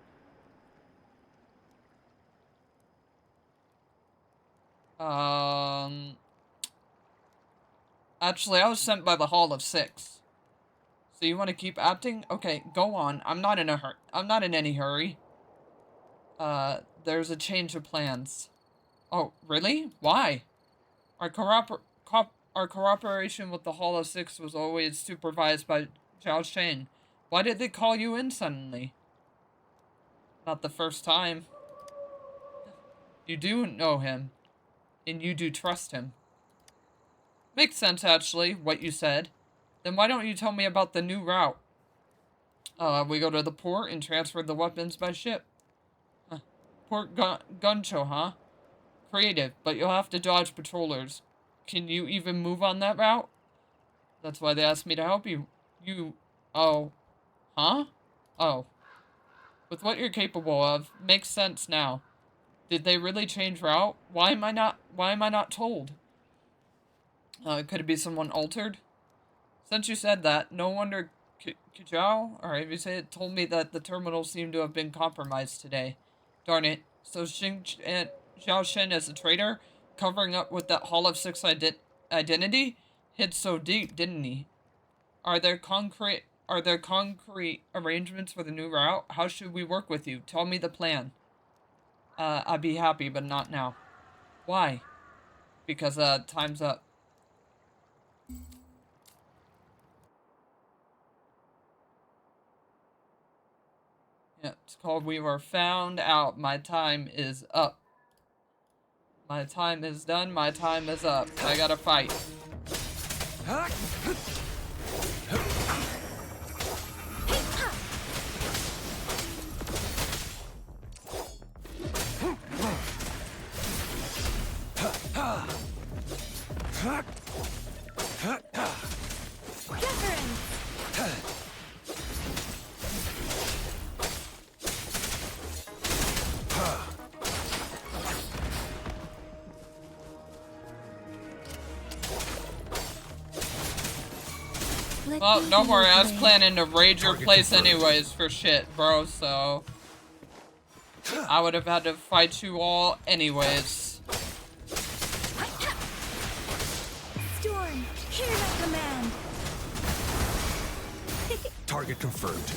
Actually, I was sent by the Hall of Six. So you want to keep acting? Okay, go on. I'm not in any hurry. There's a change of plans. Oh, really? Why? Our cooperation with the Hall of Six was always supervised by Zhao Shen. Why did they call you in suddenly? Not the first time. You do know him. And you do trust him. Makes sense, actually, what you said. Then why don't you tell me about the new route? We go to the port and transfer the weapons by ship. Port Guncho, huh? Creative, but you'll have to dodge patrollers. Can you even move on that route? That's why they asked me to help you. Oh. Huh? Oh. With what you're capable of, makes sense now. Did they really change route? Why am I not told? Could it be someone altered? Since you said that, no wonder Kajao, or however you say it, told me that the terminal seemed to have been compromised today. Darn it. So Zhao Shen is a traitor? Covering up with that Hall of Six identity? Hid so deep, didn't he? Are there concrete arrangements for the new route? How should we work with you? Tell me the plan. I'd be happy, but not now. Why? Because, time's up. Yeah, it's called We Were Found Out. My time is up. My time is done. My time is up. I gotta fight. Wuthering! Let Well, me don't be worry, your I was blade. planning to raid your Target place confirmed. anyways for shit, bro, so... I would have had to fight you all anyways. Storm, hear my command. Target confirmed.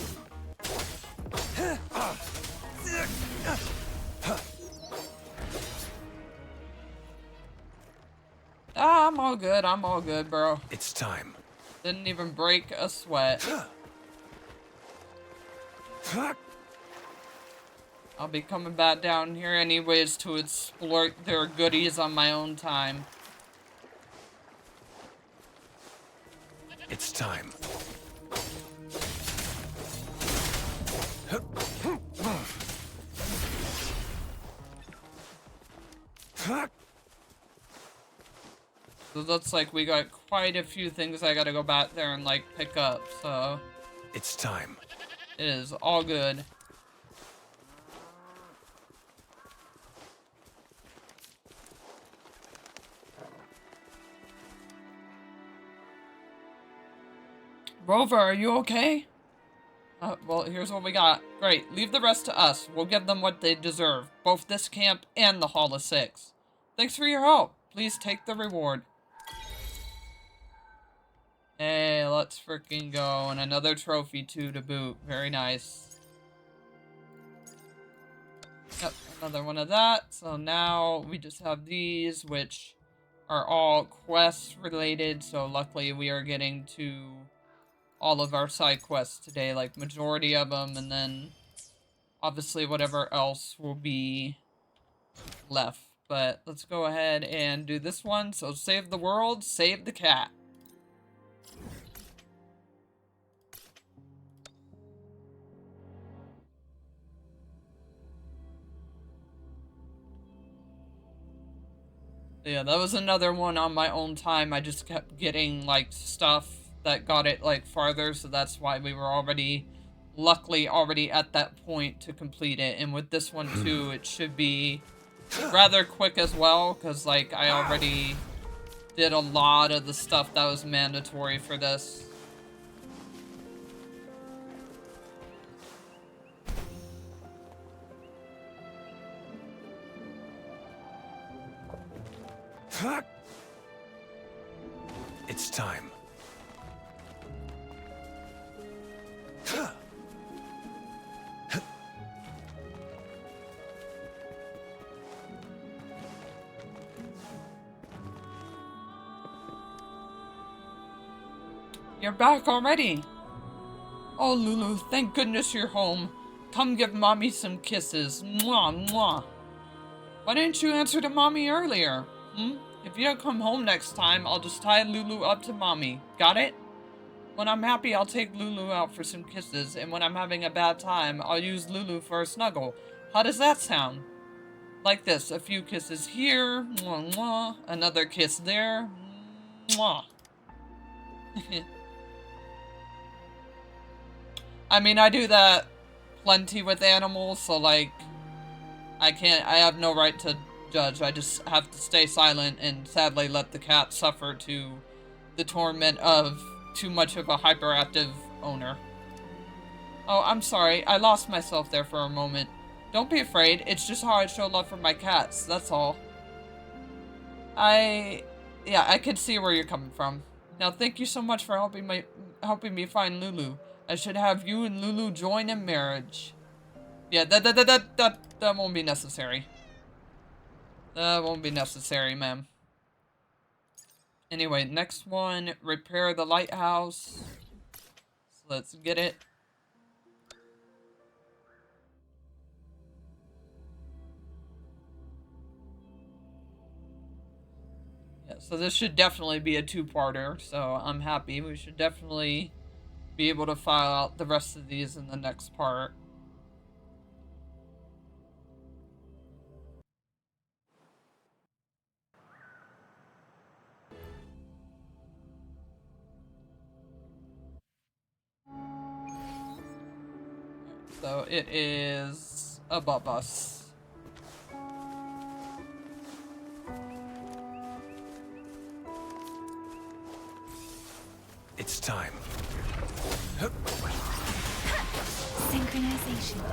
Ah, I'm all good, bro. It's time. Didn't even break a sweat. I'll be coming back down here anyways to explore their goodies on my own time. It's time. So it looks like we got quite a few things I gotta go back there and, like, pick up, so... It's time. It is all good. Rover, are you okay? Well, here's what we got. Great, leave the rest to us. We'll give them what they deserve. Both this camp and the Hall of Six. Thanks for your help. Please take the reward. Hey, let's freaking go. And another trophy too to boot. Very nice. Yep, another one of that. So now we just have these, which are all quest related. So luckily we are getting to all of our side quests today, like majority of them, and then obviously whatever else will be left. But let's go ahead and do this one. So save the world, save the cat. Yeah, that was another one on my own time. I just kept getting, like, stuff that got it, like, farther, so that's why we were already, luckily, already at that point to complete it. And with this one, too, it should be rather quick as well, because, like, I already did a lot of the stuff that was mandatory for this. It's time. You're back already! Oh, Lulu, thank goodness you're home. Come give Mommy some kisses. Mwah, mwah. Why didn't you answer to Mommy earlier? If you don't come home next time, I'll just tie Lulu up to Mommy. Got it? When I'm happy, I'll take Lulu out for some kisses, and when I'm having a bad time, I'll use Lulu for a snuggle. How does that sound? Like this, a few kisses here, mwah, mwah, another kiss there, mwah. I mean, I do that plenty with animals, so, like, I have no right to judge. I just have to stay silent and sadly let the cat suffer to the torment of too much of a hyperactive owner. Oh, I'm sorry. I lost myself there for a moment. Don't be afraid. It's just how I show love for my cats. That's all. Yeah, I can see where you're coming from. Now, thank you so much for helping me find Lulu. I should have you and Lulu join in marriage. Yeah, that won't be necessary. That won't be necessary, ma'am. Anyway, next one, repair the lighthouse. So let's get it. Yeah, so this should definitely be a two-parter, so I'm happy. We should definitely be able to file out the rest of these in the next part. So it is above us. It's time. Synchronization.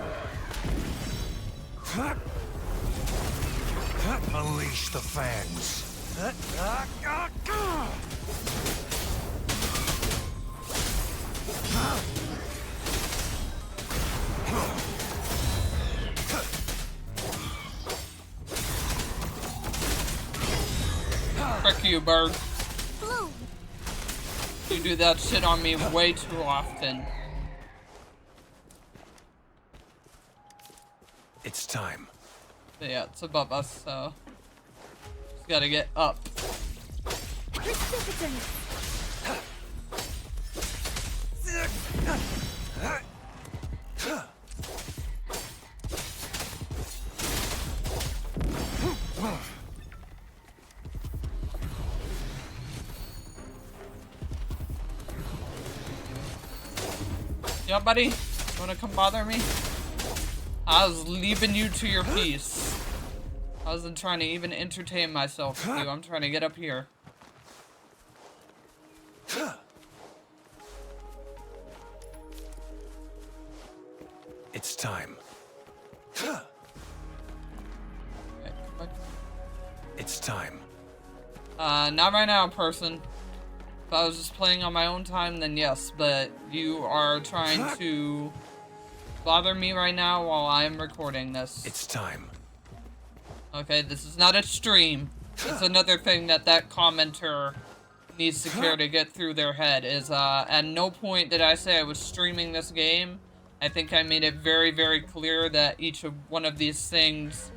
Unleash the fangs. Frick you, bird. Blue. You do that shit on me way too often. It's time. But yeah, it's above us, so just gotta get up. Precipitance. Yeah, buddy? You wanna come bother me? I was leaving you to your peace. I wasn't trying to even entertain myself with you. I'm trying to get up here. It's time. Okay, come It's time. on. Not right now, person. If I was just playing on my own time, then yes, but you are trying to bother me right now while I'm recording this. It's time. Okay, this is not a stream. It's another thing that commenter needs to care to get through their head is, at no point did I say I was streaming this game. I think I made it very, very clear that each of one of these things,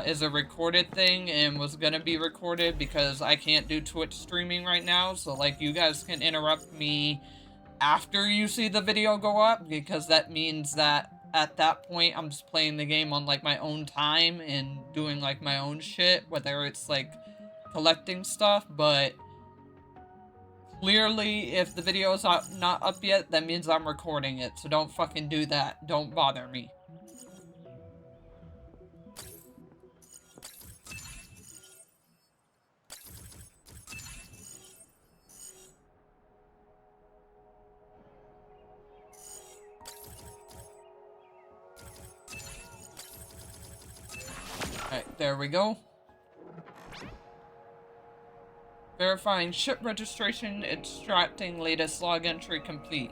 is a recorded thing and was gonna be recorded because I can't do Twitch streaming right now, so, like, you guys can interrupt me after you see the video go up, because that means that at that point I'm just playing the game on, like, my own time and doing, like, my own shit, whether it's, like, collecting stuff, but clearly if the video is not up yet, that means I'm recording it, so don't fucking do that. Don't bother me. Alright, there we go. Verifying ship registration, extracting latest log entry complete.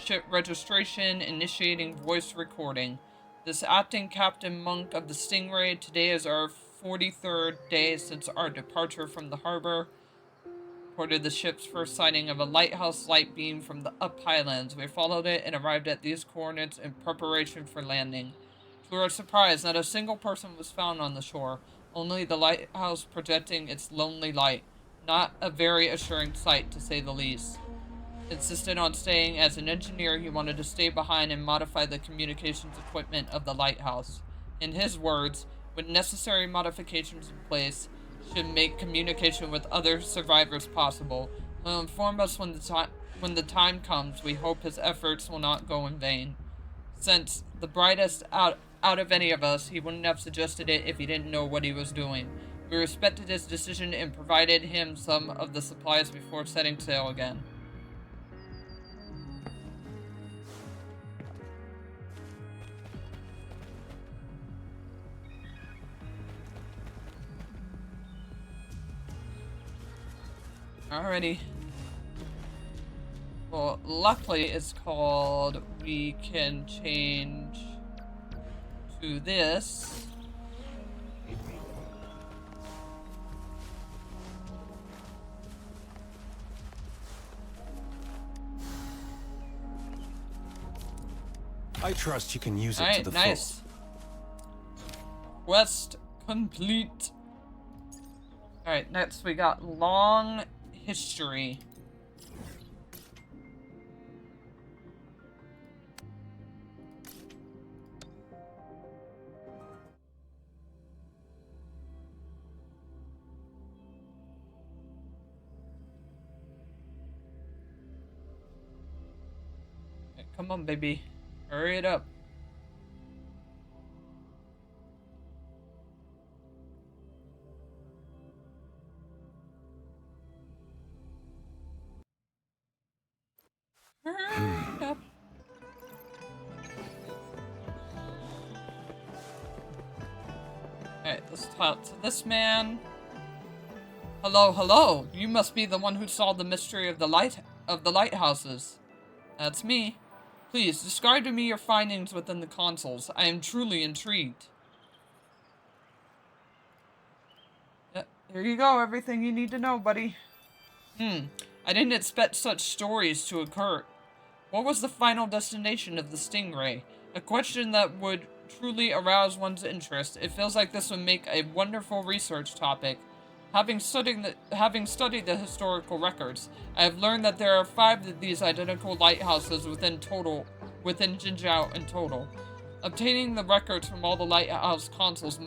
Ship registration, initiating voice recording. This acting Captain Monk of the Stingray, today is our 43rd day since our departure from the harbor. Reported the ship's first sighting of a lighthouse light beam from the Up Highlands. We followed it and arrived at these coordinates in preparation for landing. To our surprise, not a single person was found on the shore, only the lighthouse projecting its lonely light. Not a very assuring sight, to say the least. Insisted on staying as an engineer, he wanted to stay behind and modify the communications equipment of the lighthouse. In his words, with necessary modifications in place, should make communication with other survivors possible. He'll inform us when the time comes. We hope his efforts will not go in vain. Since the brightest out of any of us, he wouldn't have suggested it if he didn't know what he was doing. We respected his decision and provided him some of the supplies before setting sail again. Alrighty. Well, luckily it's called, we can change to this. I trust you can use it to Alright, the nice. Quest complete. Alright, next we got long history. Okay, come on, baby. Hurry it up. Yep. Alright, let's talk to this man. Hello, hello. You must be the one who solved the mystery of the lighthouses. That's me. Please, describe to me your findings within the consoles. I am truly intrigued. Yep, here you go. Everything you need to know, buddy. I didn't expect such stories to occur. What was the final destination of the Stingray? A question that would truly arouse one's interest. It feels like this would make a wonderful research topic. Having studied the historical records, I have learned that there are 5 of these identical lighthouses within Jinzhou in total. Obtaining the records from all the lighthouse consoles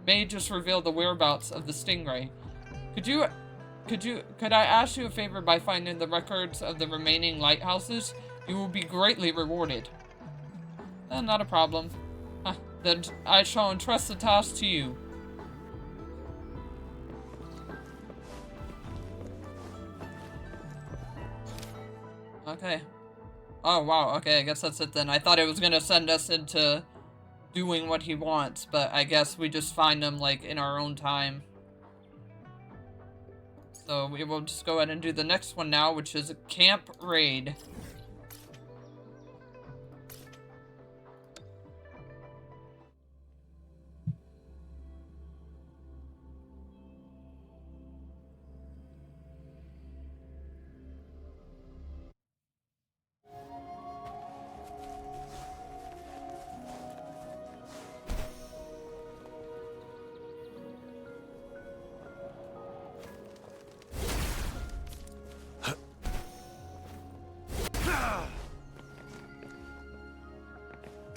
may just reveal the whereabouts of the Stingray. Could I ask you a favor by finding the records of the remaining lighthouses? You will be greatly rewarded. Not a problem. Then I shall entrust the task to you. Okay. Oh, wow. Okay, I guess that's it then. I thought it was gonna send us into doing what he wants, but I guess we just find him, like, in our own time. So we will just go ahead and do the next one now, which is a camp raid.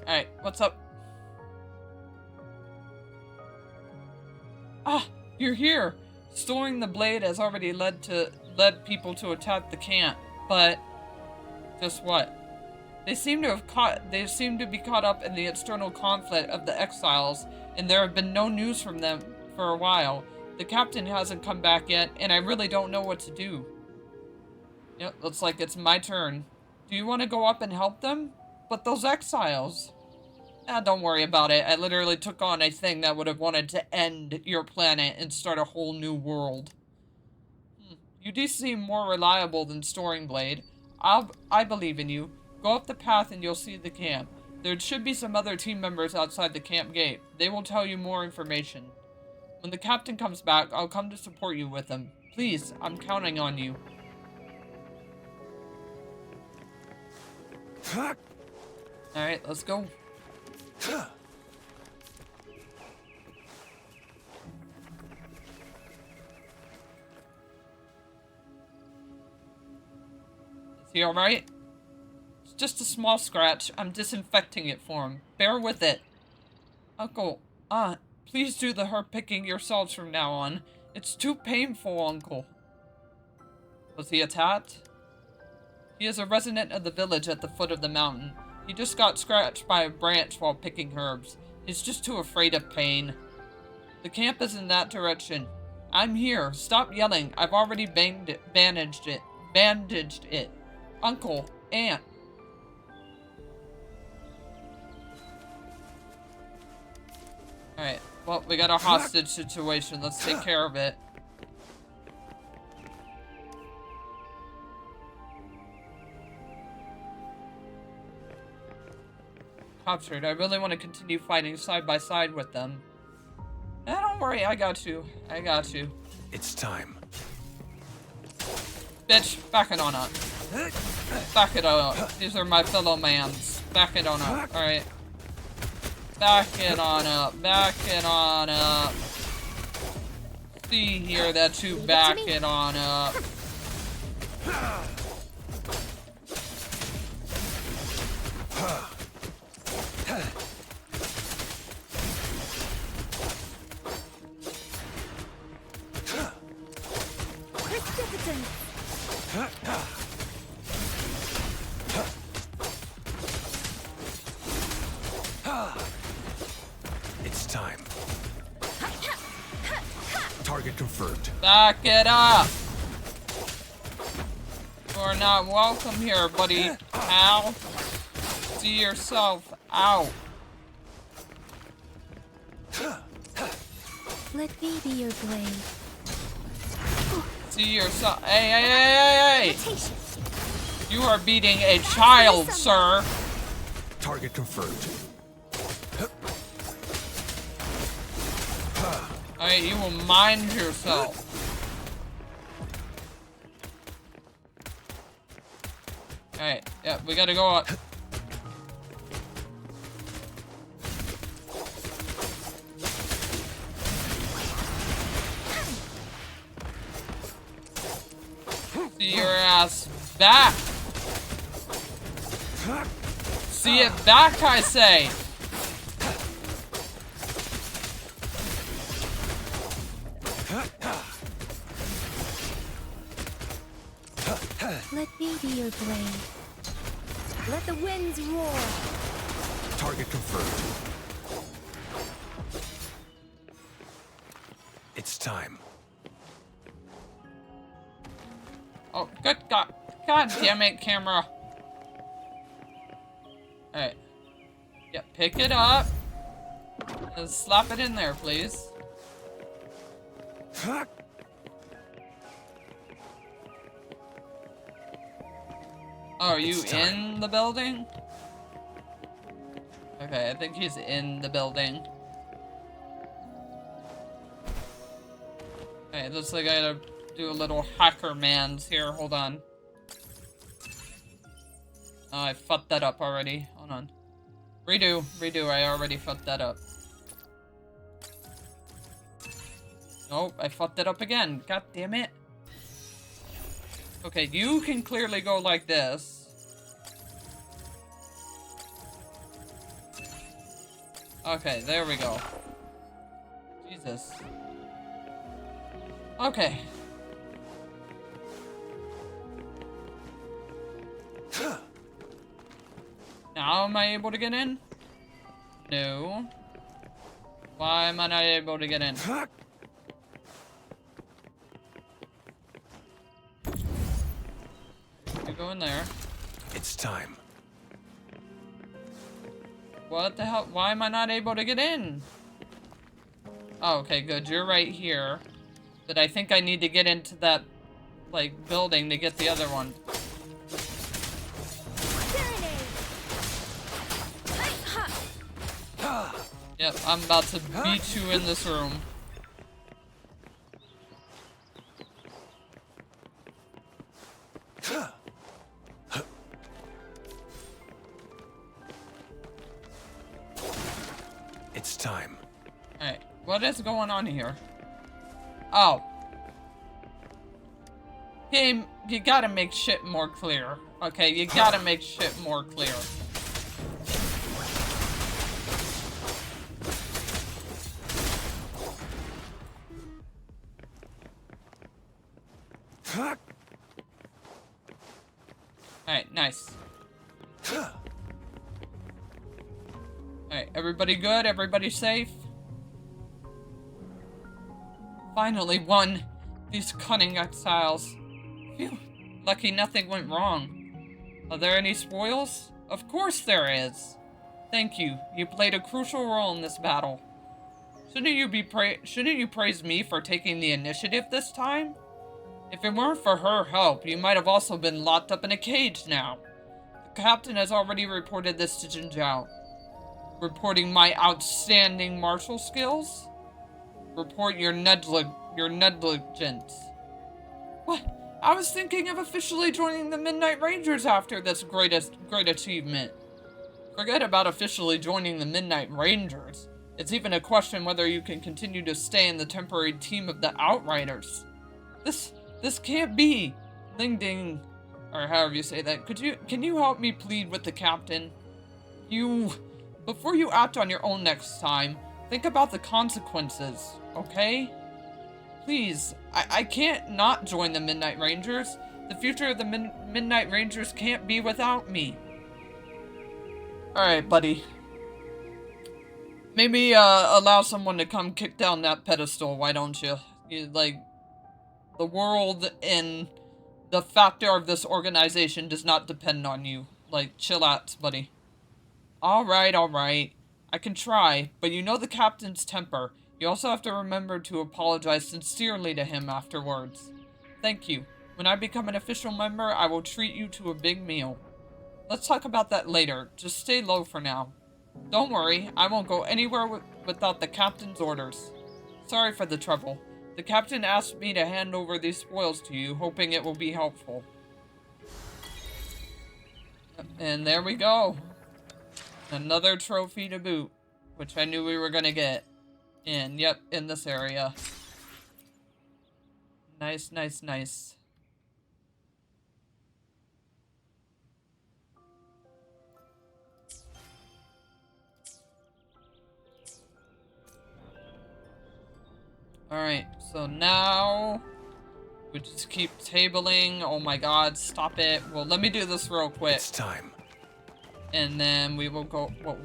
Alright, what's up? Ah, you're here! Storing the blade has already led people to attack the camp, but guess what? They seem to be caught up in the external conflict of the exiles, and there have been no news from them for a while. The captain hasn't come back yet, and I really don't know what to do. Yep, looks like it's my turn. Do you want to go up and help them? But those exiles... don't worry about it. I literally took on a thing that would have wanted to end your planet and start a whole new world. You do seem more reliable than Storing Blade. I believe in you. Go up the path and you'll see the camp. There should be some other team members outside the camp gate. They will tell you more information. When the captain comes back, I'll come to support you with him. Please, I'm counting on you. Alright, let's go. Is he alright? It's just a small scratch. I'm disinfecting it for him. Bear with it. Uncle, Aunt, please do the herb picking yourselves from now on. It's too painful, Uncle. Was he attacked? He is a resident of the village at the foot of the mountain. He just got scratched by a branch while picking herbs. He's just too afraid of pain. The camp is in that direction. I'm here. Stop yelling. I've already bandaged it. Uncle, Aunt. Alright, well, we got a hostage situation. Let's take care of it. Captured. I really want to continue fighting side by side with them. Don't worry, I got you. I got you. It's time. Bitch, back it on up. Back it up. These are my fellow mans. Back it on up, alright. Back it on up. Back it on up. See here that you back it on up. It's time. Target confirmed. Back it up. are not welcome here, buddy. Ow. See yourself out. Let me be your blade. See yourself. Hey. You are beating a child, sir. Target confirmed. Alright, you will mind yourself. Alright, yeah, we gotta go up. See your ass back. See it back, I say. Let me be your blade. Let the winds roar. Target confirmed. It's time. Oh, good God. God damn it, camera. Alright. Yeah, pick it up. And slap it in there, please. Oh, are you in the building? Okay, I think he's in the building. Okay, looks like I gotta do a little hacker man's here. Hold on. Oh, I fucked that up already. Hold on. Redo. I already fucked that up. Nope, I fucked it up again. God damn it. Okay, you can clearly go like this. Okay, there we go. Jesus. Okay. Now am I able to get in? No. Why am I not able to get in? You go in there. It's time. What the hell? Why am I not able to get in? Oh, okay, good. You're right here. But I think I need to get into that, like, building to get the other one. Yep, I'm about to beat you in this room. It's time. Alright, what is going on here? Oh. Game, you gotta make shit more clear. Okay, you gotta make shit more clear. Alright, nice. Alright, everybody good? Everybody safe? Finally won! These cunning exiles. Phew, lucky nothing went wrong. Are there any spoils? Of course there is! Thank you. You played a crucial role in this battle. Shouldn't you praise me for taking the initiative this time? If it weren't for her help, you might have also been locked up in a cage now. The captain has already reported this to Jinzhao. Reporting my outstanding martial skills? Report your negligence. What? I was thinking of officially joining the Midnight Rangers after this great achievement. Forget about officially joining the Midnight Rangers. It's even a question whether you can continue to stay in the temporary team of the Outriders. This can't be. Ling Ding, or however you say that. Can you help me plead with the captain? Before you act on your own next time, think about the consequences, okay? Please, I can't not join the Midnight Rangers. The future of the Midnight Rangers can't be without me. Alright, buddy. Maybe, allow someone to come kick down that pedestal, why don't you? Like, the world in the factor of this organization does not depend on you. Like, chill out, buddy. Alright, alright. I can try, but you know the captain's temper. You also have to remember to apologize sincerely to him afterwards. Thank you. When I become an official member, I will treat you to a big meal. Let's talk about that later. Just stay low for now. Don't worry, I won't go anywhere without the captain's orders. Sorry for the trouble. The captain asked me to hand over these spoils to you, hoping it will be helpful. And there we go. Another trophy to boot, which I knew we were gonna get. And yep, in this area. Nice, nice, nice. Alright, so now we just keep tabling. Oh my god, stop it. Well, let me do this real quick. It's time. And then we will go. What?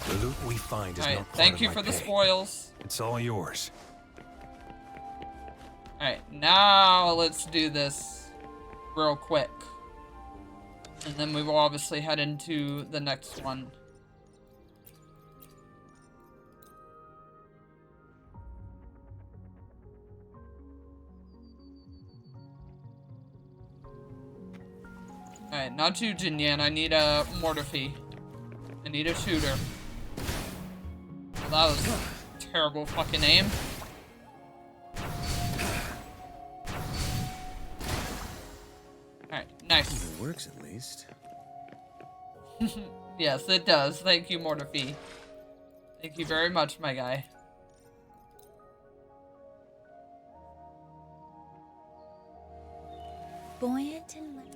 The loot we find is Alright, not part thank of you my for the pay. spoils. It's all yours. Alright, now let's do this real quick. And then we will obviously head into the next one. Alright, not you, Jinyan. I need a Mortifi. I need a shooter. Well, that was terrible fucking aim. Alright, nice. It works at least. Yes, it does. Thank you, Mortifi. Thank you very much, my guy. Buoyant and light.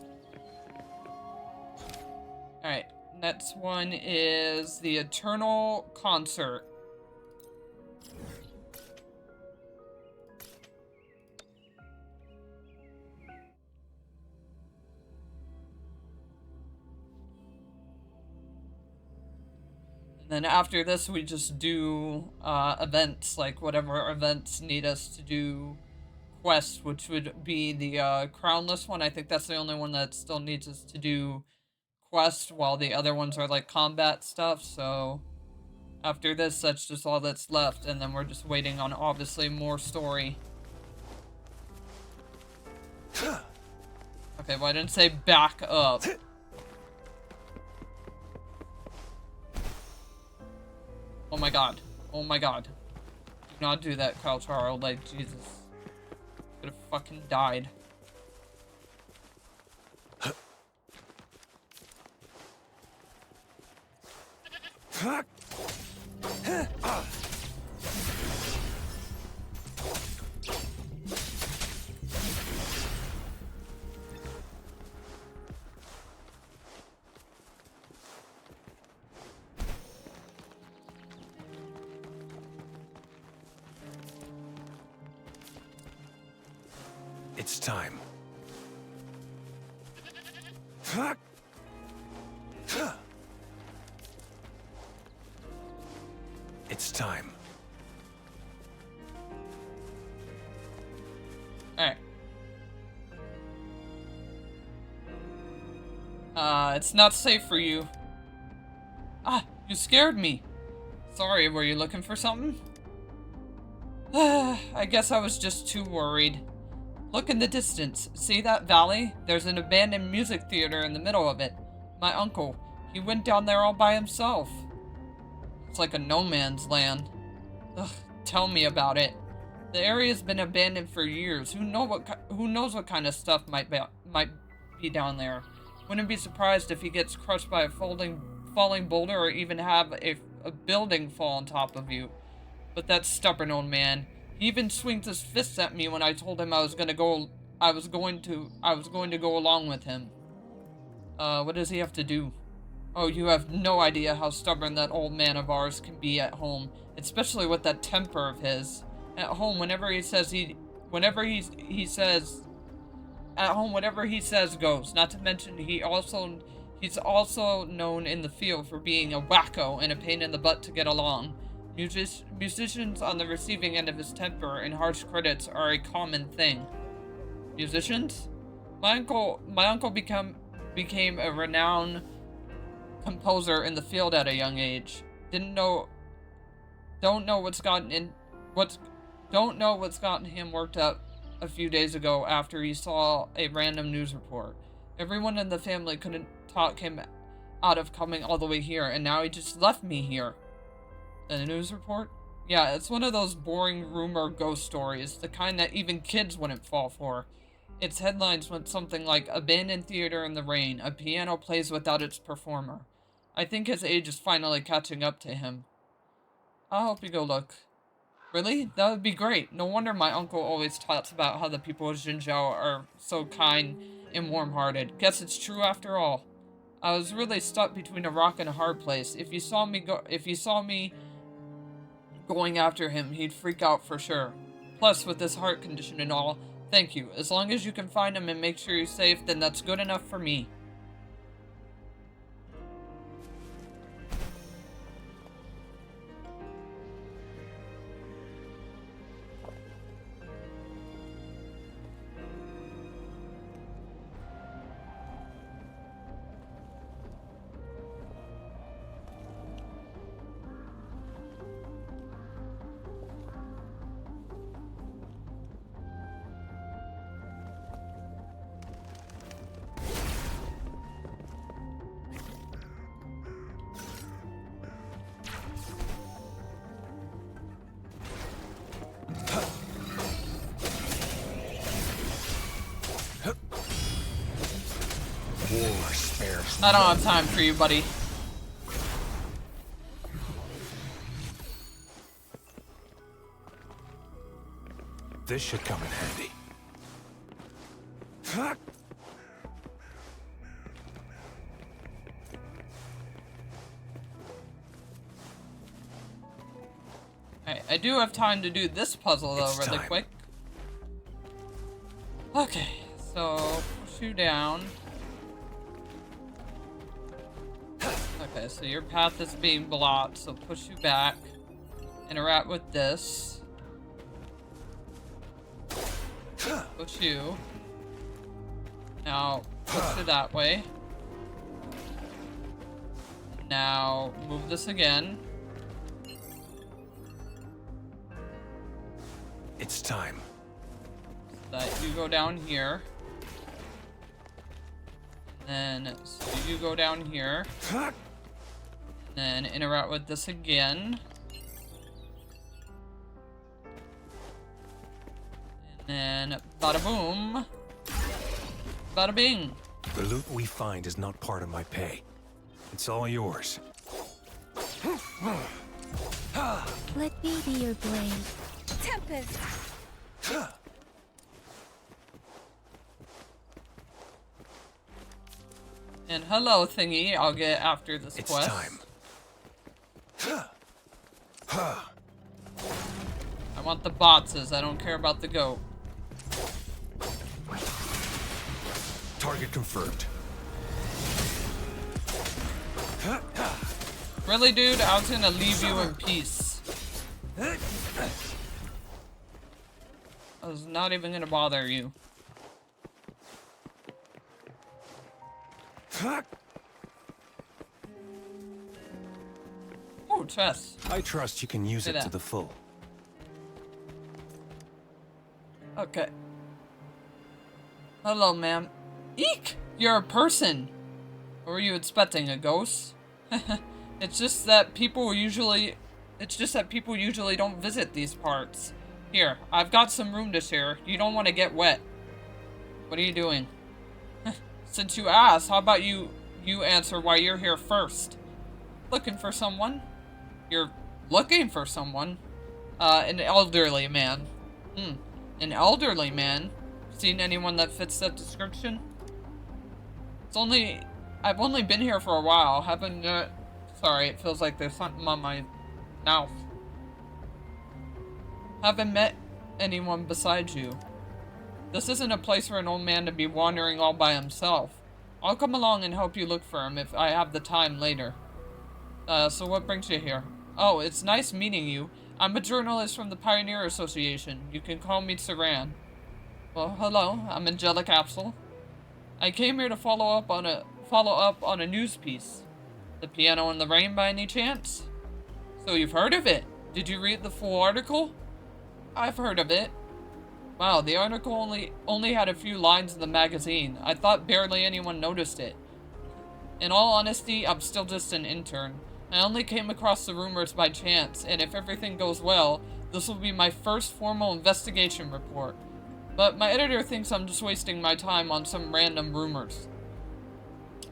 Alright, next one is the Eternal Concert. And then after this, we just do events, like whatever events need us to do quests, which would be the Crownless one. I think that's the only one that still needs us to do quest, while the other ones are like combat stuff. So after this, that's just all that's left, and then we're just waiting on obviously more story. Okay, well, I didn't say back up. Oh my god. Oh my god. Do not do that, Kalcharo. Like, Jesus. Could have fucking died. It's time. It's time. Alright. It's not safe for you. Ah, you scared me. Sorry, were you looking for something? I guess I was just too worried. Look in the distance. See that valley? There's an abandoned music theater in the middle of it. My uncle, he went down there all by himself. It's like a no man's land. Ugh, tell me about it. The area's been abandoned for years. Who knows what kind of stuff might be down there. Wouldn't be surprised if he gets crushed by a falling boulder, or even have a building fall on top of you. But that stubborn old man, he even swings his fists at me when I told him I was going to go along with him. What does he have to do? Oh, you have no idea how stubborn that old man of ours can be at home, especially with that temper of his. At home, whatever he says goes. Not to mention, he's also known in the field for being a wacko and a pain in the butt to get along. Musicians on the receiving end of his temper and harsh critics are a common thing. Musicians? My uncle became a renowned composer in the field at a young age. Don't know what's gotten him worked up a few days ago after he saw a random news report. Everyone in the family couldn't talk him out of coming all the way here, and now he just left me here. The news report? Yeah, it's one of those boring rumor ghost stories, the kind that even kids wouldn't fall for. Its headlines went something like, "Abandoned theater in the rain, a piano plays without its performer." I think his age is finally catching up to him. I'll help you go look. Really? That would be great. No wonder my uncle always talks about how the people of Jinzhou are so kind and warm-hearted. Guess it's true after all. I was really stuck between a rock and a hard place. If he saw me going after him, he'd freak out for sure. Plus, with this heart condition and all, thank you. As long as you can find him and make sure he's safe, then that's good enough for me. I don't have time for you, buddy. This should come in handy. I do have time to do this puzzle though, really quick. Okay, so push you down. Okay, so your path is being blocked, so push you back. Interact with this. Push you. Now, push it that way. Now, move this again. It's time. So that you go down here. And then, so you go down here. Then interact with this again. And then bada boom. Bada bing. The loot we find is not part of my pay. It's all yours. Let me be your blade. Tempest! And hello, thingy. I'll get after this It's quest. time. I want the botses. I don't care about the goat. Target confirmed. Really, dude? I was gonna leave you in peace. I was not even gonna bother you. Oh, chest. I trust you can use Look it at to that. the full. Okay. Hello, ma'am. Eek! You're a person! What were you expecting, a ghost? It's just that people usually don't visit these parts. Here, I've got some room to share. You don't want to get wet. What are you doing? Since you asked, how about you answer why you're here first? Looking for someone? You're looking for someone? An elderly man. An elderly man? Seen anyone that fits that description? I've only been here for a while. Sorry, it feels like there's something on my mouth. Haven't met anyone besides you. This isn't a place for an old man to be wandering all by himself. I'll come along and help you look for him if I have the time later. So what brings you here? Oh, it's nice meeting you. I'm a journalist from the Pioneer Association. You can call me Saran. Well, hello. I'm Angela Capsule. I came here to follow up on a news piece. The Piano in the Rain by any chance? So you've heard of it? Did you read the full article? I've heard of it. Wow, the article only had a few lines in the magazine. I thought barely anyone noticed it. In all honesty, I'm still just an intern. I only came across the rumors by chance, and if everything goes well, this will be my first formal investigation report. But my editor thinks I'm just wasting my time on some random rumors.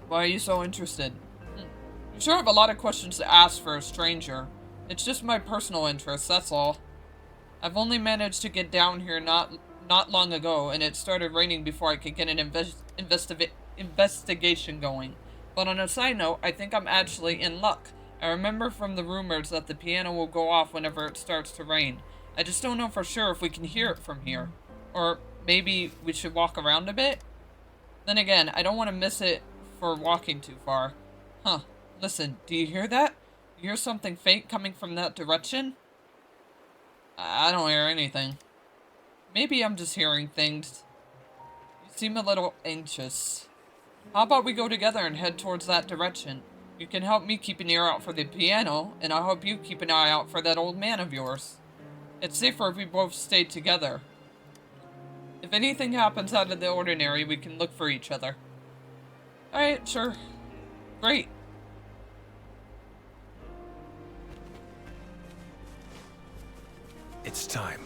Why are you so interested? You sure have a lot of questions to ask for a stranger. It's just my personal interest, that's all. I've only managed to get down here not long ago, and it started raining before I could get an investigation going. But on a side note, I think I'm actually in luck. I remember from the rumors that the piano will go off whenever it starts to rain. I just don't know for sure if we can hear it from here. Or maybe we should walk around a bit? Then again, I don't want to miss it for walking too far. Huh. Listen, do you hear that? You hear something faint coming from that direction? I don't hear anything. Maybe I'm just hearing things. You seem a little anxious. How about we go together and head towards that direction? You can help me keep an ear out for the piano, and I'll help you keep an eye out for that old man of yours. It's safer if we both stay together. If anything happens out of the ordinary, we can look for each other. Alright, sure. Great. It's time.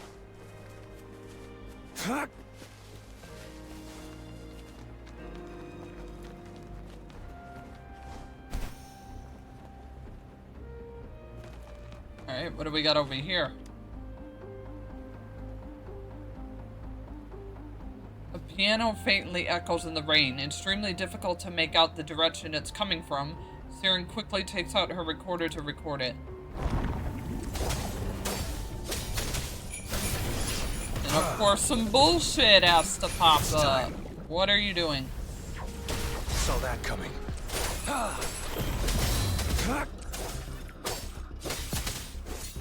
Alright, what do we got over here? A piano faintly echoes in the rain, extremely difficult to make out the direction it's coming from. Siren quickly takes out her recorder to record it. And of course some bullshit has to pop up. What are you doing? Saw that coming.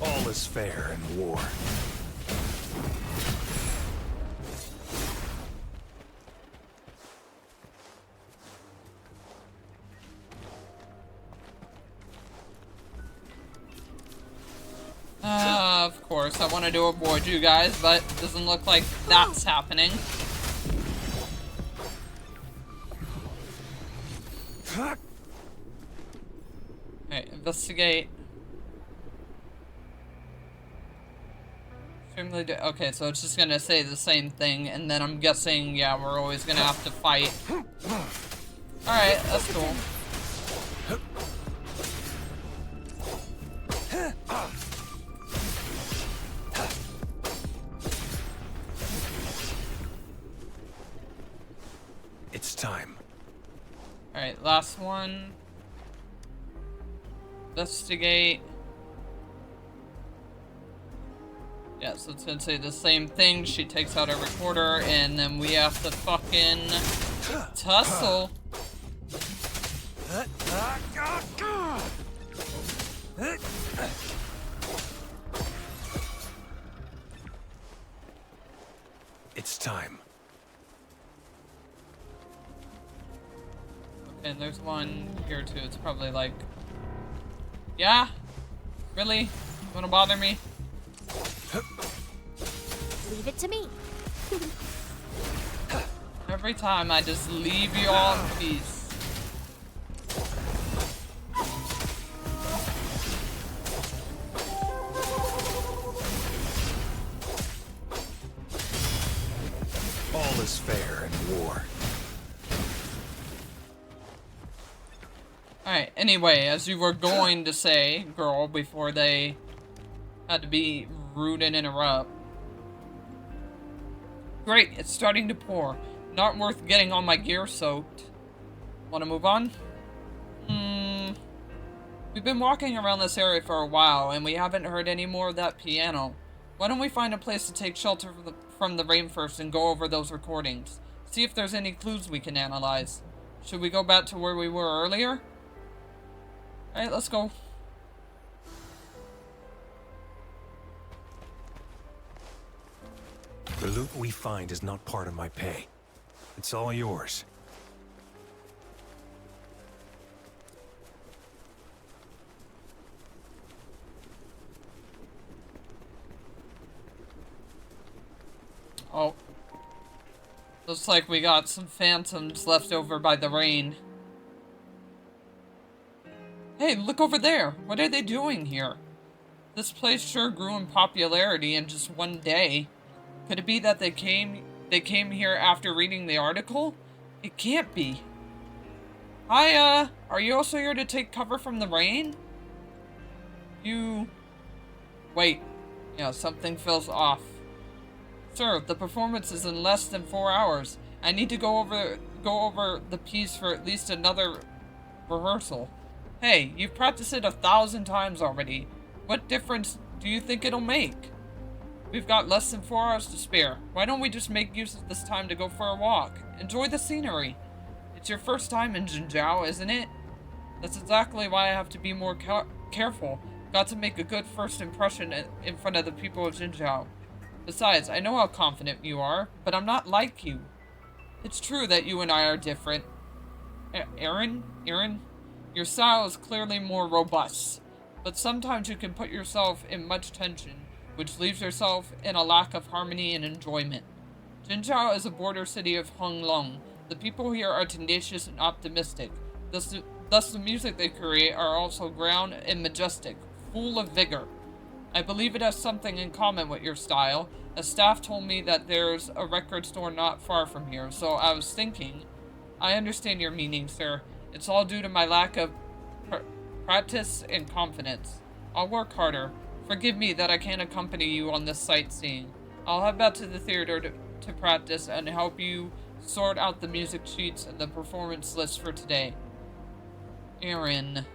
All is fair in war. Of course, I wanted to avoid you guys, but it doesn't look like that's happening. Okay, investigate. Okay, so it's just gonna say the same thing, and then I'm guessing, yeah, we're always gonna have to fight. Alright, that's cool. It's time. Alright, last one. Investigate. Yeah, so it's gonna say the same thing. She takes out her recorder, and then we have to fucking tussle. It's time. Okay, and there's one here too. It's probably like... Yeah? Really? You wanna bother me? Leave it to me. Every time I just leave you all in peace. All is fair in war. Alright, anyway, as you were going to say, girl, before they had to be rude and interrupt. Great, it's starting to pour. Not worth getting all my gear soaked. Wanna move on? We've been walking around this area for a while, and we haven't heard any more of that piano. Why don't we find a place to take shelter from the rain first and go over those recordings? See if there's any clues we can analyze. Should we go back to where we were earlier? Alright, let's go. The loot we find is not part of my pay. It's all yours. Oh. Looks like we got some phantoms left over by the rain. Hey, look over there! What are they doing here? This place sure grew in popularity in just one day. Could it be that they came here after reading the article? It can't be. Hi, are you also here to take cover from the rain? Wait. Yeah, something feels off. Sir, the performance is in less than 4 hours. I need to go over the piece for at least another rehearsal. Hey, you've practiced it 1,000 times already. What difference do you think it'll make? We've got less than 4 hours to spare. Why don't we just make use of this time to go for a walk? Enjoy the scenery. It's your first time in Jinzhou, isn't it? That's exactly why I have to be more careful. Got to make a good first impression in front of the people of Jinzhou. Besides, I know how confident you are, but I'm not like you. It's true that you and I are different. Aaron? Your style is clearly more robust, but sometimes you can put yourself in much tension, which leaves yourself in a lack of harmony and enjoyment. Jinzhou is a border city of Honglong. The people here are tenacious and optimistic. Thus the music they create are also grand and majestic, full of vigor. I believe it has something in common with your style. A staff told me that there's a record store not far from here, so I was thinking. I understand your meaning, sir. It's all due to my lack of practice and confidence. I'll work harder. Forgive me that I can't accompany you on this sightseeing. I'll head back to the theater to practice and help you sort out the music sheets and the performance list for today. Aaron.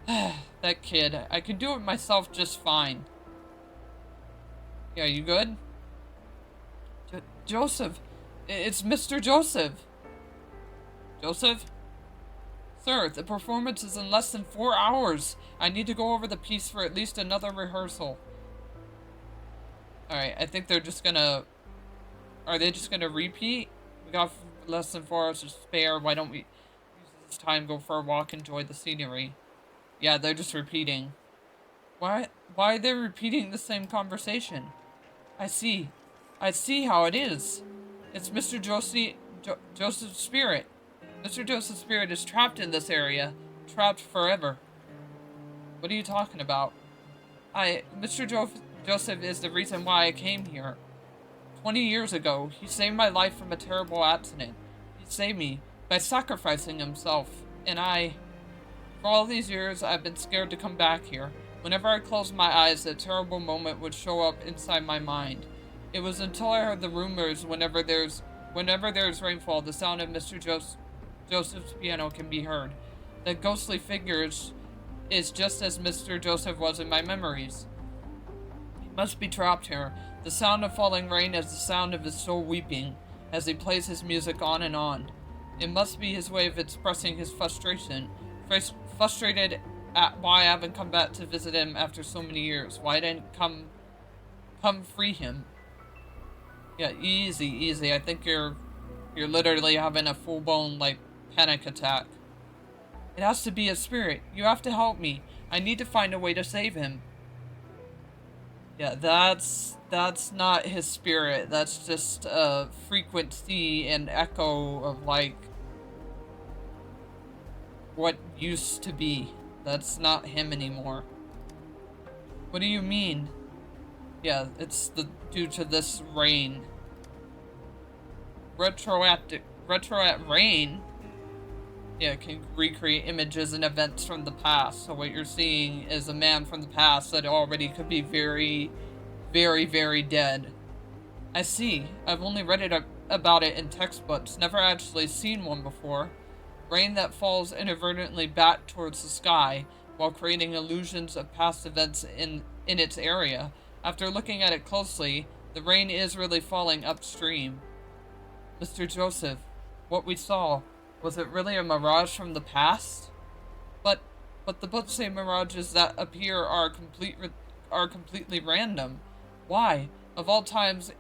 That kid. I can do it myself just fine. Yeah, you good? Joseph. It's Mr. Joseph. Joseph? Sir, the performance is in less than 4 hours. I need to go over the piece for at least another rehearsal. Alright, I think they're just gonna... Are they just gonna repeat? We got less than 4 hours to spare. Why don't we use this time, go for a walk, enjoy the scenery? Yeah, they're just repeating. Why are they repeating the same conversation? I see how it is. It's Mr. Joseph's spirit. Mr. Joseph's spirit is trapped in this area. Trapped forever. What are you talking about? Mr. Joseph is the reason why I came here. 20 years ago, he saved my life from a terrible accident. He saved me by sacrificing himself, and for all these years, I've been scared to come back here. Whenever I closed my eyes, a terrible moment would show up inside my mind. It was until I heard the rumors whenever there's rainfall, the sound of Mr. Joseph's piano can be heard. The ghostly figure is just as Mr. Joseph was in my memories. He must be trapped here. The sound of falling rain is the sound of his soul weeping as he plays his music on and on. It must be his way of expressing his frustration. Frustrated at why I haven't come back to visit him after so many years. Why I didn't come free him. Yeah, easy. I think you're literally having a full-blown, like, panic attack. It has to be a spirit. You have to help me. I need to find a way to save him. Yeah, that's not his spirit. That's just a frequency and echo of, like, what used to be. That's not him anymore. What do you mean? Yeah, it's due to this rain. Retroactive rain? Yeah, can recreate images and events from the past. So what you're seeing is a man from the past that already could be very, very, very dead. I see. I've only read about it in textbooks, never actually seen one before. Rain that falls inadvertently back towards the sky, while creating illusions of past events in its area. After looking at it closely, the rain is really falling upstream. Mr. Joseph, what we saw, was it really a mirage from the past? But the books say mirages that appear are completely random. Why? Of all times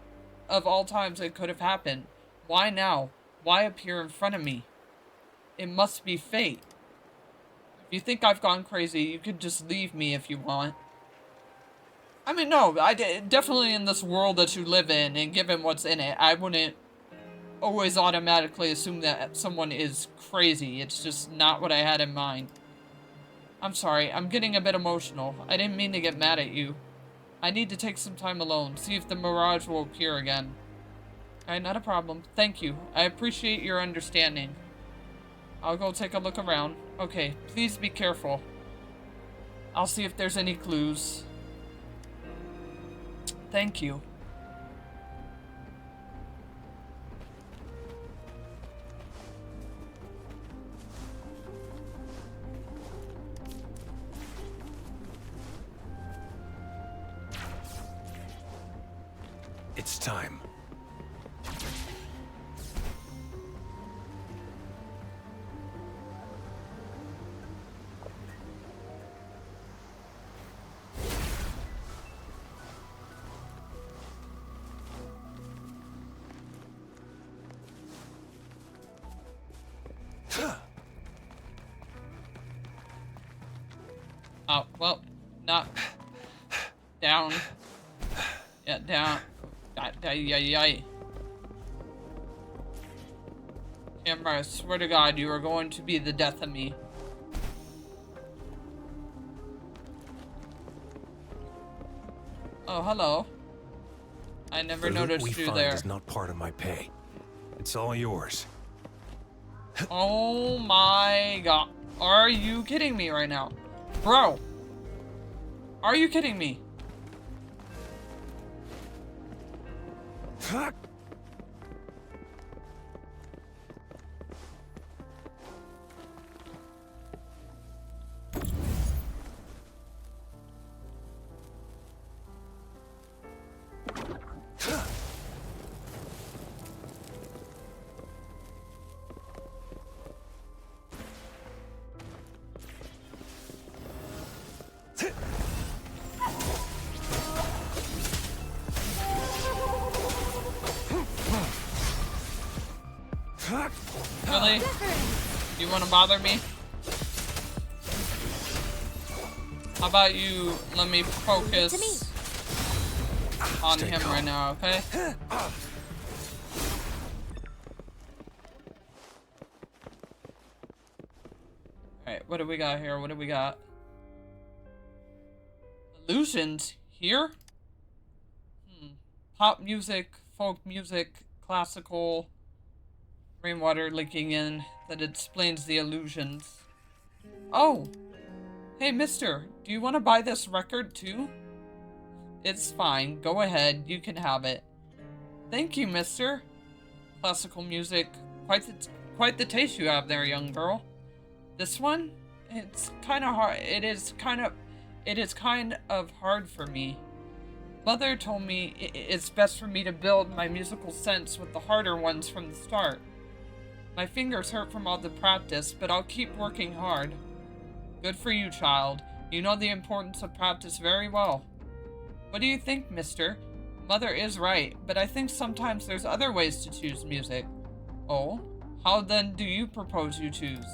of all times it could have happened. Why now? Why appear in front of me? It must be fate. If you think I've gone crazy, you could just leave me if you want. I mean, no, definitely in this world that you live in, and given what's in it, I wouldn't always automatically assume that someone is crazy. It's just not what I had in mind. I'm sorry, I'm getting a bit emotional. I didn't mean to get mad at you. I need to take some time alone, see if the mirage will appear again. Alright, not a problem. Thank you. I appreciate your understanding. I'll go take a look around. Okay, please be careful. I'll see if there's any clues. Thank you. It's time. Oh, well, not down. Yeah, down. Camera, I swear to God, you are going to be the death of me. Oh, hello. I never noticed you there. The loot we find is not part of my pay. It's all yours. Oh my God. Are you kidding me right now? Bro. Are you kidding me? Really? You want to bother me? How about you let me focus on him right now, okay? Alright, what do we got here? What do we got? Illusions here? Pop music, folk music, classical, rainwater leaking in that explains the illusions. Oh! Hey, mister, do you want to buy this record too? It's fine. Go ahead. You can have it. Thank you, mister. Classical music. Quite the taste you have there, young girl. This one? It's kind of hard. It is kind of hard for me. Mother told me it's best for me to build my musical sense with the harder ones from the start. My fingers hurt from all the practice, but I'll keep working hard. Good for you, child. You know the importance of practice very well. What do you think, mister? Mother is right, but I think sometimes there's other ways to choose music. Oh? How then do you propose you choose?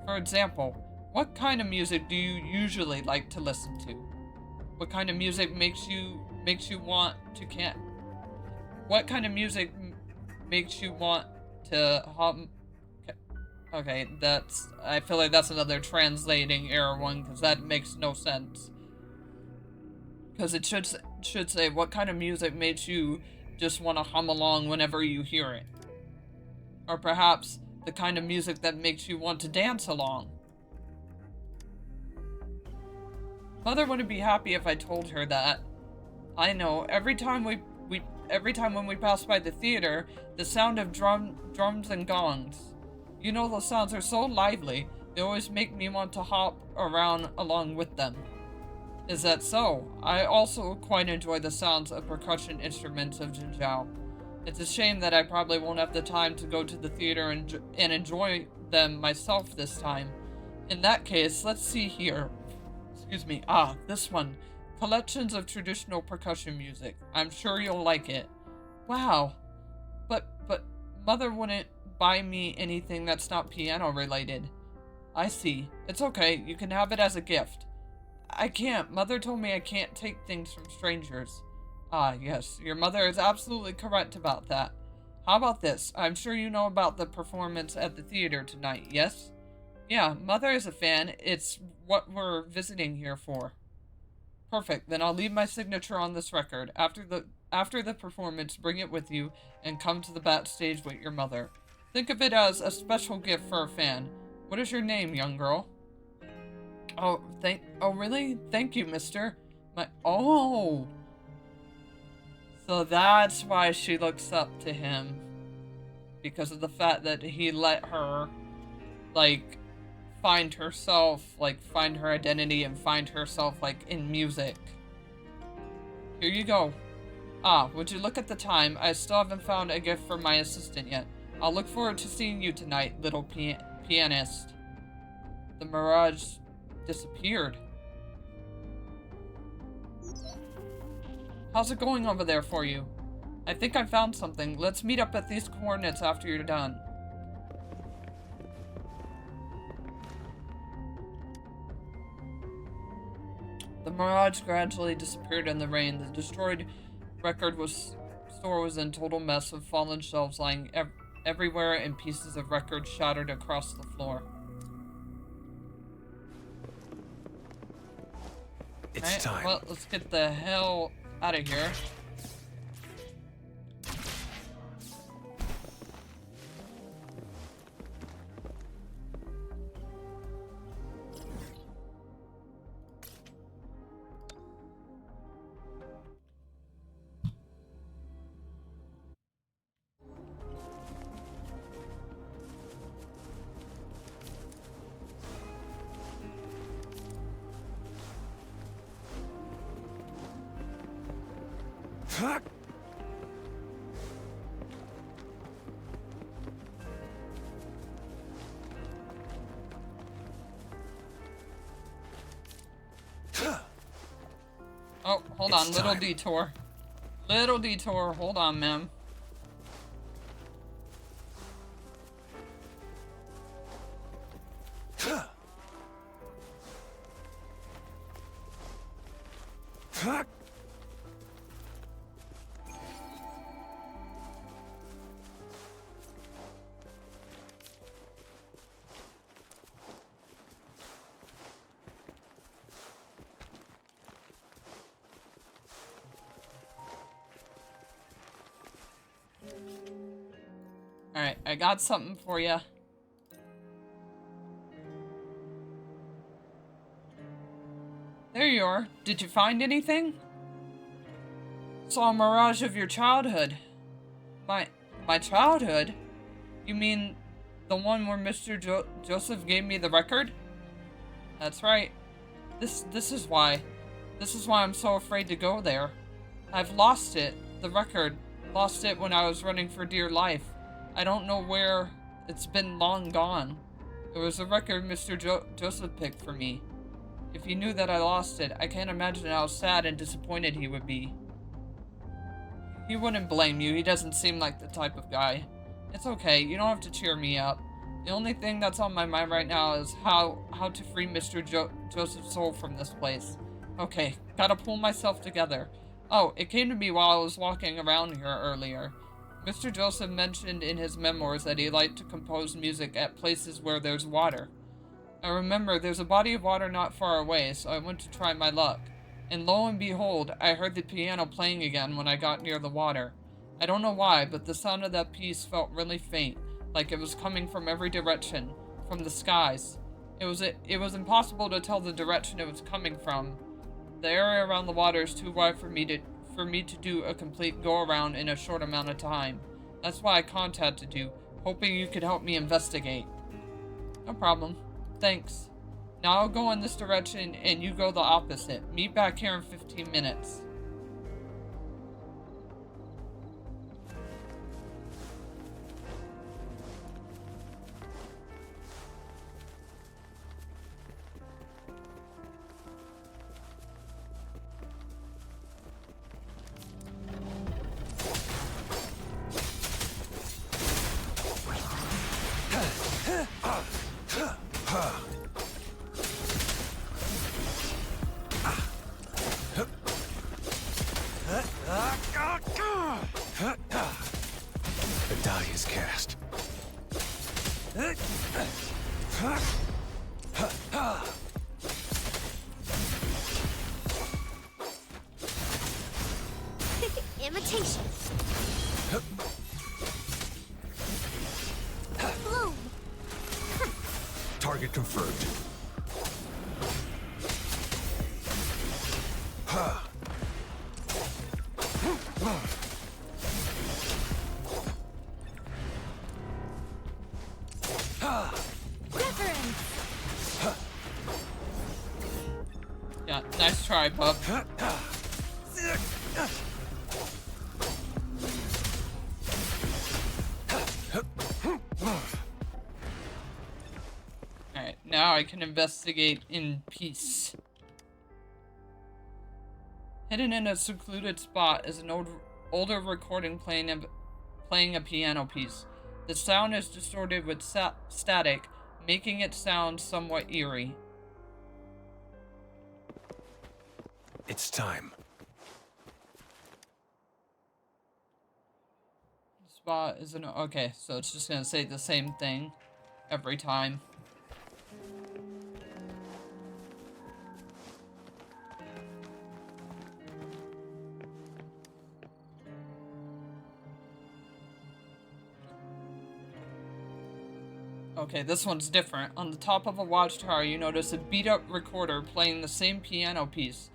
For example, what kind of music do you usually like to listen to? What kind of music makes you want to What kind of music makes you want to hum? Okay, I feel like that's another translating error one, because that makes no sense. Because it should say, what kind of music makes you just want to hum along whenever you hear it? Or perhaps, the kind of music that makes you want to dance along. Mother wouldn't be happy if I told her that. I know, every time when we pass by the theater, the sound of drums and gongs. You know, those sounds are so lively, they always make me want to hop around along with them. Is that so? I also quite enjoy the sounds of percussion instruments of Jinzhou. It's a shame that I probably won't have the time to go to the theater and enjoy them myself this time. In that case, let's see here. Excuse me. Ah, this one. Collections of traditional percussion music. I'm sure you'll like it. Wow. But Mother wouldn't buy me anything that's not piano related. I see. It's okay. You can have it as a gift. I can't. Mother told me I can't take things from strangers. Ah, yes. Your mother is absolutely correct about that. How about this? I'm sure you know about the performance at the theater tonight, yes? Yeah, Mother is a fan. It's what we're visiting here for. Perfect. Then I'll leave my signature on this record. After the performance, bring it with you and come to the backstage with your mother. Think of it as a special gift for a fan. What is your name, young girl? Oh, really? Thank you, mister. Oh. So that's why she looks up to him. Because of the fact that he let her, like, find herself, like, find her identity and find herself, like, in music. Here you go. Ah, would you look at the time? I still haven't found a gift for my assistant yet. I'll look forward to seeing you tonight, little pianist. The mirage disappeared. How's it going over there for you? I think I found something. Let's meet up at these coordinates after you're done. The mirage gradually disappeared in the rain. The destroyed record store was in total mess with fallen shelves lying everywhere and pieces of records shattered across the floor. It's time. Well, let's get the hell out of here. Fuck! Oh, hold on, It's little time. detour. Little detour, hold on, ma'am. Fuck! Alright, I got something for you. There you are. Did you find anything? Saw a mirage of your childhood. My childhood? You mean the one where Mr. Joseph gave me the record? That's right. This is why. This is why I'm so afraid to go there. I've lost it. The record. Lost it when I was running for dear life. I don't know where. It's been long gone. It was a record Mr. Joseph picked for me. If he knew that I lost it, I can't imagine how sad and disappointed he would be. He wouldn't blame you. He doesn't seem like the type of guy. It's okay. You don't have to cheer me up. The only thing that's on my mind right now is how to free Mr. Joseph's soul from this place. Okay, gotta pull myself together. Oh, it came to me while I was walking around here earlier. Mr. Joseph mentioned in his memoirs that he liked to compose music at places where there's water. I remember there's a body of water not far away, so I went to try my luck. And lo and behold, I heard the piano playing again when I got near the water. I don't know why, but the sound of that piece felt really faint, like it was coming from every direction, from the skies. It was impossible to tell the direction it was coming from. The area around the water is too wide for me to do a complete go-around in a short amount of time. That's why I contacted you, hoping you could help me investigate. No problem. Thanks. Now I'll go in this direction and you go the opposite. Meet back here in 15 minutes. Imitation. Bloom. Target confirmed. Wuthering. Yeah, nice try, bub. Alright, now I can investigate in peace. Hidden in a secluded spot is an older recording playing a piano piece. The sound is distorted with static, making it sound somewhat eerie. It's time. Spot isn't okay, so it's just gonna say the same thing every time. Okay, this one's different. On the top of a watchtower, you notice a beat-up recorder playing the same piano piece.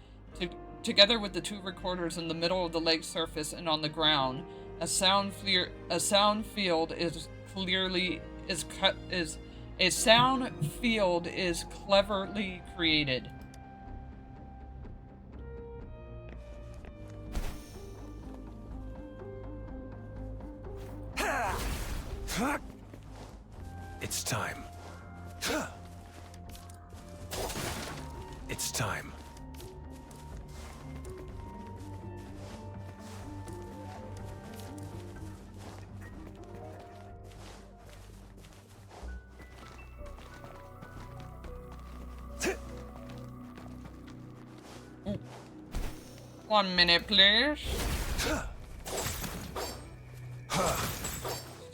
Together with the two recorders in the middle of the lake surface and on the ground, a sound field is cleverly created. It's time. It's time. Ooh. 1 minute, please.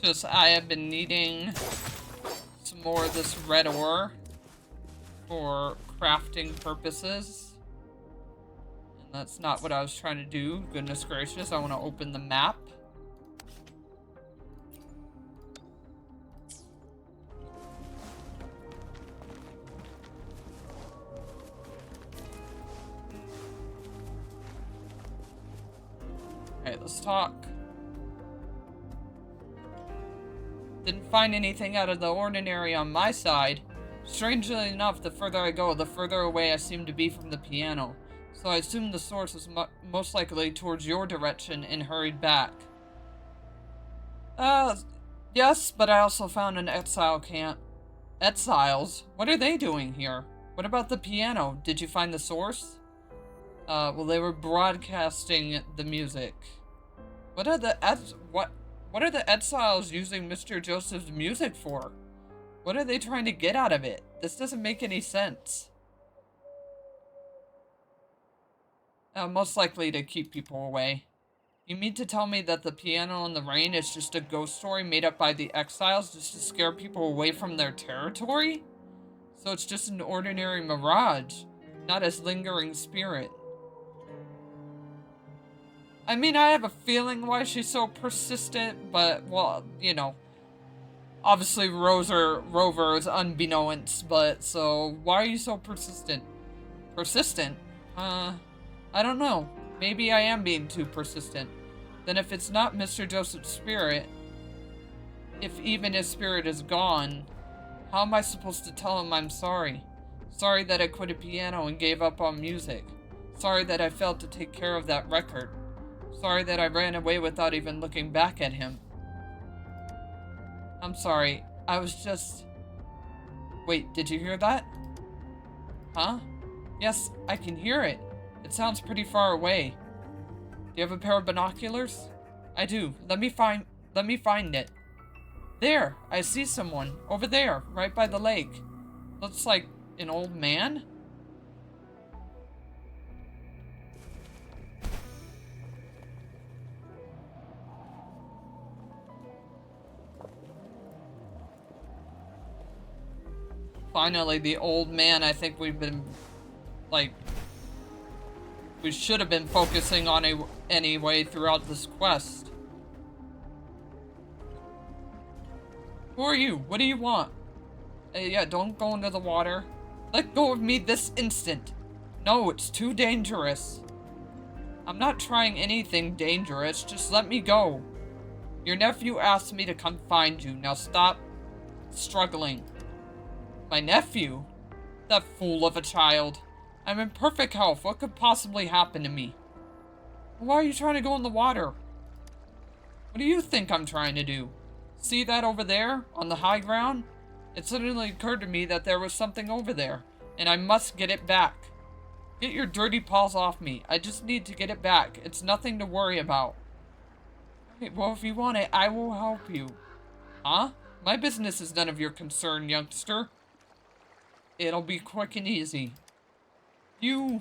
Just, I have been needing some more of this red ore for crafting purposes. And that's not what I was trying to do. Goodness gracious, I want to open the map. Alright, let's talk. Didn't find anything out of the ordinary on my side. Strangely enough, the further I go, the further away I seem to be from the piano. So I assumed the source was most likely towards your direction and hurried back. Yes, but I also found an exile camp. Exiles? What are they doing here? What about the piano? Did you find the source? Well, they were broadcasting the music. What are the exiles using Mr. Joseph's music for? What are they trying to get out of it? This doesn't make any sense. Most likely to keep people away. You mean to tell me that the piano in the rain is just a ghost story made up by the exiles just to scare people away from their territory? So it's just an ordinary mirage, not a lingering spirit. I mean, I have a feeling why she's so persistent, but, well, you know. Obviously, Rover is unbeknownst, but, so, why are you so persistent? Persistent? I don't know. Maybe I am being too persistent. Then if it's not Mr. Joseph's spirit, if even his spirit is gone, how am I supposed to tell him I'm sorry? Sorry that I quit a piano and gave up on music. Sorry that I failed to take care of that record. Sorry that I ran away without even looking back at him. I'm sorry. I was just... Wait, did you hear that? Huh? Yes, I can hear it. It sounds pretty far away. Do you have a pair of binoculars? I do. Let me find it. There! I see someone. Over there, right by the lake. Looks like an old man? finally the old man I think we've been, like, we should have been focusing on anyway throughout this quest. Who are you? What do you want? Yeah, don't go into the water. Let go of me this instant. No, it's too dangerous. I'm not trying anything dangerous. Just let me go. Your nephew asked me to come find you. Now stop struggling. My nephew? That fool of a child. I'm in perfect health. What could possibly happen to me? Why are you trying to go in the water? What do you think I'm trying to do? See that over there on the high ground? It suddenly occurred to me that there was something over there, and I must get it back. Get your dirty paws off me. I just need to get it back. It's nothing to worry about. Okay, well, if you want it, I will help you. Huh? My business is none of your concern, youngster. It'll be quick and easy. You...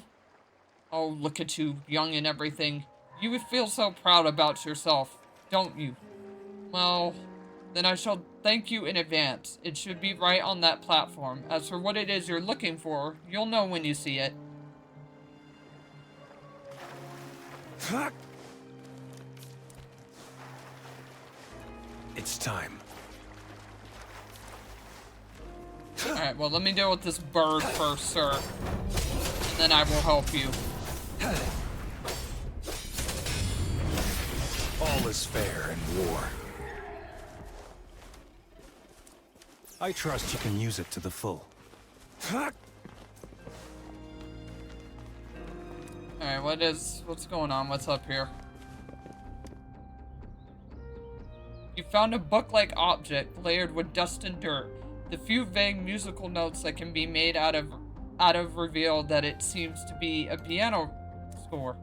Oh, look at you, young and everything. You would feel so proud about yourself, don't you? Well, then I shall thank you in advance. It should be right on that platform. As for what it is you're looking for, you'll know when you see it. It's time. Alright, well, let me deal with this bird first, sir. And then I will help you. All is fair in war. I trust you can use it to the full. Alright, what's going on? What's up here? You found a book-like object layered with dust and dirt. The few vague musical notes that can be made out of reveal that it seems to be a piano score.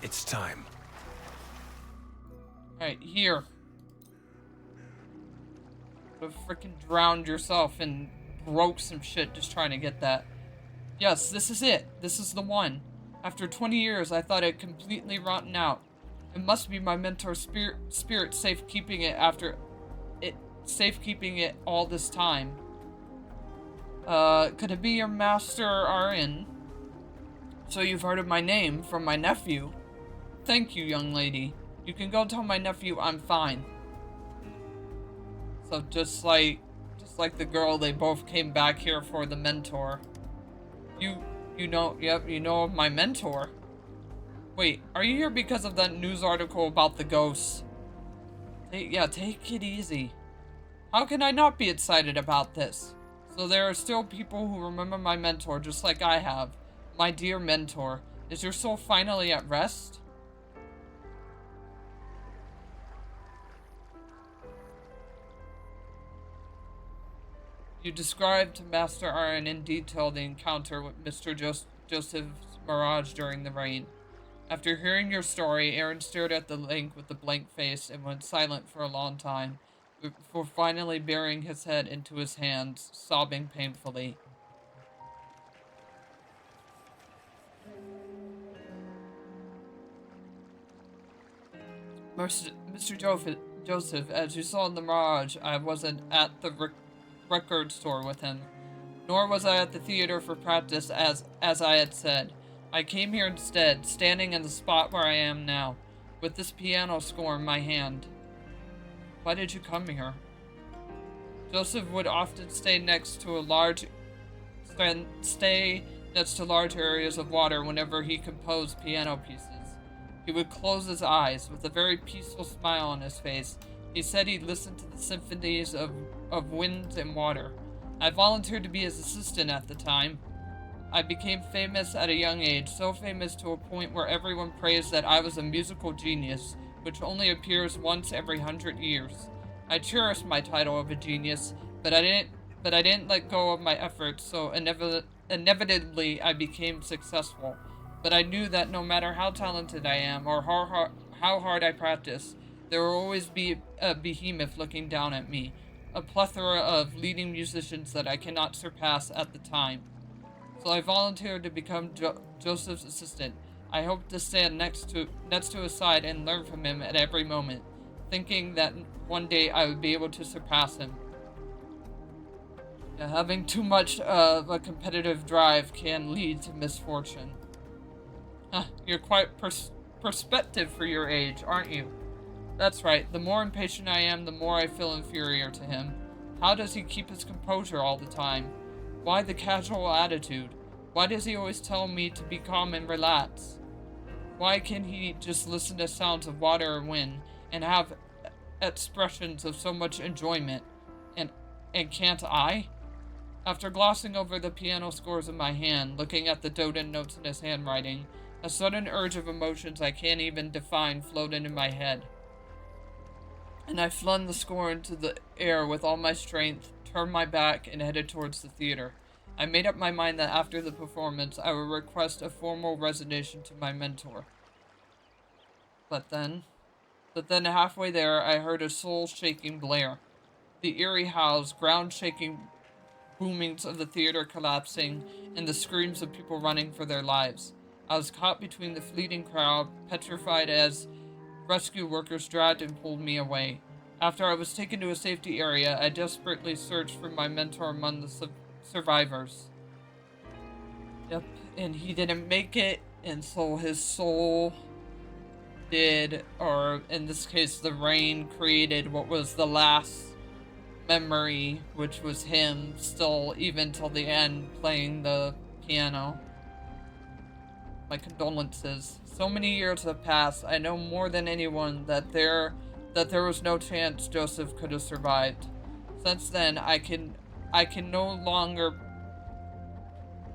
It's time. Alright, here. You freaking drowned yourself and broke some shit just trying to get that. Yes, this is it. This is the one. After 20 years, I thought it completely rotten out. It must be my mentor's spirit safekeeping it all this time. Could it be your master RN? So you've heard of my name from my nephew. Thank you, young lady. You can go tell my nephew I'm fine. So just like the girl, they both came back here for the mentor. You know of my mentor. Wait, are you here because of that news article about the ghosts? Yeah, take it easy. How can I not be excited about this? So there are still people who remember my mentor just like I have. My dear mentor, is your soul finally at rest? You described to Master Aaron in detail the encounter with Mr. Joseph's mirage during the rain. After hearing your story, Aaron stared at the link with a blank face and went silent for a long time, before finally burying his head into his hands, sobbing painfully. Mr. Joseph, as you saw in the mirage, I wasn't at the record store with him, nor was I at the theater for practice as I had said. I came here instead, standing in the spot where I am now, with this piano score in my hand. Why did you come here? Joseph would often stay next to large areas of water whenever he composed piano pieces. He would close his eyes with a very peaceful smile on his face. He said he'd listen to the symphonies of wind and water. I volunteered to be his assistant at the time. I became famous at a young age, so famous to a point where everyone praised that I was a musical genius, which only appears once every 100 years. I cherished my title of a genius, but I didn't let go of my efforts, so inevitably I became successful. But I knew that no matter how talented I am, or how hard I practice, there will always be a behemoth looking down at me, a plethora of leading musicians that I cannot surpass at the time. So I volunteered to become Joseph's assistant. I hoped to stand next to his side and learn from him at every moment, thinking that one day I would be able to surpass him. Yeah, having too much of a competitive drive can lead to misfortune. You're quite perspective for your age, aren't you? That's right. The more impatient I am, the more I feel inferior to him. How does he keep his composure all the time? Why the casual attitude? Why does he always tell me to be calm and relax? Why can't he just listen to sounds of water or wind and have expressions of so much enjoyment? And can't I? After glossing over the piano scores in my hand, looking at the dotted notes in his handwriting, a sudden urge of emotions I can't even define flowed into my head. And I flung the score into the air with all my strength, turned my back, and headed towards the theater. I made up my mind that after the performance, I would request a formal resignation to my mentor. But then halfway there, I heard a soul-shaking blare. The eerie howls, ground-shaking boomings of the theater collapsing, and the screams of people running for their lives. I was caught between the fleeting crowd, petrified as rescue workers dragged and pulled me away. After I was taken to a safety area, I desperately searched for my mentor among the survivors. Yep, and he didn't make it, and so his soul did, or in this case, the rain created what was the last memory, which was him still, even till the end, playing the piano. My condolences. So many years have passed. I know more than anyone that there was no chance Joseph could have survived. Since then, I can no longer.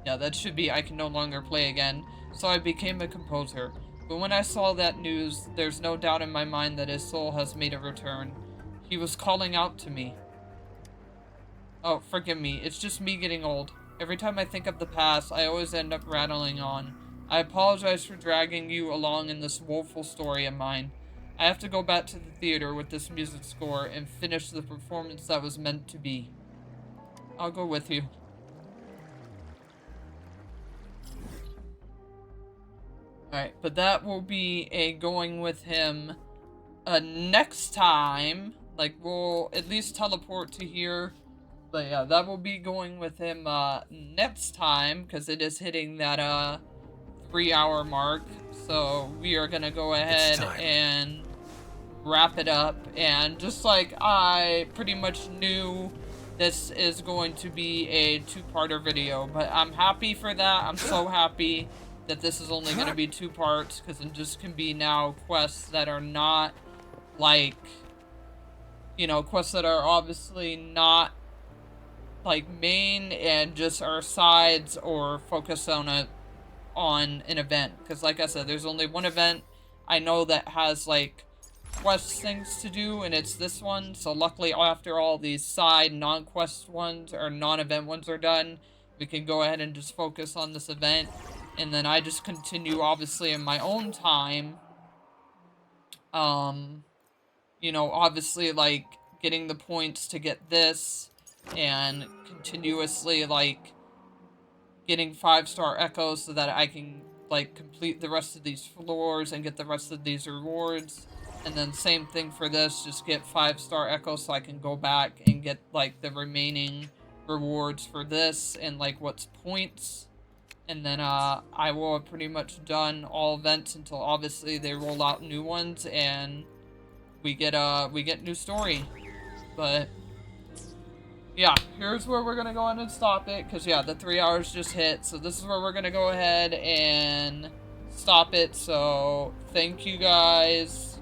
Yeah, that should be I can no longer play again. So I became a composer. But when I saw that news, there's no doubt in my mind that his soul has made a return. He was calling out to me. Oh, forgive me. It's just me getting old. Every time I think of the past, I always end up rattling on. I apologize for dragging you along in this woeful story of mine. I have to go back to the theater with this music score and finish the performance that was meant to be. I'll go with you. Alright, but that will be a going with him next time. Like, we'll at least teleport to here. But yeah, that will be going with him next time, because it is hitting that 3-hour mark. So we are gonna go ahead and wrap it up. And just like I pretty much knew, this is going to be a two-parter video. But I'm happy for that. I'm so happy that this is only gonna be 2 parts, because it just can be now quests that are not like, you know, quests that are obviously not like main and just are sides or focus on an event. Because like I said, there's only one event I know that has like quest things to do, and it's this one. So luckily, after all these side non-quest ones or non-event ones are done, we can go ahead and just focus on this event. And then I just continue obviously in my own time, you know, obviously like getting the points to get this, and continuously like getting 5-star echoes so that I can like complete the rest of these floors and get the rest of these rewards. And then same thing for this, just get 5-star echoes so I can go back and get like the remaining rewards for this and like what's points. And then I will have pretty much done all events until obviously they roll out new ones and we get new story. But yeah, here's where we're gonna go ahead and stop it, because yeah, the 3 hours just hit, so this is where we're gonna go ahead and stop it. So thank you guys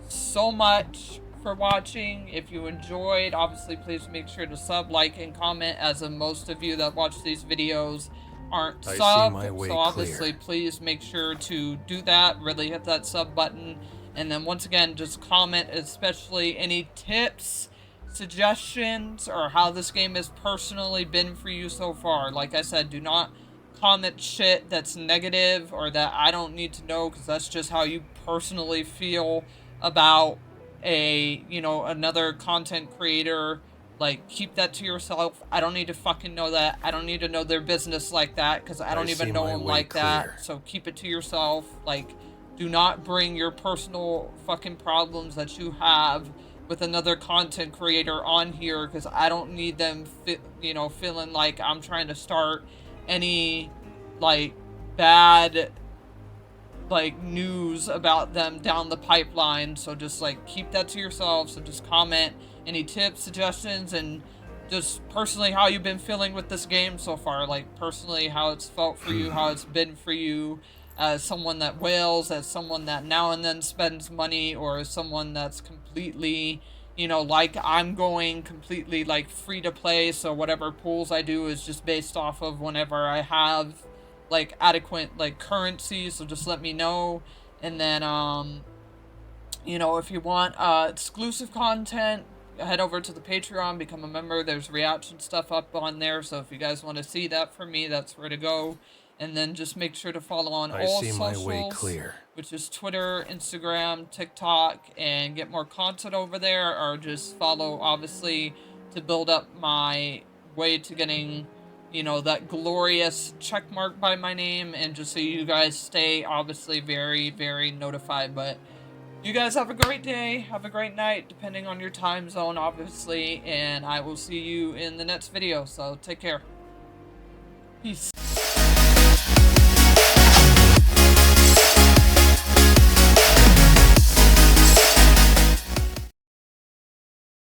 so much for watching. If you enjoyed, obviously please make sure to sub, like, and comment, as of most of you that watch these videos aren't subbed, so obviously please make sure to do that. Really hit that sub button, and then once again just comment, especially any tips, suggestions, or how this game has personally been for you so far. Like I said, do not comment shit that's negative or that I don't need to know, because that's just how you personally feel about a, you know, another content creator Like, keep that to yourself. I don't need to fucking know that. I don't need to know their business like that, because I don't even know them like that. So keep it to yourself. Like, do not bring your personal fucking problems that you have with another content creator on here, because I don't need them, you know, feeling like I'm trying to start any, like, bad, like, news about them down the pipeline. So just, like, keep that to yourself. So just comment any tips, suggestions, and just personally how you've been feeling with this game so far. Like, personally how it's felt for you, how it's been for you, as someone that whales, as someone that now and then spends money, or as someone that's completely, you know, like I'm going completely, like, free to play, so whatever pools I do is just based off of whenever I have, like, adequate, like, currency. So just let me know. And then, you know, if you want exclusive content, head over to the Patreon, become a member. There's reaction stuff up on there, so if you guys want to see that from me, that's where to go. And then just make sure to follow on all socials, which is Twitter, Instagram, TikTok, and get more content over there, or just follow, obviously, to build up my way to getting, you know, that glorious check mark by my name, and just so you guys stay, obviously, very, very notified. But you guys have a great day, have a great night, depending on your time zone, obviously, and I will see you in the next video, so take care. Peace.